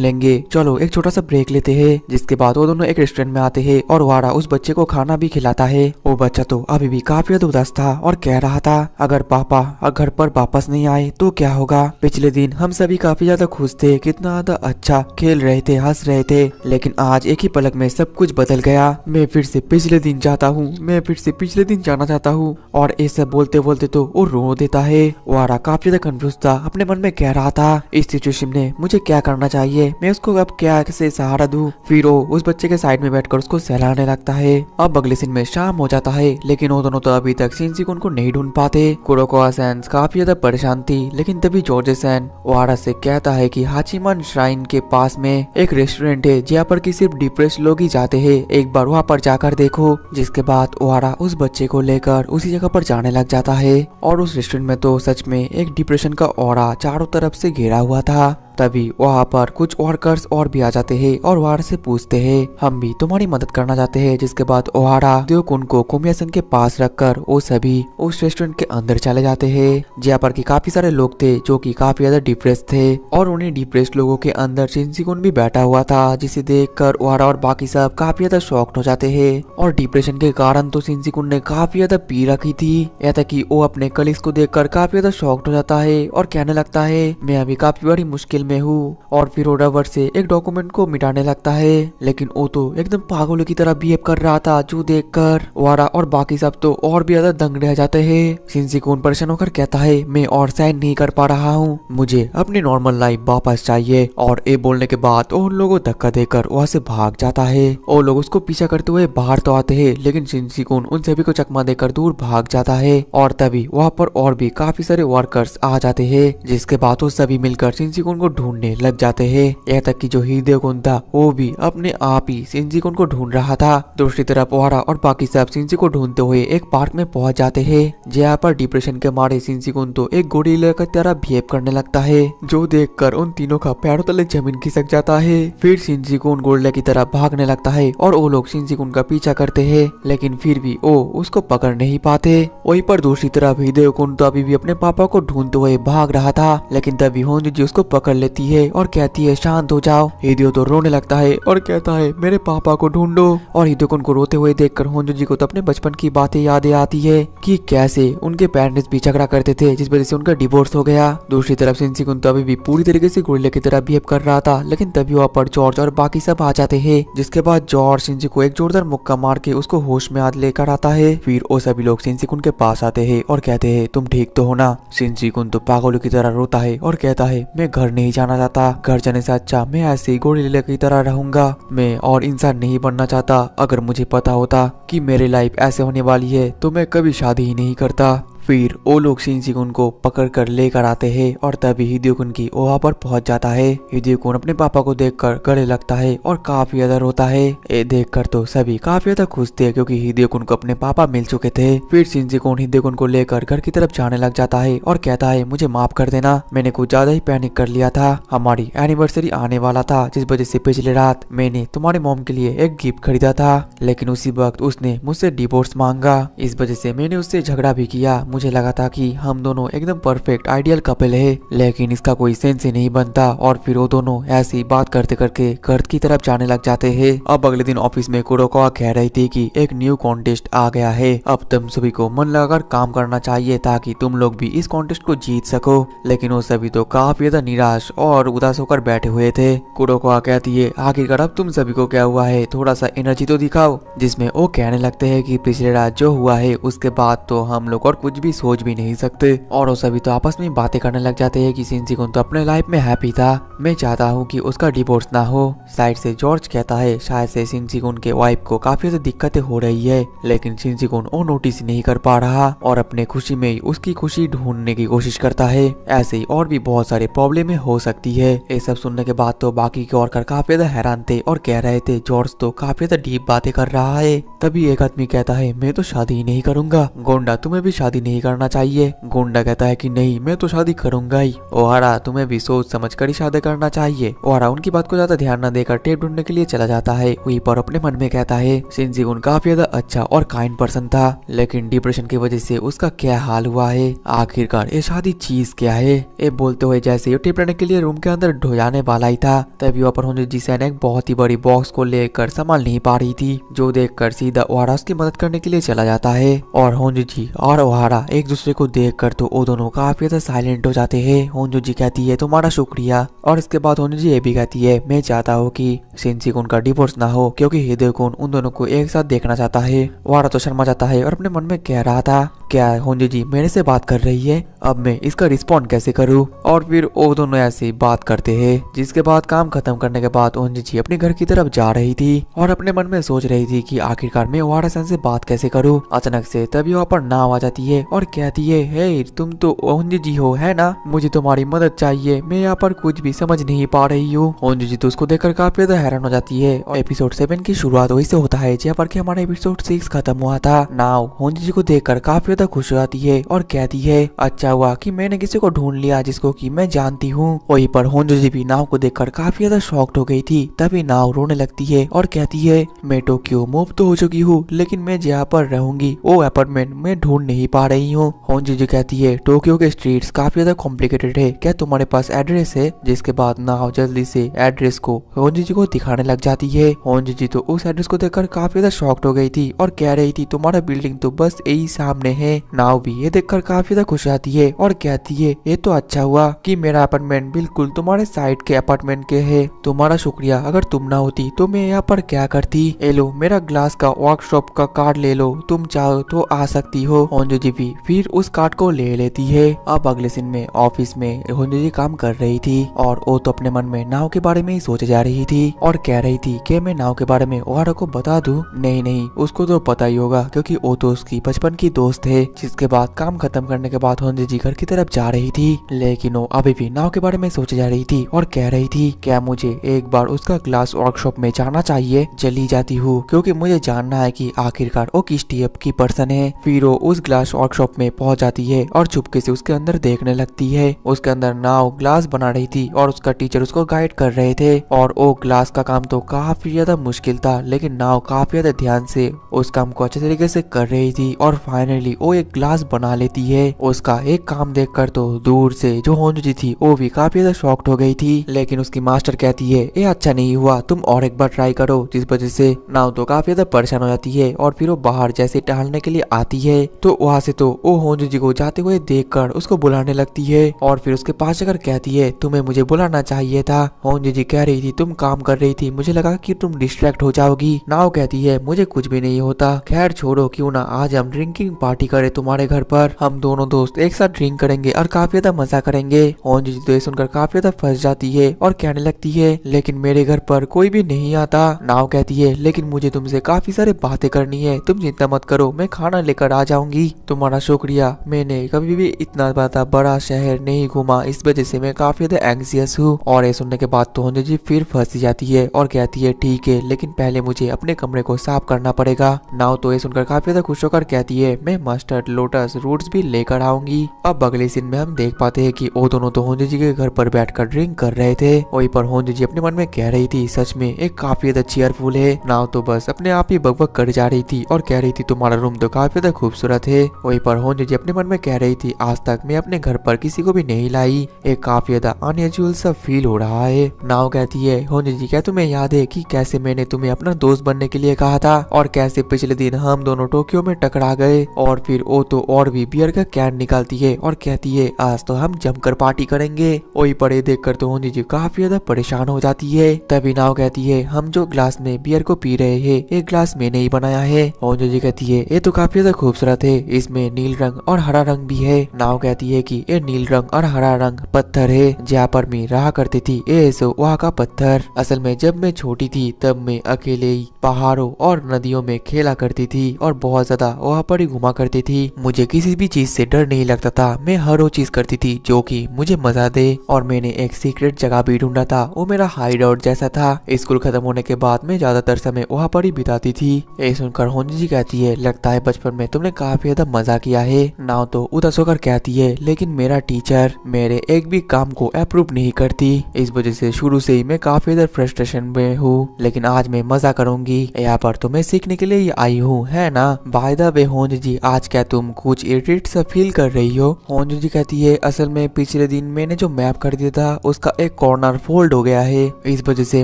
लेंगे, चलो एक छोटा सा ब्रेक लेते हैं। जिसके बाद वो दोनों एक रेस्टोरेंट में आते हैं और ओहारा उस बच्चे को खाना भी खिलाता है। वो बच्चा तो अभी भी काफी ज्यादा उदास था और कह रहा था अगर पापा घर पर वापस नहीं आए तो क्या होगा। पिछले दिन हम सभी काफी ज्यादा खुश थे, कितना ज्यादा अच्छा खेल रहे थे, हंस रहे थे, लेकिन आज एक ही पलक में सब कुछ बदल गया। मैं फिर से पिछले दिन जाता हूँ, मैं फिर से पिछले दिन जाना चाहता हूँ। और ये सब बोलते बोलते तो वो रो देता है। ओहारा काफी ज्यादा कंफ्यूज था, अपने मन में कह रहा था इस सिचुएशन ने मुझे क्या करना चाहिए, मैं उसको अब क्या से सहारा दूं। फिर वो उस बच्चे के साइड में बैठकर उसको सहलाने लगता है। अब अगले सीन में शाम हो जाता है, लेकिन वो दोनों तो अभी तक शिनजिकुन को नहीं ढूंढ पाते। कुरोकावा सैन काफी ज्यादा परेशान थी, लेकिन तभी जॉर्ज सैन ओहारा से कहता है कि हाचिमन श्राइन के पास में एक रेस्टोरेंट है जहाँ पर कि सिर्फ डिप्रेस लोग ही जाते हैं, एक बार वहाँ पर जाकर देखो। जिसके बाद ओहारा उस बच्चे को लेकर उसी जगह पर जाने लग जाता है और उस रेस्टोरेंट में तो सच में एक डिप्रेशन का ऑरा चारों तरफ से घेरा हुआ था। तभी वहाँ पर कुछ वर्कर्स और भी आ जाते हैं और ओहारा से पूछते हैं, हम भी तुम्हारी मदद करना चाहते हैं। जिसके बाद ओहारा हिदेओकुन को कुमिया-सन के पास रखकर वो सभी उस रेस्टोरेंट के अंदर चले जाते हैं, जहाँ पर कि काफी सारे लोग थे जो कि काफी ज्यादा डिप्रेस थे और उन्हें डिप्रेस लोगों के अंदर शिनजिकुन भी बैठा हुआ था, जिसे देखकर ओहारा और बाकी सब काफी ज्यादा शॉक्ड हो जाते हैं। और डिप्रेशन के कारण तो शिनजिकुन ने काफी ज्यादा पी रखी थी, यहाँ तक कि वो अपने कलीग्स को देखकर काफी ज्यादा शॉक्ड हो जाता है और कहने लगता है, मैं अभी काफी बड़ी मुश्किल में हूँ। और फिर वो रबर से एक डॉक्यूमेंट को मिटाने लगता है, लेकिन वो तो एकदम पागलों की तरह बिहेव कर रहा था, जो देखकर ओहारा और बाकी सब तो और भी ज्यादा दंग रह जाते हैं। शिनजिकुन परेशान होकर कहता है, मैं और सहन नहीं कर पा रहा हूँ, मुझे अपनी नॉर्मल लाइफ वापस चाहिए। और ये बोलने के बाद उन लोगों को धक्का देकर वहाँ से भाग जाता है। वो लोग उसको पीछा करते हुए बाहर तो आते हैं, लेकिन शिनजिकुन उन सभी को चकमा देकर दूर भाग जाता है। और तभी वहाँ पर और भी काफी सारे वर्कर्स आ जाते हैं, जिसके बाद वो सभी मिलकर शिनजिकुन को ढूंढने लग जाते हैं। यहाँ तक कि जो हिदेओकुन था वो भी अपने आप ही शिनजिकुन को ढूंढ रहा था। दूसरी तरफ ओहारा और बाकी सब शिनजिकुन को ढूंढते हुए एक पार्क में पहुंच जाते हैं, जहाँ पर डिप्रेशन के मारे शिनजिकुन तो एक गोरिल्ला की तरह बिहेव करने लगता है, जो देखकर उन तीनों का पैरों तले जमीन खिसक जाता है। फिर शिनजिकुन गोरिल्ला की तरह भागने लगता है और वो लोग शिनजिकुन का पीछा करते हैं, लेकिन फिर भी वो उसको पकड़ नहीं पाते। वहीं पर दूसरी तरफ हिदेओकुन तो अभी भी अपने पापा को ढूंढते हुए भाग रहा था, लेकिन तभी होंजुजी उसको पकड़ लेती है और कहती है, शांत हो जाओ। हिदेओ तो रोने लगता है और कहता है, मेरे पापा को ढूंढो। और हिदेओकुन को रोते हुए देखकर होंजुजी को तो अपने बचपन की बातें यादें आती है कि कैसे उनके पेरेंट्स भी झगड़ा करते थे, जिस वजह से उनका डिवोर्स हो गया। दूसरी तरफ शिनजिकुन तो अभी भी पूरी तरीके से गोरिल्ला की तरह बिहेव कर रहा था, लेकिन तभी वहाँ पर जॉर्ज और बाकी सब आ जाते हैं, जिसके बाद जॉर्ज शिनजिकुन को एक जोरदार मुक्का मार के उसको होश में हाथ लेकर आता है। फिर वो सभी लोग शिनजिकुन के पास आते हैं और कहते हैं, तुम ठीक तो हो ना। शिनजिकुन तो पागलों की तरह रोता है और कहता है, मैं घर नहीं जाना चाहता, घर जाने से अच्छा मैं ऐसे ही गोरिल्ला की तरह रहूंगा, मैं और इंसान नहीं बनना चाहता। अगर मुझे पता होता कि मेरी लाइफ ऐसे होने वाली है तो मैं कभी शादी ही नहीं करता। फिर वो लोग शिनजिकुन को पकड़ कर लेकर आते हैं और तभी हिदेओकुन की वहाँ पर पहुंच जाता है। हिदेओकुन अपने पापा को देखकर गले लगता है और काफी ज्यादा रोता है। ये देखकर तो सभी काफी ज्यादा खुश थे, क्योंकि हिदेओकुन को अपने पापा मिल चुके थे। फिर शिनजिकुन हिदेओकुन को लेकर घर की तरफ जाने लग जाता है और कहता है, मुझे माफ कर देना, मैंने कुछ ज्यादा ही पैनिक कर लिया था। हमारी एनिवर्सरी आने वाला था, जिस वजह से पिछले रात मैंने तुम्हारे मॉम के लिए एक गिफ्ट खरीदा था, लेकिन उसी वक्त उसने मुझसे डिवोर्स मांगा। इस वजह से मैंने उससे झगड़ा भी किया। मुझे लगा था कि हम दोनों एकदम परफेक्ट आइडियल कपल है, लेकिन इसका कोई सेंस ही नहीं बनता। और फिर वो दोनों ऐसी बात करते करके घर की तरफ जाने लग जाते हैं। अब अगले दिन ऑफिस में कुरोकावा कह रही थी कि एक न्यू कॉन्टेस्ट आ गया है, अब तुम सभी को मन लगाकर काम करना चाहिए ताकि तुम लोग भी इस कॉन्टेस्ट को जीत सको। लेकिन वो सभी तो काफी ज्यादा निराश और उदास होकर बैठे हुए थे। कुरोकावा कहती है, आखिरकार अब तुम सभी को क्या हुआ है, थोड़ा सा एनर्जी तो दिखाओ। जिसमें वो कहने लगते हैं कि पिछले रात जो हुआ है उसके बाद तो हम लोग और कुछ भी सोच भी नहीं सकते। और वो सभी तो आपस में बातें करने लग जाते हैं कि शिनजिकुन तो अपने लाइफ में हैप्पी था, मैं चाहता हूँ कि उसका डिवोर्स ना हो। साइड से जॉर्ज कहता है, शायद से शिनजिकुन के वाइफ को काफी ज्यादा दिक्कतें हो रही है, लेकिन शिनजिकुन वो नोटिस नहीं कर पा रहा और अपने खुशी में उसकी खुशी ढूंढने की कोशिश करता है। ऐसे ही और भी बहुत सारे प्रॉब्लम हो सकती है। ये सब सुनने के बाद तो बाकी के और काफी ज्यादा हैरान थे और कह रहे थे, जॉर्ज तो काफी ज्यादा डीप बातें कर रहा है। तभी एक आदमी कहता है, मैं तो शादी ही नहीं करूंगा। गोंडा, तुम्हें भी शादी नहीं करना चाहिए। गोंडा कहता है कि नहीं, मैं तो शादी करूंगा ही। ओहारा, तुम्हें भी सोच समझ कर ही शादी करना चाहिए। ओहारा उनकी बात को ज्यादा ध्यान न देकर टेप ढूंढने के लिए चला जाता है। वहीं पर अपने मन में कहता है, शिनजिकुन काफी ज्यादा अच्छा और काइंड पर्सन था, लेकिन डिप्रेशन की वजह से उसका क्या हाल हुआ है। आखिरकार ये शादी चीज क्या है। ये बोलते हुए जैसे ये टेप ढूंढने के लिए रूम के अंदर ढो जाने वाला ही था, तभी वहाँ पर होंजुजी सैन एक बहुत ही बड़ी बॉक्स को लेकर संभाल नहीं पा रही थी, जो देखकर सीधा ओहारा उसकी मदद करने के लिए चला जाता है। और होंजुजी और ओहारा एक दूसरे को देखकर तो वो दोनों काफी ज्यादा साइलेंट हो जाते हैं। होंजो जी कहती है तुम्हारा शुक्रिया, और इसके बाद होंजो जी ये भी कहती है मैं चाहता हूँ कि शिनजी-कुन का डिवोर्स ना हो, क्योंकि हिदे-कुन उन दोनों को एक साथ देखना चाहता है। ओहारा तो शर्मा जाता है और अपने मन में कह रहा था क्या होंजो जी मेरे से बात कर रही है, अब मैं इसका रिस्पॉन्ड कैसे करूँ। और फिर वो दोनों ऐसे बात करते हैं, जिसके बाद काम खत्म करने के बाद होंजो जी अपने घर की तरफ जा रही थी और अपने मन में सोच रही थी कि आखिरकार मैं ओहारा-सन से बात कैसे करूँ। अचानक से तभी वहाँ पर नाव आ जाती है और कहती है हे तुम तो होंजो जी हो है ना, मुझे तुम्हारी मदद चाहिए, मैं यहाँ पर कुछ भी समझ नहीं पा रही हूँ। होंजो जी तो उसको देखकर काफी ज्यादा हैरान हो जाती है। और एपिसोड 7 की शुरुआत वही से होता है जहाँ पर कि हमारा एपिसोड 6 खत्म हुआ था। नाव होंजो जी को देखकर काफी ज्यादा खुश हो जाती है और कहती है अच्छा हुआ कि मैंने किसी को ढूंढ लिया जिसको कि मैं जानती हूँ। वहीं पर होंजो जी भी नाव को देखकर काफी ज्यादा शॉक्ड हो गई थी। तभी नाव रोने लगती है और कहती है मैं टोक्यो मूव तो हो चुकी हूँ, लेकिन मैं जहाँ पर रहूंगी वो अपार्टमेंट में ढूंढ नहीं पा रही हूँ। होंजो जी कहती है टोक्यो के स्ट्रीट्स काफी ज्यादा कॉम्प्लिकेटेड है, क्या तुम्हारे पास एड्रेस है। जिसके बाद नाव जल्दी से एड्रेस को होंजो जी को दिखाने लग जाती है। होंजो जी तो उस एड्रेस को देखकर काफी ज्यादा शॉक्ड हो गई थी और कह रही थी तुम्हारा बिल्डिंग तो बस यही सामने है। नाव भी ये देखकर काफी ज्यादा खुश आती है और कहती है ये तो अच्छा हुआ कि मेरा अपार्टमेंट बिल्कुल तुम्हारे साइड के अपार्टमेंट के है, तुम्हारा शुक्रिया, अगर तुम ना होती तो मैं यहाँ पर क्या करती। ए लो मेरा ग्लास का वर्कशॉप का कार्ड ले लो, तुम चाहो तो आ सकती हो। होंजो जी भी फिर उस कार्ड को ले लेती है। अब अगले दिन में ऑफिस में होंजो जी काम कर रही थी और वो तो अपने मन में नाव के बारे में ही सोचे जा रही थी और कह रही थी कि मैं नाव के बारे में ओहारा को बता दूं। नहीं उसको तो पता ही होगा क्योंकि वो तो उसकी बचपन की दोस्त है। जिसके बाद काम खत्म करने के बाद होंजो जी घर की तरफ जा रही थी, लेकिन वो अभी भी नाव के बारे में सोचे जा रही थी और कह रही थी क्या मुझे एक बार उसका ग्लास वर्कशॉप में जाना चाहिए। चली जाती हूँ क्योंकि मुझे जानना है कि आखिरकार वो किस टाइप की पर्सन है। फिर वो उस ग्लास वर्कशॉप में पहुंच जाती है और चुपके से उसके अंदर देखने लगती है। उसके अंदर नाव ग्लास बना रही थी और उसका टीचर उसको गाइड कर रहे थे और वो ग्लास का काम तो काफी ज्यादा मुश्किल था, लेकिन नाव काफी ज्यादा ध्यान से उस काम को अच्छे तरीके से कर रही थी और फाइनली वो एक ग्लास बना लेती है। उसका एक काम देखकर तो दूर से जो होंजो जी थी वो भी काफी ज्यादा शॉक्ड हो गई थी, लेकिन उसकी मास्टर कहती है ये अच्छा नहीं हुआ, तुम और एक बार ट्राई करो। जिस वजह से नाव तो काफी ज्यादा परेशान हो जाती है और फिर वो बाहर जैसे टहलने के लिए आती है तो वहाँ से तो वो होंजो जी को जाते हुए देखकर उसको बुलाने लगती है और फिर उसके पास जाकर कहती है तुम्हें मुझे बुलाना चाहिए था। होंजो जी कह रही थी तुम काम कर रही थी, मुझे लगा कि तुम डिस्ट्रैक्ट हो जाओगी। नाव कहती है मुझे कुछ भी नहीं होता, खैर छोड़ो, क्यों ना आज हम ड्रिंकिंग पार्टी करें तुम्हारे घर पर, हम दोनों दोस्त एक साथ ड्रिंक करेंगे और काफी ज्यादा मजा करेंगे। होंजो जी तो सुनकर काफी ज्यादा फंस जाती है और कहने लगती है लेकिन मेरे घर पर कोई भी नहीं आता। नाव कहती है लेकिन मुझे तुमसे काफी सारी बातें करनी है, तुम चिंता मत करो, मैं खाना लेकर आ जाऊंगी। तुम्हारा शुक्रिया, मैंने कभी भी इतना बड़ा शहर नहीं घूमा, इस वजह से मैं काफी ज्यादा एंग्जियस हूँ। और ये सुनने के बाद तो होंजो जी फिर फंस जाती है और कहती है ठीक है, लेकिन पहले मुझे अपने कमरे को साफ करना पड़ेगा। नाव तो ये सुनकर काफी ज्यादा खुश होकर कहती है मैं मस्टर्ड लोटस रूट्स भी लेकर आऊंगी। अब अगले सीन में हम देख पाते हैं कि वो दोनों तो होंजो जी के घर पर बैठकर ड्रिंक कर रहे थे। वहीं पर होंजो जी अपने मन में कह रही थी सच में एक काफी ज्यादा चीयरफुल है। नाव तो बस अपने आप ही बकबक कर जा रही थी और कह रही थी तुम्हारा रूम तो काफी ज्यादा खूबसूरत है। वहीं पर होंजो जी अपने मन में कह रही थी आज तक मैं अपने घर पर किसी को भी नहीं लाई, एक काफी ज्यादा अनयूजुअल सा फील हो रहा है। नाव कहती है होंजो जी क्या तुम्हें याद है कि कैसे मैंने तुम्हें अपना दोस्त बनने के लिए कहा था और कैसे पिछले दिन हम दोनों टोक्यो में टकरा गए। और फिर वो तो और भी बियर का कैन निकालती है और कहती है आज तो हम जमकर पार्टी करेंगे। वही पड़े देखकर तो होंजो जी काफी ज्यादा परेशान हो जाती है। तभी नाव कहती है हम जो ग्लास में बियर को पी रहे हैं एक ग्लास मैंने ही बनाया है। होंजो जी कहती है ये तो काफी ज्यादा खूबसूरत है, इसमें नील रंग और हरा रंग भी है। नाव कहती है कि ये नील रंग और हरा रंग पत्थर है जहाँ पर मैं रहा करती थी, ये सो वहाँ का पत्थर। असल में जब मैं छोटी थी तब मैं अकेले ही पहाड़ों और नदियों में खेला करती थी और बहुत ज्यादा वहाँ पर ही घुमा करती थी। मुझे किसी भी चीज से डर नहीं लगता था, मैं हर वो चीज करती थी जो कि मुझे मजा दे। और मैंने एक सीक्रेट जगह भी ढूंढा था, वो मेरा हाइड आउट जैसा था। स्कूल खत्म होने के बाद मैं ज्यादातर समय वहाँ पर ही बिताती थी। ये सुनकर होंजो जी कहती है लगता है बचपन में तुमने काफी ज्यादा मजा किया है। नाव तो उदास होकर कहती है लेकिन मेरा टीचर मेरे एक भी काम को अप्रूव नहीं करती, इस वजह से शुरू से ही मैं काफी ज्यादा फ्रस्ट्रेशन में हूँ, लेकिन आज मैं मजा करूंगी। यहाँ पर तो मैं सीखने के लिए ही आई हूँ, है ना। बाय द वे होंजो जी आज क्या तुम कुछ इरिटेट सा फील कर रही हो। होंजो जी कहती है असल में पिछले दिन मैंने जो मैप कर दिया था उसका एक कॉर्नर फोल्ड हो गया है, इस वजह से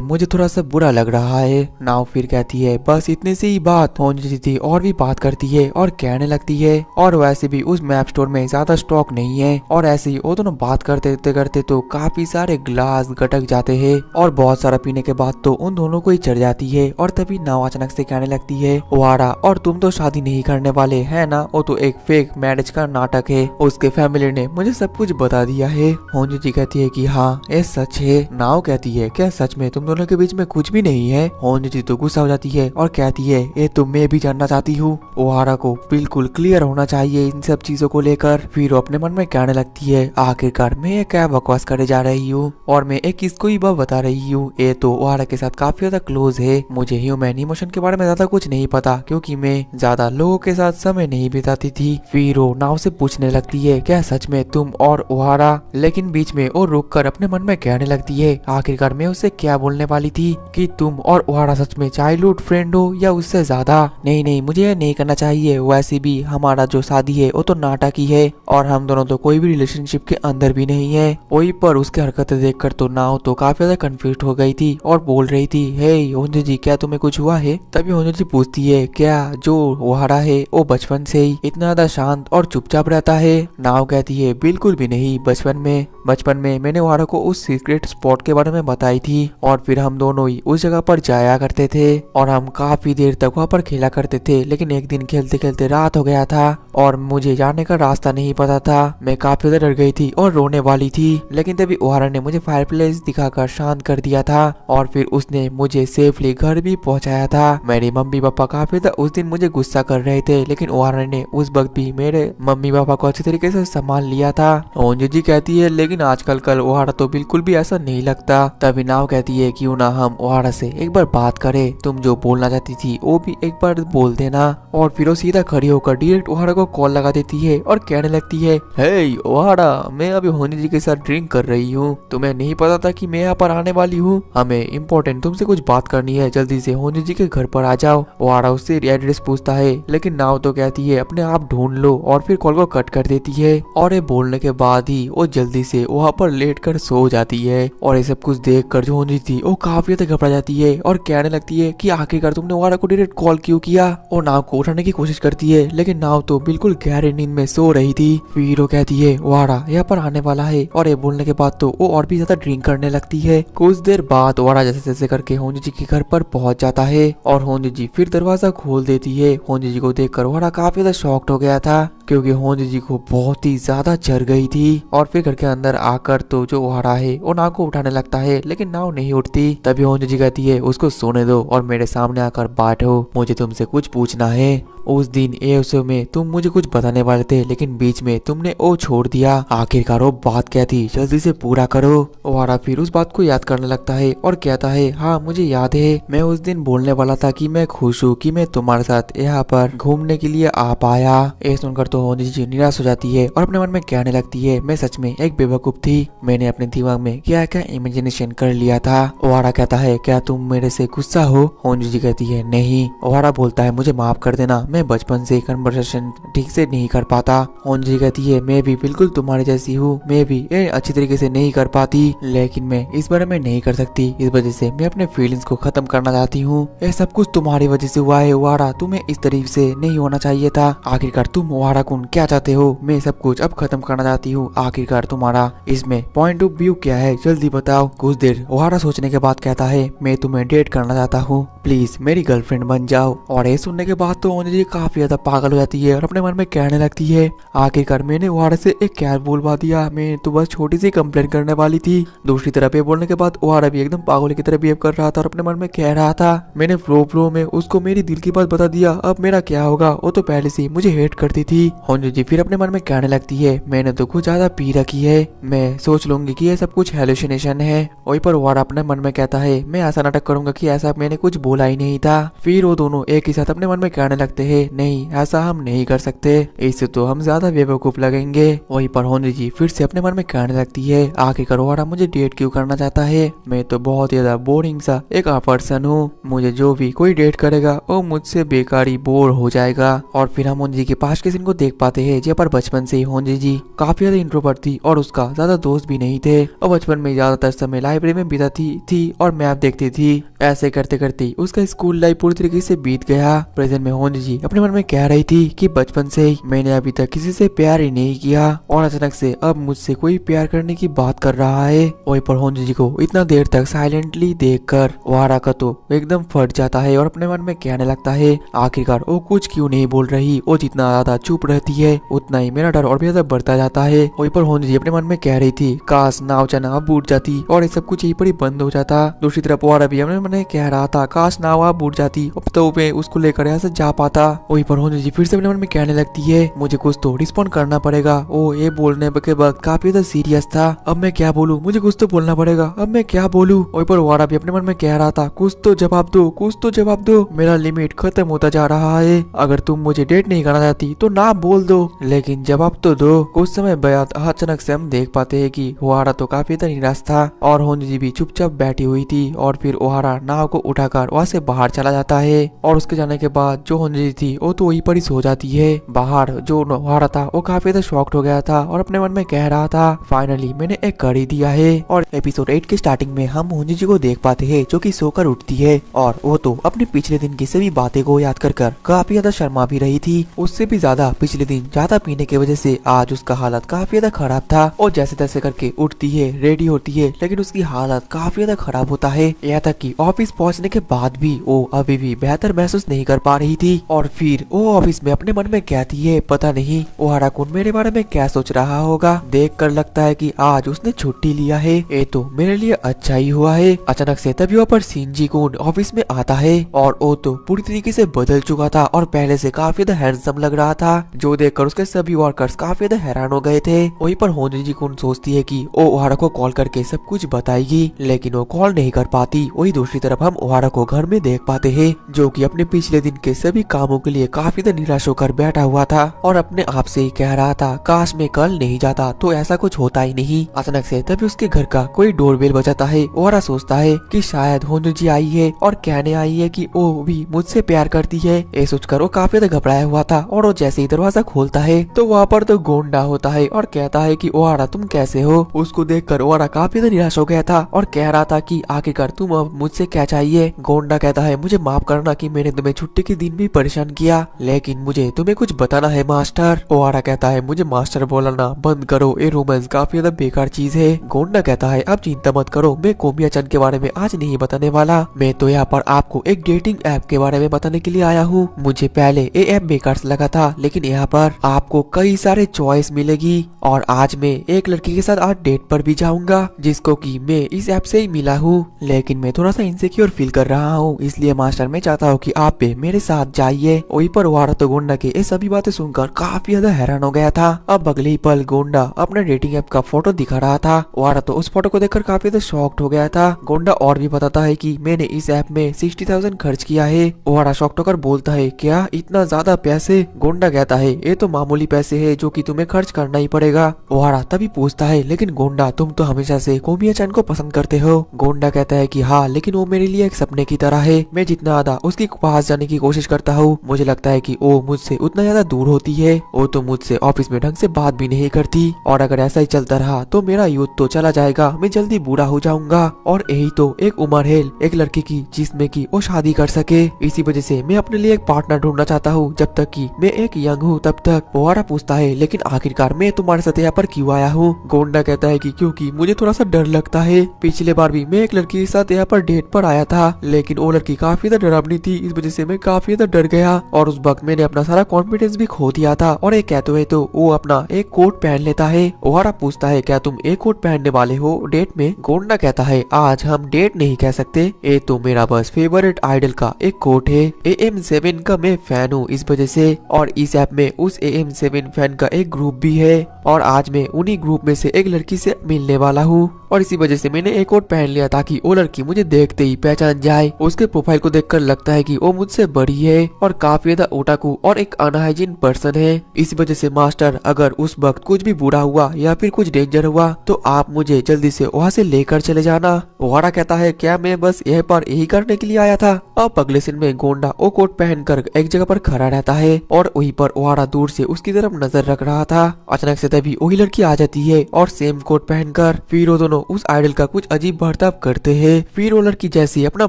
मुझे थोड़ा सा बुरा लग रहा है। नाव फिर कहती है बस इतनी सी ही बात। होंजो जी थी और भी बात करती है और कहने लगती है और और वैसे भी उस मैप स्टोर में ज्यादा स्टॉक नहीं है। और ऐसे ही वो दोनों बात करते करते तो काफी सारे ग्लास गटक जाते हैं और बहुत सारा पीने के बाद तो उन दोनों को ही चढ़ जाती है। और तभी नाव अचानक से कहने लगती है, ओहारा और तुम तो शादी नहीं करने वाले है ना, वो तो एक फेक मैरिज का नाटक है, उसके फैमिली ने मुझे सब कुछ बता दिया है। होंजू जी कहती है कि हाँ ये सच है। नाव कहती है, क्या सच में तुम दोनों के बीच में कुछ भी नहीं है? होंजू जी तो गुस्सा हो जाती है और कहती है, ये तो मैं भी जानना चाहती हूँ। ओहारा को बिल्कुल क्लियर होना चाहिए इन सब चीजों को लेकर। फिर वो अपने मन में कहने लगती है, आखिरकार मैं ये क्या बकवास करे जा रही हूँ और मैं एक किसको ही बात बता रही हूँ, ये तो ओहारा के साथ काफी ज्यादा क्लोज है। मुझे ह्यूमन इमोशन के बारे में ज्यादा कुछ नहीं पता क्योंकि मैं ज्यादा लोगों के साथ समय नहीं बिताती थी। फिर वो नाव से पूछने लगती है, क्या सच में तुम और ओहारा? लेकिन बीच में वो रुक कर अपने मन में कहने लगती है, आखिरकार मैं उससे क्या बोलने वाली थी कि तुम और ओहारा सच में चाइल्डहुड फ्रेंड हो या उससे ज्यादा? नहीं नहीं, मुझे यह नहीं करना चाहिए। वैसे भी हमारा जो शादी है वो तो नाटक ही है और हम दोनों तो कोई भी रिलेशनशिप के अंदर भी नहीं है। वही पर उसके हरकतें देखकर तो नाव तो काफी ज्यादा कंफ्यूज हो गई थी और बोल रही थी, हे होंजू जी क्या तुम्हें कुछ हुआ है? तभी होंजू जी पूछती है, क्या जो ओहारा है वो बचपन से ही इतना ज्यादा शांत और चुपचाप रहता है? नाव कहती है, बिल्कुल भी नहीं। बचपन में मैंने ओहारा को उस सीक्रेट स्पॉट के बारे में बताई थी और फिर हम दोनों ही उस जगह पर जाया करते थे और हम काफी देर तक वहाँ पर खेला करते थे। लेकिन एक दिन खेलते खेलते रात हो गया था और मुझे जाने का रास्ता नहीं पता था। मैं काफी ज्यादा डर गई थी और रोने वाली थी। लेकिन तभी ओहारा ने मुझे फायरप्लेस दिखाकर शांत कर दिया था और फिर उसने मुझे सेफली घर भी पहुंचाया था। मेरे मम्मी पापा काफी ज्यादा उस दिन मुझे गुस्सा कर रहे थे लेकिन ओहारा ने उस वक्त भी मेरे मम्मी पापा को अच्छी तरीके से संभाल लिया था। होंजू जी कहती है, लेकिन आजकल कल ओहारा तो बिल्कुल भी ऐसा नहीं लगता। तभी नाव कहती है, क्यों ना हम ओहारा से एक बार बात करें, तुम जो बोलना चाहती थी वो भी एक बार बोल देना। और फिर वो सीधा खड़ी होकर डायरेक्ट ओहारा को कॉल लगा देती है और कहने लगती है, हे ओहारा, मैं अभी होंजू जी के साथ ड्रिंक कर रही हूँ, तुम्हें नहीं पता था कि मैं यहाँ पर आने वाली हूँ? हमें इम्पोर्टेंट तुमसे कुछ बात करनी है, जल्दी से होंजू जी के घर पर आ जाओ। ओहारा उससे एड्रेस पूछता है लेकिन नाव तो कहती है, अपने आप ढूंढ लो, और फिर कॉल को कट कर देती है। और ये बोलने के बाद ही वो जल्दी से वहाँ पर लेट कर सो जाती है। और ये सब कुछ देख कर जो होंजू थी वो काफी ज्यादा घबरा जाती है और कहने लगती है कि आखिरकार तुमने ओहारा को डायरेक्ट कॉल क्यों किया? और नाव को उठाने की कोशिश करती है लेकिन नाव तो बिल्कुल गहरी नींद में सो रही थी। फिर वो कहती है, ओहारा यहाँ पर आने वाला है। और ये बोलने के बाद तो वो और भी ज्यादा ड्रिंक करने लगती है। कुछ देर बाद ओहारा जैसे जैसे करके होंजू जी के घर पर पहुंच जाता है और होंजू जी फिर दरवाजा खोल देती है। होंजू जी को देखकर ओहारा काफी ज्यादा शॉक्ड हो गया था क्योंकि होंजू जी को बहुत ही ज्यादा चढ़ गई थी। और फिर घर के अंदर आकर तो जो ओहारा है वो नाव को उठाने लगता है लेकिन नाव नहीं उठती। तभी होंजू जी कहती है, उसको सोने दो और मेरे सामने आकर बैठो, मुझे तुमसे कुछ पूछना है। उस दिन एओसो में तुम मुझे कुछ बताने वाले थे लेकिन बीच में तुमने वो छोड़ दिया, आखिरकार वो बात क्या थी, जल्दी से पूरा करो। ओहारा फिर उस बात को याद करने लगता है और कहता है, हाँ मुझे याद है, मैं उस दिन बोलने वाला था कि मैं खुश हूँ कि मैं तुम्हारे साथ यहाँ पर घूमने के लिए आ पाया। ये सुनकर तो होंजू जी निराश हो जाती है और अपने मन में कहने लगती है, मैं सच में एक बेवकूफ थी, मैंने अपने दिमाग में क्या क्या इमेजिनेशन कर लिया था। ओहारा कहता है, क्या तुम मेरे से गुस्सा हो? होंजू जी कहती है, नहीं। ओहारा बोलता है, मुझे माफ कर देना, मैं बचपन से कन्वर्सेशन ठीक से नहीं कर पाता। होंजू जी कहती है, मैं भी बिल्कुल तुम्हारी जैसी हूँ, मैं भी ये अच्छी तरीके से नहीं कर पाती, लेकिन मैं इस बारे में नहीं कर सकती, इस वजह से मैं अपने फीलिंग्स को खत्म करना चाहती हूँ। ये सब कुछ तुम्हारी वजह से हुआ है ओहारा, तुम्हें इस तरीके से नहीं होना चाहिए था। आखिरकार तुम ओहारा कुन क्या चाहते हो? मैं सब कुछ अब खत्म करना चाहती हूँ, आखिरकार तुम्हारा इसमें पॉइंट ऑफ व्यू क्या है, जल्दी बताओ। कुछ देर ओहारा सोचने के बाद कहता है, मैं तुम्हें डेट करना चाहता हूँ, प्लीज मेरी गर्लफ्रेंड बन जाओ। और ये सुनने के बाद तो होंजू जी काफी ज्यादा पागल हो जाती है और अपने मन में कहने लगती है, आखिरकार मैंने ओहारा से एक क्या बोलवा दिया, मैं तो बस छोटी सी कंप्लेन करने वाली थी। दूसरी तरफ ये बोलने के बाद ओहारा भी एकदम पागल की तरह बिहेव कर रहा था और अपने मन में कह रहा था, मैंने फ्लो में उसको मेरी दिल की बात बता दिया, अब मेरा क्या होगा, वो तो पहले से मुझे हेट करती थी। होंजू जी फिर अपने मन में कहने लगती है, मैंने तो कुछ ज्यादा पी रखी है, मैं सोच लूंगी कि ये सब कुछ हेलुसिनेशन है। वहीं पर ओहारा अपने मन में कहता है, मैं ऐसा नाटक करूंगा कि ऐसा मैंने कुछ बोला ही नहीं था। फिर वो दोनों एक ही साथ अपने मन में कहने लगते हैं, नहीं ऐसा हम नहीं कर सकते, इससे तो हम ज्यादा बेवकूफ लगेंगे। वहीं पर होंजू जी फिर से अपने मन में कहने लगती है, आखिरकार ओहारा मुझे डेट क्यों करना चाहता है, मैं तो बहुत ज्यादा बोरिंग सा एक पर्सन हूँ, मुझे जो भी कोई डेट करेगा वो मुझसे बेकारी बोर हो जाएगा। और फिर हम होंजू जी के पास के सीन को देख पाते हैं जहाँ पर बचपन से ही होंजू जी काफी ज्यादा इंट्रोवर्ट थी और उसका ज्यादा दोस्त भी नहीं थे और बचपन में ज्यादातर समय लाइब्रेरी में बिताती थी और मैप देखती थी। ऐसे करते करते उसका स्कूल लाइफ पूरी तरीके से बीत गया। प्रेजेंट में होंजी अपने मन में कह रही थी कि बचपन से ही मैंने अभी तक किसी से प्यार ही नहीं किया और अचानक से अब मुझसे कोई प्यार करने की बात कर रहा है। वहीं पर होंजी को इतना देर तक साइलेंटली देखकर ओहारा का तो एकदम फट जाता है और अपने मन में कहने लगता है आखिरकार वो कुछ क्यों नहीं बोल रही। वो जितना ज्यादा चुप रहती है उतना ही मेरा डर और भी ज्यादा बढ़ता जाता है। वहीं पर होंजी अपने मन में कह रही थी काश नाव चना अब बूट जाती और ये सब कुछ यहीं पर ही बंद हो जाता। दूसरी तरफ ओहारा भी अपने मन में कह रहा था काश नाव अब बूट जाती अब तो मैं उसको लेकर यहाँ से जा पाता। वहीं पर होंजी फिर से अपने मन में कहने लगती है मुझे कुछ तो रिस्पॉन्ड करना पड़ेगा। ओ ये बोलने के बाद काफी ज्यादा सीरियस था। अब मैं क्या बोलूं, मुझे कुछ तो बोलना पड़ेगा, अब मैं क्या बोलूं। वहीं पर ओहारा भी अपने मन में कह रहा था कुछ तो जवाब दो, कुछ तो जवाब दो, मेरा लिमिट खत्म होता जा रहा है। अगर तुम मुझे डेट नहीं करना चाहती तो ना बोल दो लेकिन जवाब तो दो। कुछ समय बाद अचानक से हम देख पाते हैं कि ओहारा तो काफी ज्यादा निराश था और होंजी भी चुपचाप बैठी हुई थी और फिर ओहारा नाव को उठाकर वहाँ से बाहर चला जाता है और उसके जाने के बाद जो होंजी थी वो तो वहीं पर ही सो जाती है। बाहर जो ओहारा था वो काफी ज्यादा शॉक्ड हो गया था और अपने मन में कह रहा था फाइनली मैंने एक कर ही दिया है। और एपिसोड 8 के स्टार्टिंग में हम होंजी जी को देख पाते हैं जो कि सोकर उठती है और वो तो अपने पिछले दिन की सभी बातें को याद कर काफी ज्यादा शर्मा भी रही थी। उससे भी ज्यादा पिछले दिन ज्यादा पीने की वजह से आज उसका हालत काफी ज्यादा खराब था और जैसे तैसे करके उठती है, रेडी होती है, लेकिन उसकी हालत काफी ज्यादा खराब होता है। यहाँ तक कि ऑफिस पहुंचने के बाद भी वो अभी भी बेहतर महसूस नहीं कर पा रही थी और फिर वो ऑफिस में अपने मन में कहती है पता नहीं ओहारा कुन मेरे बारे में क्या सोच रहा होगा। देखकर लगता है कि आज उसने छुट्टी लिया है, ये तो मेरे लिए अच्छा ही हुआ है। अचानक से तभी वहाँ पर शिनजी कुन ऑफिस में आता है और वो तो पूरी तरीके से बदल चुका था और पहले से काफी ज्यादा हैंडसम लग रहा था जो देखकर उसके सभी वर्कर्स काफी ज्यादा हैरान हो गए थे। वहीं पर होंजी कुन सोचती है कि वो ओहारा को कॉल करके सब कुछ बताएगी लेकिन वो कॉल नहीं कर पाती। वही दूसरी तरफ हम ओहारा को घर में देख पाते हैं जो कि अपने पिछले दिन के सभी कामों के लिए काफी ज्यादा निराश होकर बैठा हुआ था और अपने आप से ही कह रहा था काश मैं कल नहीं जाता तो ऐसा कुछ होता ही नहीं। अचानक से तभी उसके घर का कोई डोरबेल बजाता है। ओहारा सोचता है कि शायद होंजी आई है और कहने आई है कि वो भी मुझसे प्यार करती है। ये सोचकर वो काफी ज्यादा घबराया हुआ था और वो जैसे ही दरवाजा खोलता है तो वहाँ पर तो गोंडा होता है और कहता है कि ओहारा तुम कैसे हो। उसको देखकर ओहारा काफी ज्यादा निराश हो गया था और कह रहा था कि आखिरकार तुम अब मुझसे क्या चाहिए। गोंडा कहता है मुझे माफ करना कि मैंने तुम्हें छुट्टी के दिन भी परेशान किया लेकिन मुझे तुम्हें कुछ बताना है मास्टर। ओहारा कहता है मुझे मास्टर बोलना बंद करो, ये रोमांस काफी ज्यादा बेकार चीज है। गोंडा कहता है अब चिंता मत करो, मैं कोमिया-चन के बारे में आज नहीं बताने वाला, मैं तो यहाँ पर आपको एक डेटिंग ऐप के बारे में बताने के लिए आया हूँ। मुझे पहले ये ऐप बेकार लगा था लेकिन यहाँ पर आपको कई सारे चॉइस मिलेगी और आज मैं एक लड़की के साथ आज डेट पर भी जाऊंगा जिसको कि मैं इस ऐप से ही मिला हूँ लेकिन मैं थोड़ा सा इनसिक्योर फील कर रहा हूँ, इसलिए मास्टर मैं चाहता हूँ कि आप भी मेरे साथ जाइए। वहीं पर ओहारा तो गोंडा के ये सभी बातें सुनकर काफी ज्यादा हैरान हो गया था। अब अगले ही पल गोंडा अपने डेटिंग ऐप का फोटो दिखा रहा था। ओहारा तो उस फोटो को देखकर काफी ज्यादा शॉक्ड हो गया था। गोंडा और भी बताता है कि मैंने इस ऐप में 60,000 खर्च किया है। ओहारा शॉक्ड होकर बोलता है क्या इतना ज्यादा पैसे। गोंडा कहता है ये तो मामूली पैसे है जो कि तुम्हें खर्च करना ही पड़ेगा। ओहारा तभी पूछता है लेकिन गोंडा तुम तो हमेशा से कोमिया-चन को पसंद करते हो। गोंडा कहता है कि हाँ लेकिन वो मेरे लिए एक सपने की तरह है, मैं जितना ज्यादा उसके पास जाने की कोशिश करता हूँ मुझे लगता है कि वो मुझसे उतना ज्यादा दूर होती है। वो तो मुझसे ऑफिस में ढंग से बात भी नहीं करती और अगर ऐसा ही चलता रहा तो मेरा यूथ तो चला जाएगा, मैं जल्दी बूढ़ा हो जाऊंगा और यही तो एक उम्र है एक लड़की की जिसमें कि वो शादी कर सके। इसी वजह से मैं अपने लिए एक पार्टनर ढूंढना चाहता हूँ जब तक कि मैं एक यंग हूँ तब तक। ओहारा पूछता है लेकिन आखिरकार मैं तुम्हारे साथ यहाँ पर क्यों आया हूँ। गोंडा कहता है कि क्योंकि मुझे थोड़ा सा डर लगता है, पिछले बार भी मैं एक लड़की के साथ यहाँ पर डेट पर आया था लेकिन वो लड़की काफी ज्यादा डरावनी थी, इस वजह से मैं काफी ज्यादा डर गया और उस वक्त मैंने अपना सारा कॉन्फिडेंस भी खो दिया था। और एक कहते हुए तो वो अपना एक कोट पहन लेता है। ओहारा पूछता है क्या तुम एक कोट पहनने वाले हो डेट में। गोंडा कहता है आज हम डेट नहीं कह सकते, ये तो मेरा बस फेवरेट आइडल का एक कोट है, AM7 का मैं फैन हूँ इस वजह से और इस ऐप में उस AM7 फैन का एक ग्रुप भी है और आज मैं उन्हीं ग्रुप में से एक लड़की से मिलने वाला हूँ और इसी वजह से मैंने एक कोट पहन लिया ताकि वो लड़की मुझे देखते ही पहचान जाए। उसके प्रोफाइल को देखकर लगता है कि वो मुझसे बड़ी है और काफी ज्यादा ओटाकू और एक अनहाइजीन पर्सन है। इस वजह से मास्टर अगर उस वक्त कुछ भी बुरा हुआ या फिर कुछ डेंजर हुआ तो आप मुझे जल्दी से वहाँ से लेकर चले जाना। ओहारा कहता है क्या मैं बस यहीं पर यही करने के लिए आया था। अब अगले सीन में गोंडा वो कोट पहनकर एक जगह पर खड़ा रहता है और वहीं पर ओहारा दूर से उसकी तरफ नजर रख रहा था। अचानक से तभी वही लड़की आ जाती है और सेम कोट पहनकर। फिर वो दोनों उस आइडल का कुछ अजीब बर्ताव करते हैं। फिर वो लड़की लड़की जैसे अपना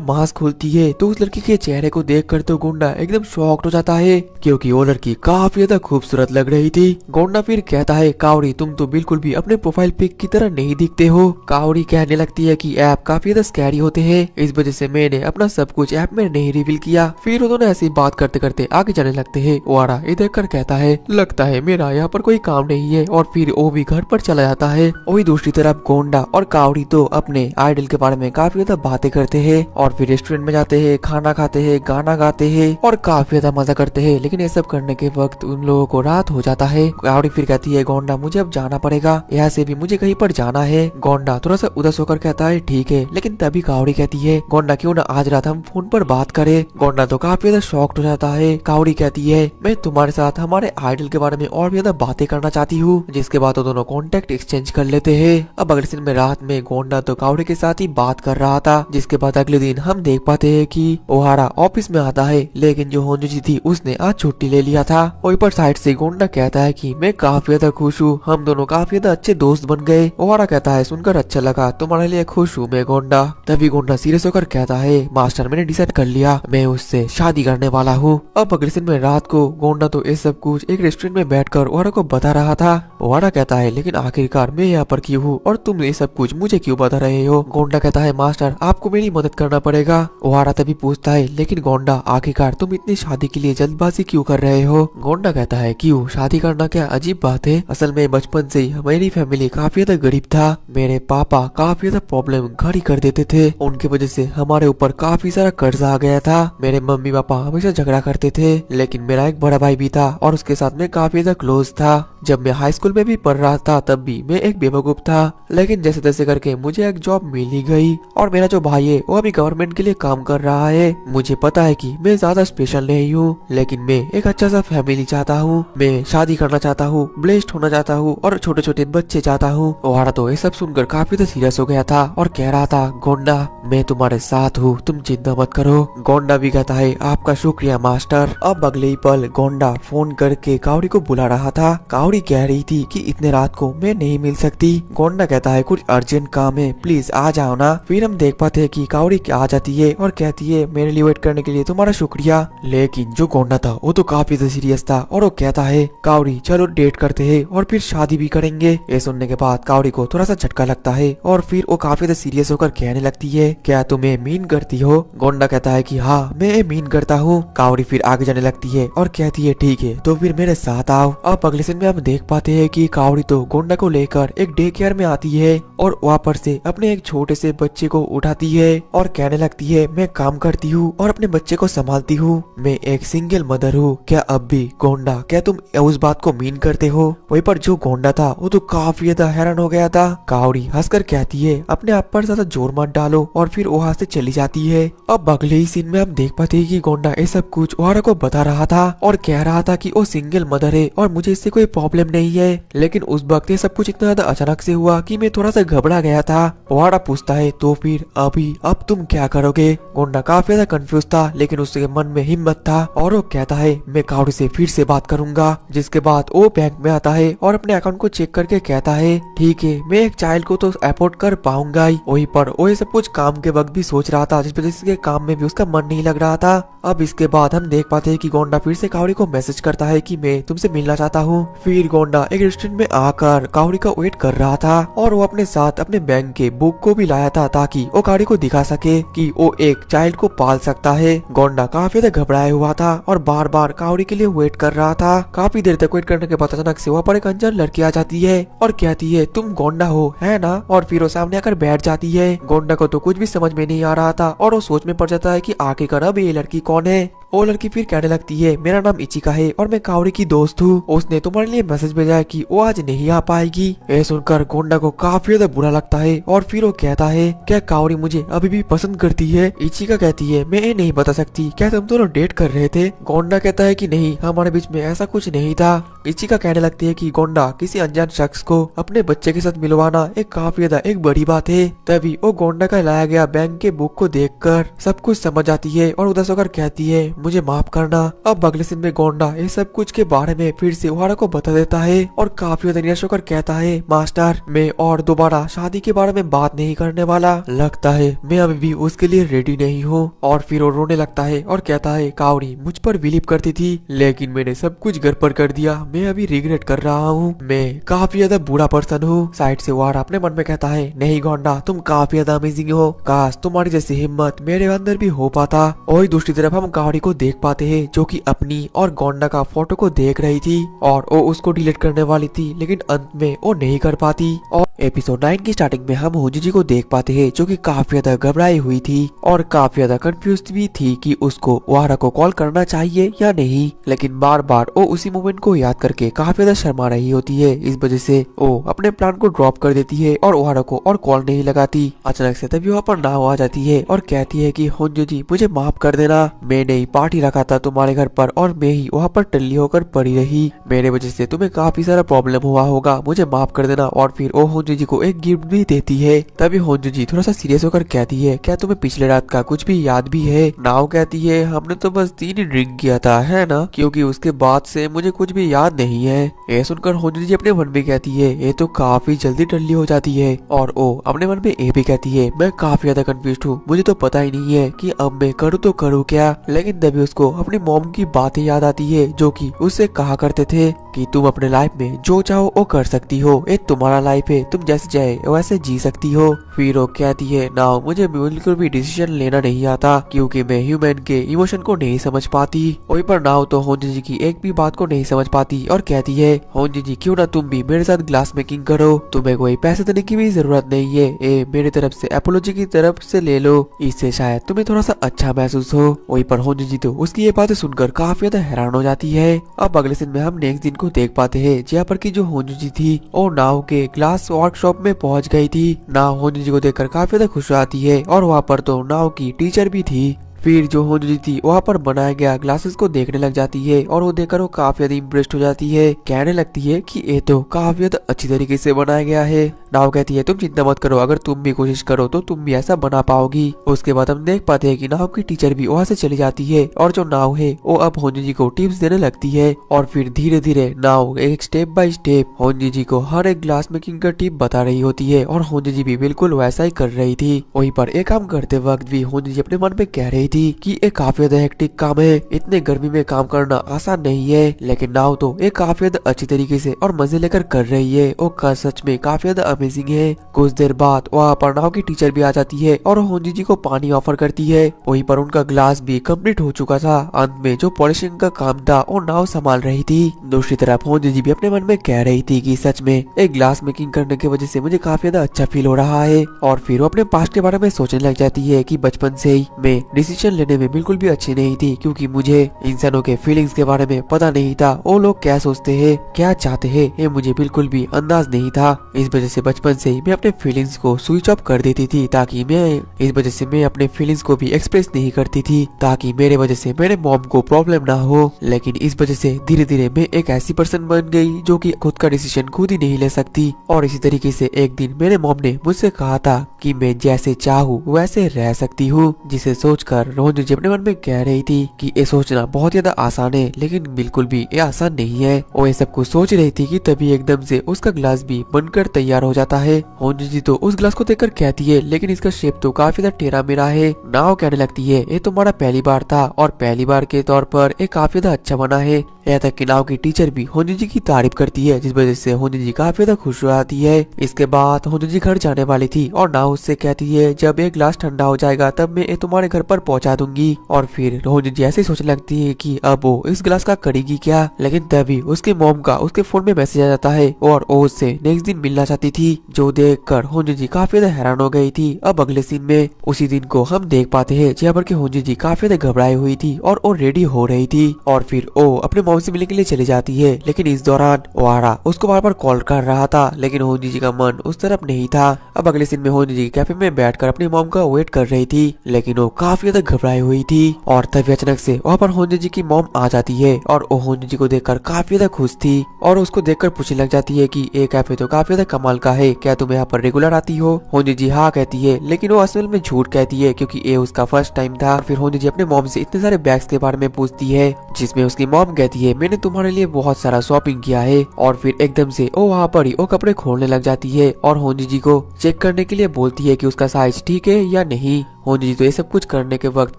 मास्क खोलती है तो उस लड़की के चेहरे को देख कर तो गोंडा एकदम शॉक्ड हो जाता है, क्योंकि वो लड़की काफी ज्यादा खूबसूरत लग रही थी। गोंडा फिर कहता है, कावड़ी तुम तो बिल्कुल भी अपने प्रोफाइल पिक की तरह नहीं दिखते हो। कावड़ी कहने लगती है कि ऐप काफी ज्यादा स्कैरी होते हैं, इस वजह से मैंने अपना सब कुछ ऐप में नहीं रिवील किया। फिर दोनों ऐसी बात करते करते आगे जाने लगते हैं। ओहारा इधर कर कहता है, लगता है मेरा यहाँ पर कोई काम नहीं है, और फिर वो भी घर पर चला जाता है। वही दूसरी तरफ गोंडा और कावड़ी तो अपने आइडल के बारे में काफी ज्यादा बातें करते हैं, और फिर रेस्टोरेंट में जाते हैं, खाना खाते हैं, गाना गाते हैं और काफी ज्यादा मजा करते हैं। लेकिन ये सब करने के वक्त उन लोगों को रात हो जाता है। कावड़ी फिर कहती है, गोंडा मुझे अब जाना पड़ेगा, यहाँ से भी मुझे कहीं पर जाना है। गोंडा थोड़ा सा उदास होकर कहता है, ठीक है, लेकिन तभी कावड़ी कहती है, गोंडा क्यों ना आज रात हम फोन पर बात करें। गोंडा तो काफी ज्यादा शॉक्ड हो जाता है। कावड़ी कहती है, मैं तुम्हारे साथ हमारे आइडल के बारे में और भी ज्यादा बातें करना चाहती हूँ। जिसके बाद वो दोनों कॉन्टेक्ट एक्सचेंज कर लेते हैं। अब अगले दिन में रात में गोंडा तो कावड़ी के साथ ही बात कर रहा था। जिसके बाद अगले दिन हम देख पाते हैं कि ओहारा ऑफिस में आता है, लेकिन जो होंजूजी थी उसने आज छुट्टी ले लिया था। वहीं पर साइड से गोंडा कहता है कि मैं काफी ज्यादा खुश हूँ, हम दोनों काफी ज्यादा अच्छे दोस्त बन गए। ओहारा कहता है, सुनकर अच्छा लगा, तुम्हारे लिए खुश हूँ मैं गोंडा। तभी गोंडा सीरियस होकर कहता है, मास्टर मैंने डिसाइड कर लिया, मैं उससे शादी करने वाला हूँ। अब अगले दिन में रात को गोंडा तो ये सब कुछ एक रेस्टोरेंट में बैठकर ओहारा को बता रहा था। ओहारा कहता है, लेकिन आखिरकार मैं यहाँ पर क्यों हूँ और तुम ये सब कुछ मुझे क्यों बता रहे हो। गोंडा कहता है, मास्टर आपको मेरी मदद करना पड़ेगा। ओहारा तभी पूछता है, लेकिन गोंडा आखिरकार तुम इतनी शादी के लिए जल्दबाजी क्यों कर रहे हो। गोंडा कहता है, क्यों, शादी करना क्या अजीब बात है। असल में बचपन से ही मेरी फैमिली काफी ज्यादा गरीब था। मेरे पापा काफी ज्यादा प्रॉब्लम खड़ी कर देते थे, उनकी वजह से हमारे ऊपर काफी सारा कर्जा आ गया था। मेरे मम्मी पापा हमेशा झगड़ा करते थे, लेकिन मेरा एक बड़ा भाई भी था और उसके साथ में काफी ज्यादा क्लोज था। जब मैं हाई स्कूल में भी पढ़ रहा था तब भी मैं एक बेवकूफ था, लेकिन जैसे तैसे करके मुझे एक जॉब मिल ही गई, और मेरा जो भाई है वो अभी गवर्नमेंट के लिए काम कर रहा है। मुझे पता है कि मैं ज्यादा स्पेशल नहीं हूँ, लेकिन मैं एक अच्छा सा फैमिली चाहता हूँ। मैं शादी करना चाहता हूँ, ब्लेस्ड होना चाहता हूँ और छोटे छोटे बच्चे चाहता हूँ। ओहारा तो ये सब सुनकर काफी तो सीरियस हो गया था और कह रहा था, गोंडा मैं तुम्हारे साथ हूँ, तुम चिंता मत करो। गोंडा भी कहता है, आपका शुक्रिया मास्टर। अब अगले ही पल गोंडा फोन करके कावड़ी को बुला रहा था। कावड़ी कह रही थी कि इतने रात को मैं नहीं मिल सकती। गोंडा कहता है, कुछ अर्जेंट काम है, प्लीज आ जाओ ना। फिर हम देख पाते हैं कि कावड़ी आ जाती है और कहती है, मेरे लिए वेट करने के लिए तुम्हारा शुक्रिया। लेकिन जो गोंडा था वो तो काफी सीरियस था और वो कहता है, कावड़ी चलो डेट करते हैं और फिर शादी भी करेंगे। ये सुनने के बाद कावड़ी को थोड़ा सा झटका लगता है और फिर वो काफी सीरियस होकर कहने लगती है, क्या तुम्हें मीन करती हो। गोंडा कहता है कि हाँ मैं मीन करता हूँ। कावड़ी फिर आगे जाने लगती है और कहती है, ठीक है तो फिर मेरे साथ आओ। अब अगले दिन में हम देख पाते हैं कि कावड़ी तो गोंडा को लेकर एक डे केयर में आती है और वहाँ पर से अपने एक छोटे से बच्चे को उठाती है और कहने लगती है, मैं काम करती हूँ और अपने बच्चे को संभालती हूँ, मैं एक सिंगल मदर हूँ। क्या अब भी गोंडा, क्या तुम उस बात को मीन करते हो। वहीं पर जो गोंडा था वो तो काफी ज्यादा हैरान हो गया था। कावड़ी हंसकर कहती है, अपने आप पर ज्यादा जोर मत डालो, और फिर वहाँ से चली जाती है। अब अगले ही सीन में हम देख पाते हैं कि गोंडा ये सब कुछ ओहारा को बता रहा था और कह रहा था कि वो सिंगल मदर है और मुझे इससे कोई प्रॉब्लम नहीं है। लेकिन उस वक्त ये सब कुछ इतना ज्यादा अचानक से हुआ कि मैं थोड़ा सा घबरा गया था। ओहारा पूछता है, तो फिर अब तुम क्या करोगे। गोंडा काफी ज्यादा कंफ्यूज था, लेकिन उसके मन में हिम्मत था और वो कहता है, मैं कावड़ी से फिर से बात करूंगा। जिसके बाद वो बैंक में आता है और अपने अकाउंट को चेक करके कहता है, ठीक है मैं एक चाइल्ड को तो अफोर्ड कर पाऊंगा ही। वहीं पर वो ये सब कुछ काम के वक्त भी सोच रहा था, जिस वजह से काम में भी उसका मन नहीं लग रहा था। अब इसके बाद हम देख पाते हैं कि गोंडा फिर से कावड़ी को मैसेज करता है कि मैं तुमसे मिलना चाहता हूँ। फिर गोंडा एक रेस्टोरेंट में आकर कावड़ी का वेट कर रहा था और वो अपने साथ अपने बैंक के बुक को भी लाया था ताकि वो कावड़ी को दिखा सके कि वो एक चाइल्ड को पाल सकता है। गोंडा काफी ज्यादा घबराया हुआ था और बार बार कावड़ी के लिए वेट कर रहा था। काफी देर तक वेट करने के बाद अचानक से वहाँ पर एक अनजान लड़की आ जाती है और कहती है, तुम गोंडा हो है ना। और फिर वो सामने आकर बैठ जाती है। गोंडा को तो कुछ भी समझ में नहीं आ रहा था और वो सोच में पड़ जाता है कि आखिरकार अब ये लड़की कौन है। वो लड़की फिर कहने लगती है, मेरा नाम इचिका है और मैं कावड़ी की दोस्त हूँ, उसने तुम्हारे लिए मैसेज भेजा है कि वो आज नहीं आ पाएगी। ये सुनकर गोंडा को काफी ज्यादा बुरा लगता है और फिर वो कहता है, क्या कावड़ी मुझे अभी भी पसंद करती है। इचिका कहती है, मैं ये नहीं बता सकती, क्या तुम दोनों डेट कर रहे थे। गोंडा कहता है कि नहीं, हमारे बीच में ऐसा कुछ नहीं था। इचिका कहने लगती है कि गोंडा किसी अनजान शख्स को अपने बच्चे के साथ मिलवाना एक काफी ज्यादा एक बड़ी बात है। तभी वो गोंडा का लाया गया बैंक के बुक को देखकर सब कुछ समझ आती है और उदास होकर कहती है, मुझे माफ करना। अब अगले सीन में गोंडा इस सब कुछ के बारे में फिर से ओहारा को बता देता है और काफी ज्यादा निराश होकर कहता है, मास्टर मैं और दोबारा शादी के बारे में बात नहीं करने वाला। लगता है मैं अभी भी उसके लिए रेडी नहीं हूँ। और फिर वो रोने लगता है और कहता है, कावड़ी मुझ पर बिलीव करती थी लेकिन मैंने सब कुछ गड़बड़ कर दिया। मैं अभी रिग्रेट कर रहा हूँ। मैं काफी ज्यादा बुरा पर्सन हूँ। साइड से ओहारा अपने मन में कहता है, नहीं गोंडा तुम काफी ज्यादा अमेजिंग हो। काश तुम्हारी जैसी हिम्मत मेरे अंदर भी हो पाता। और दूसरी तरफ हम कावड़ी को देख पाते हैं जो कि अपनी और गोंडा का फोटो को देख रही थी और वो उसको डिलीट करने वाली थी लेकिन अंत में वो नहीं कर पाती। और एपिसोड 9 की स्टार्टिंग में हम होंजुजी को देख पाते हैं जो कि काफी ज्यादा घबराई हुई थी और काफी ज्यादा कंफ्यूज भी थी कि उसको ओहारा को कॉल करना चाहिए या नहीं। लेकिन बार बार वो उसी मोमेंट को याद करके काफी ज्यादा शर्मा रही होती है। इस वजह से वो अपने प्लान को ड्रॉप कर देती है और ओहारा को और कॉल नहीं लगाती। अचानक से तभी वहाँ पर नाव आ जाती है और कहती है कि होंजुजी मुझे माफ कर देना। मैंने ही पार्टी रखा था तुम्हारे घर पर और मैं ही वहाँ पर टल्ली होकर पड़ी रही। मेरे वजह से तुम्हें काफी सारा प्रॉब्लम हुआ होगा, मुझे माफ कर देना। और फिर वो होंजुजी को एक गिफ्ट भी देती है। तभी होंजुजी थोड़ा सा सीरियस होकर कहती है, क्या तुम्हें पिछले रात का कुछ भी याद भी है? नाव कहती है, हमने तो बस 3 ही ड्रिंक किया था, है ना? क्योंकि उसके बाद से मुझे कुछ भी याद नहीं है। ये सुनकर होंजुजी अपने मन में कहती है, ये तो काफी जल्दी टल्ली हो जाती है। और वो अपने मन में ये भी कहती है, मैं काफी ज्यादा कंफ्यूज हूँ, मुझे तो पता ही नहीं है कि अब मैं करूँ तो करूँ क्या। लेकिन तभी उसको अपनी मॉम की बातें याद आती है जो कि उससे कहा करते थे कि तुम अपने लाइफ में जो चाहो वो कर सकती हो, ये तुम्हारा लाइफ है, तुम जैसे चाहे वैसे जी सकती हो। फिर वो कहती है, ना मुझे बिल्कुल भी डिसीजन लेना नहीं आता क्योंकि मैं ह्यूमन के इमोशन को नहीं समझ पाती। वहीं पर नाव तो होंजुजी की एक भी बात को नहीं समझ पाती और कहती है, होंजुजी क्यों ना तुम भी मेरे साथ ग्लास मेकिंग करो, तुम्हें कोई पैसे देने की भी जरूरत नहीं है, ये मेरी तरफ से एपोलॉजी की तरफ से ले लो, इससे शायद तुम्हें थोड़ा सा अच्छा महसूस हो। वहीं पर होंजुजी तो उसकी ये बातें सुनकर काफी ज्यादा हैरान हो जाती है। अब अगले दिन में हम नेक्स्ट दिन को देख पाते हैं जहाँ पर की जो होंजुजी थी और नाव के ग्लास वर्कशॉप में पहुंच गई थी। नाव होंजुजी को देखकर काफी ज्यादा खुश हो जाती है और वहाँ पर तो नाव की टीचर भी थी। फिर जो होंजुजी थी वहाँ पर बनाया गया ग्लासेस को देखने लग जाती है और वो देखकर वो काफी ज्यादा इम्प्रेस्ड हो जाती है। कहने लगती है कि ये तो काफी ज्यादा अच्छी तरीके से बनाया गया है। नाव कहती है, तुम चिंता मत करो, अगर तुम भी कोशिश करो तो तुम भी ऐसा बना पाओगी। उसके बाद हम देख पाते हैं कि नाव की टीचर भी वहाँ से चली जाती है और जो नाव है वो अब होंजुजी को टिप्स देने लगती है। और फिर धीरे धीरे नाव एक स्टेप बाय स्टेप होंजुजी को हर एक ग्लास मेकिंग का टिप बता रही होती है और होंजुजी भी बिल्कुल वैसा ही कर रही थी। वहीं पर एक काम करते वक्त भी होंजुजी अपने मन में कह रही थी कि ये काफी ज्यादा हेक्टिक काम है, इतने गर्मी में काम करना आसान नहीं है। लेकिन नाव तो एक काफी ज्यादा अच्छी तरीके से और मजे लेकर कर रही है, वो सच में काफी ज्यादा अमेजिंग है। कुछ देर बाद वहाँ पर नाव की टीचर भी आ जाती है और होंजुजी को पानी ऑफर करती है। वहीं पर उनका ग्लास भी कंप्लीट हो चुका था। अंत में जो पॉलिशिंग का काम था वो नाव संभाल रही थी। दूसरी तरफ होंजुजी भी अपने मन में कह रही थी कि सच में एक ग्लास मेकिंग करने की वजह से मुझे काफी ज्यादा अच्छा फील हो रहा है। और फिर वो अपने पास्ट के बारे में सोचने लग जाती है कि बचपन से ही मैं डिसीजन लेने में बिल्कुल भी अच्छी नहीं थी क्योंकि मुझे इंसानों के फीलिंग्स के बारे में पता नहीं था, वो लोग क्या सोचते हैं, क्या चाहते हैं, ये मुझे बिल्कुल भी अंदाज नहीं था। इस वजह से बचपन से ही मैं अपने फीलिंग्स को स्विच ऑफ कर देती थी ताकि मैं अपने फीलिंग्स को भी एक्सप्रेस नहीं करती थी ताकि मेरे वजह से मेरे मॉम को प्रॉब्लम ना हो। लेकिन इस वजह से धीरे धीरे मैं एक ऐसी पर्सन बन गई जो कि खुद का डिसीजन खुद ही नहीं ले सकती। और इसी तरीके से एक दिन मेरे मॉम ने मुझसे कहा था कि मैं जैसे चाहूँ वैसे रह सकती हूँ, जिसे सोचकर होंजुजी अपने मन में कह रही थी कि ये सोचना बहुत ज्यादा आसान है लेकिन बिल्कुल भी ये आसान नहीं है। वो ये सब कुछ सोच रही थी कि तभी एकदम से उसका ग्लास भी बनकर तैयार हो जाता है। होंजुजी तो उस ग्लास को देखकर कहती है, लेकिन इसका शेप तो काफी ज्यादा टेढ़ा मेढ़ा है। नाव कहने लगती है, ये तुम्हारा पहली बार था और पहली बार के तौर पर ये काफी ज्यादा अच्छा बना है। यहाँ तक कि नाव की टीचर भी होंजुजी की तारीफ करती है जिस वजह से होंजुजी काफी ज्यादा खुश हो जाती है। इसके बाद होंजुजी घर जाने वाली थी और नाव उससे कहती है, जब एक ग्लास ठंडा हो जाएगा तब मैं ये तुम्हारे घर पर पहुंचा दूंगी। और फिर होंजुजी ऐसे सोचने लगती है कि अब वो इस ग्लास का करेगी क्या। लेकिन तभी उसके मॉम का उसके फोन में मैसेज आ जाता है और वो उससे नेक्स्ट दिन मिलना चाहती थी, जो देखकर होंजुजी काफी ज्यादा हैरान हो गई थी। अब अगले सीन में उसी दिन को हम देख पाते हैं जहाँ पर कि होंजुजी काफी ज्यादा घबराई हुई थी और वो रेडी हो रही थी। और फिर वो अपने मॉम से मिलने के लिए चली जाती है। लेकिन इस दौरान ओहारा उसको बार बार कॉल कर रहा था, लेकिन होंजी जी का मन उस तरफ नहीं था। अब अगले सीन में होंजी जी कैफे में बैठकर अपनी मॉम का वेट कर रही थी, लेकिन वो काफी ज्यादा घबराई हुई थी। और तभी अचानक से वहाँ पर होंजी जी की मॉम आ जाती है और वो होंजी जी को देखकर काफी ज्यादा खुश थी और उसको देखकर पूछने लग जाती है कि ये कैफे तो काफी ज्यादा कमाल का है, क्या तुम यहाँ पर रेगुलर आती हो? होंजी जी हाँ कहती है, लेकिन वो असल में झूठ कहती है क्योंकि ये उसका फर्स्ट टाइम था। फिर होंजी जी अपने मॉम से इतने सारे बैग्स के बारे में पूछती है, जिसमें उसकी मॉम कहती है मैंने तुम्हारे लिए बहुत सारा शॉपिंग किया है। और फिर एकदम से वो वहाँ पर ही वो कपड़े खोलने लग जाती है और होंजी जी को चेक करने के लिए बोलती है कि उसका साइज ठीक है या नहीं। होंजी जी तो ये सब कुछ करने के वक्त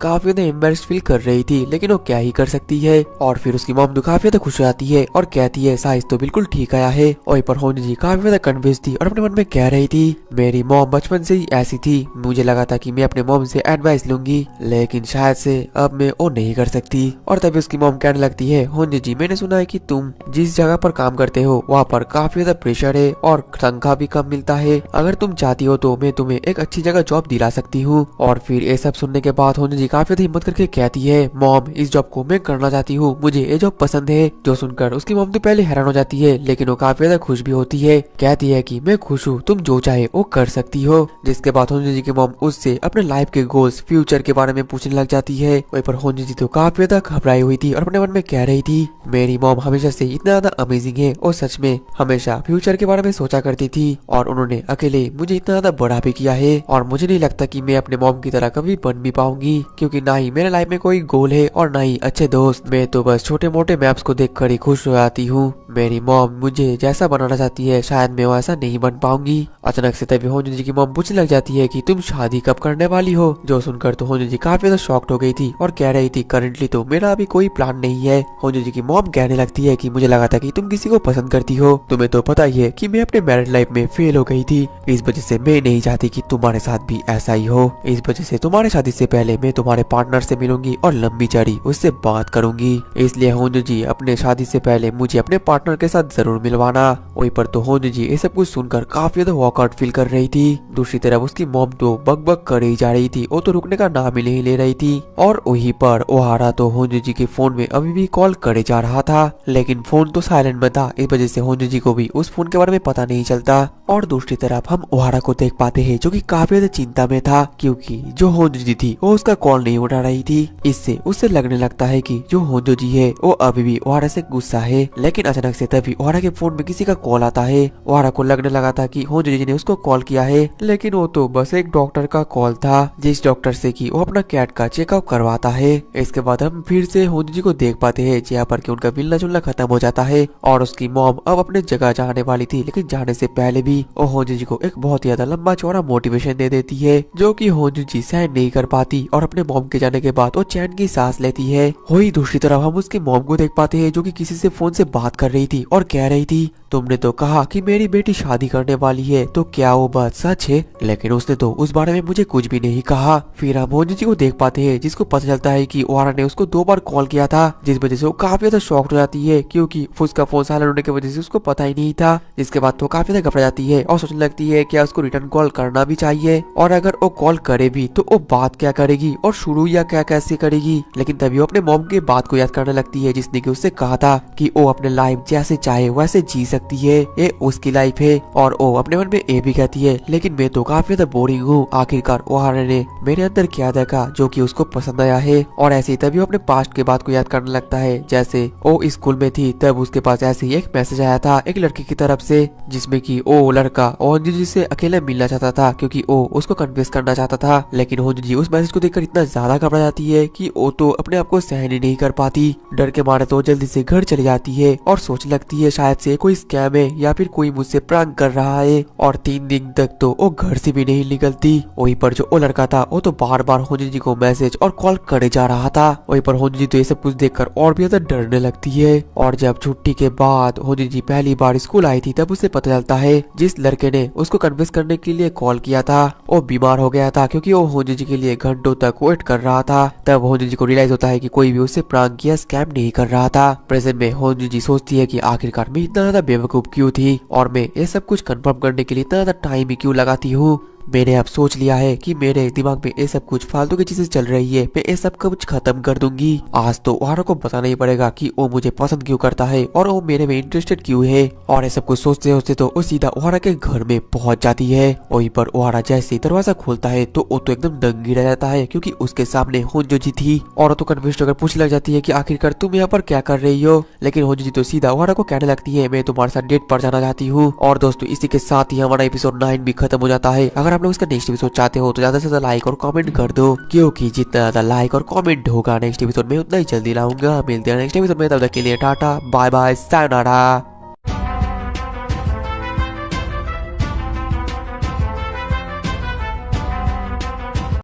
काफी ज्यादा एम्बेरस्ड फील कर रही थी, लेकिन वो क्या ही कर सकती है। और फिर उसकी मॉम तो काफी ज्यादा खुश हो जाती है और कहती है साइज तो बिल्कुल ठीक आया है। और पर होंजी जी काफी ज्यादा कन्फ्यूज थी और अपने मन में कह रही थी मेरी मॉम बचपन से ही ऐसी थी, मुझे लगा था कि मैं अपने मॉम से एडवाइस लूंगी, लेकिन शायद से अब मैं वो नहीं कर सकती। और तभी उसकी मॉम कहने लगती है होंजी जी मैंने सुना है कि तुम जिस जगह पर काम करते हो वहाँ पर काफी ज्यादा प्रेशर है और तनख्वाह भी कम मिलता है, अगर तुम चाहती हो तो मैं तुम्हें एक अच्छी जगह जॉब दिला सकती हूँ। और फिर ये सब सुनने के बाद होंजी जी काफी हिम्मत करके कहती है मॉम इस जॉब को मैं करना चाहती हूँ, मुझे ये जॉब पसंद है। जो सुनकर उसकी मॉम तो पहले हैरान हो जाती है, लेकिन वो काफी ज्यादा खुश भी होती है, कहती है कि मैं खुश हूँ, तुम जो चाहे वो कर सकती हो। जिसके बाद होंजी जी की मॉम उससे अपने लाइफ के गोल्स फ्यूचर के बारे में पूछने लग जाती है। वहीं पर होंजी जी तो काफी ज्यादा घबराई हुई थी और अपने मन में कह रही थी मेरी मॉम हमेशा से इतना ज्यादा अमेजिंग है और सच में हमेशा फ्यूचर के बारे में सोचा करती थी और उन्होंने अकेले मुझे इतना ज्यादा बड़ा भी किया है। और मुझे नहीं लगता कि मैं अपने मॉम की तरह कभी बन भी पाऊंगी, क्योंकि ना ही मेरे लाइफ में कोई गोल है और ना ही अच्छे दोस्त, मैं तो बस छोटे मोटे मैप्स को देखकर ही खुश हो जाती हूँ। मेरी मॉम मुझे जैसा बनाना चाहती है शायद मैं वैसा नहीं बन पाऊंगी। अचानक से तभी होंजी जी की मॉम पूछने लग जाती है कि तुम शादी कब करने वाली हो? जो सुनकर तो होंजी जी काफी ज्यादा शॉक्ड हो गई थी और कह रही थी करंटली तो मेरा अभी कोई प्लान नहीं है। होंजी जी की मॉम कहने लगती है कि मुझे लगा था कि तुम किसी को पसंद करती हो, तुम्हें तो पता ही है कि मैं अपने मैरिड लाइफ में फेल हो गई थी, इस वजह से मैं नहीं चाहती कि तुम्हारे साथ भी ऐसा ही हो। इस वजह से तुम्हारे शादी से पहले मैं तुम्हारे पार्टनर से मिलूंगी और लंबी चौड़ी उससे बात करूंगी, इसलिए होंजी जी अपने शादी से पहले मुझे अपने पार्टनर के साथ जरूर मिलवाना। वहीं पर तो होंजी जी ये सब कुछ सुनकर काफी ज्यादा वॉकआउट फील कर रही थी। दूसरी तरफ उसकी मॉम तो बक कर ही जा रही थी, वो तो रुकने का नाम ही नहीं ले रही थी। और वहीं पर ओहारा तो होंजी जी के फोन में अभी भी कॉल करे जा रहा था, लेकिन फोन तो साइलेंट में था, इस वजह से होंजी जी को भी उस फोन के बारे में पता नहीं चलता। और दूसरी तरफ हम ओहारा को देख पाते हैं जो कि काफी ज्यादा चिंता में था, क्योंकि जो होंजो जी थी वो उसका कॉल नहीं उठा रही थी। इससे उससे लगने लगता है कि जो होंजो जी है वो अभी भी ओहारा से गुस्सा है। लेकिन अचानक से तभी ओहारा के फोन में किसी का कॉल आता है। ओहारा को लगने लगा था कि होंजो जी ने उसको कॉल किया है, लेकिन वो तो बस एक डॉक्टर का कॉल था, जिस डॉक्टर से कि वो अपना कैट का चेकअप करवाता है। इसके बाद हम फिर से होंजो जी को देख पाते हैं जहाँ पर कि उनका मिलना जुलना खत्म हो जाता है और उसकी मॉम अब अपने जगह जाने वाली थी, लेकिन जाने से पहले भी वो होंजो जी को एक बहुत ही ज्यादा लंबा चौड़ा मोटिवेशन दे देती है, जो कि होंजो जी सहन नहीं कर पाती और अपने मॉम के जाने के बाद वो चैन की सांस लेती है। वही दूसरी तरफ हम उसके मॉम को देख पाते हैं जो कि किसी से फोन से बात कर रही थी और कह रही थी तुमने तो कहा कि मेरी बेटी शादी करने वाली है, तो क्या वो बात सच है? लेकिन उसने तो उस बारे में मुझे कुछ भी नहीं कहा। फिर हम होंजो जी को देख पाते हैं जिसको पता चलता है कि ओहारा ने उसको 2 बार कॉल किया था, जिस वजह से वो काफी ज्यादा शॉक्ड हो जाती है, क्योंकि उसका फोन साइलेंट होने की वजह से उसको पता ही नहीं था। जिसके बाद तो काफी ज्यादा घबरा जाती है और सोचने लगती है क्या उसको रिटर्न कॉल करना भी चाहिए, और अगर वो कॉल करे भी तो वो बात क्या करेगी और शुरू या क्या कैसे करेगी। लेकिन तभी वो अपने मॉम के बात को याद करने लगती है जिसने कि उससे कहा था कि वो अपने लाइफ जैसे चाहे वैसे जी सकती है, ये उसकी लाइफ है। और वो अपने मन में ये भी कहती है लेकिन मैं तो काफी ज्यादा बोरिंग हूँ, आखिरकार ओहारा ने मेरे अंदर क्या देखा जो कि उसको पसंद आया है। और ऐसे ही तभी वो अपने पास्ट के बात को याद करने लगता है, जैसे वो स्कूल में थी तब उसके पास ऐसे ही एक मैसेज आया था एक लड़की की तरफ से, जिसमें कि वो लड़का होंजो जी से अकेले मिलना चाहता था क्योंकि वो उसको कन्विंस करना चाहता था। लेकिन होंजो जी उस मैसेज को देखकर इतना ज्यादा घबरा जाती है कि वो तो अपने आप को सहन ही नहीं कर पाती। डर के मारे तो जल्दी से घर चली जाती है और सोचने लगती है शायद से कोई स्कैम है या फिर कोई मुझसे प्रैंक कर रहा है। और 3 दिन तक तो वो घर से भी नहीं निकलती। वहीं पर जो वो लड़का था वो तो बार बार होंजो जी को मैसेज और कॉल करे जा रहा था। वहीं पर होंजो जी तो ये सब कुछ देखकर और भी ज्यादा डरने लगती है। और जब छुट्टी के बाद होंजो जी पहली बार स्कूल आई थी तब उसे पता चलता है जिस लड़के ने उसको कन्विंस करने के लिए कॉल किया था वो बीमार हो गया था, क्योंकि वो होंजो जी के लिए घंटों तक वेट कर रहा था। तब होंजो जी को रियलाइज होता है कि कोई भी उससे प्रैंक या स्कैम नहीं कर रहा था। प्रेजेंट में होंजो जी सोचती है कि आखिरकार मैं इतना ज्यादा बेवकूफ क्यों थी और मैं ये सब कुछ कंफर्म करने के लिए इतना ज्यादा टाइम ही क्यों लगाती हूँ। मैंने अब सोच लिया है कि मेरे दिमाग में ये सब कुछ फालतू की चीजें चल रही है, मैं ये सब कुछ खत्म कर दूंगी। आज तो ओहारा को बताना ही पड़ेगा कि वो मुझे पसंद क्यों करता है और वो मेरे में इंटरेस्टेड क्यों है। और ये सब कुछ सोचते सोचते तो वो सीधा ओहारा के घर में पहुंच जाती है। वहीं पर ओहारा जैसे दरवाजा खोलता है तो वो तो एकदम दंगी रह जाता है, क्योंकि उसके सामने होंजोजी थी। और तो कन्फ्यूज होकर पूछने लग जाती है कि आखिरकार तुम यहाँ पर क्या कर रही हो। लेकिन होंजोजी तो सीधा ओहारा को कहने लगती है, मैं तुम्हारे साथ डेट पर जाना चाहती हूँ। और दोस्तों इसी के साथ ही हमारा एपिसोड 9 भी खत्म हो जाता है। अगर आप लोग इसका नेक्स्ट एपिसोड चाहते हो तो ज्यादा से ज्यादा लाइक और कमेंट कर दो, क्योंकि जितना ज्यादा लाइक और कमेंट होगा नेक्स्ट एपिसोड में उतना ही जल्दी लाऊंगा। मिलते हैं नेक्स्ट एपिसोड में, तब तक के लिए टाटा बाय बाय सायोनारा।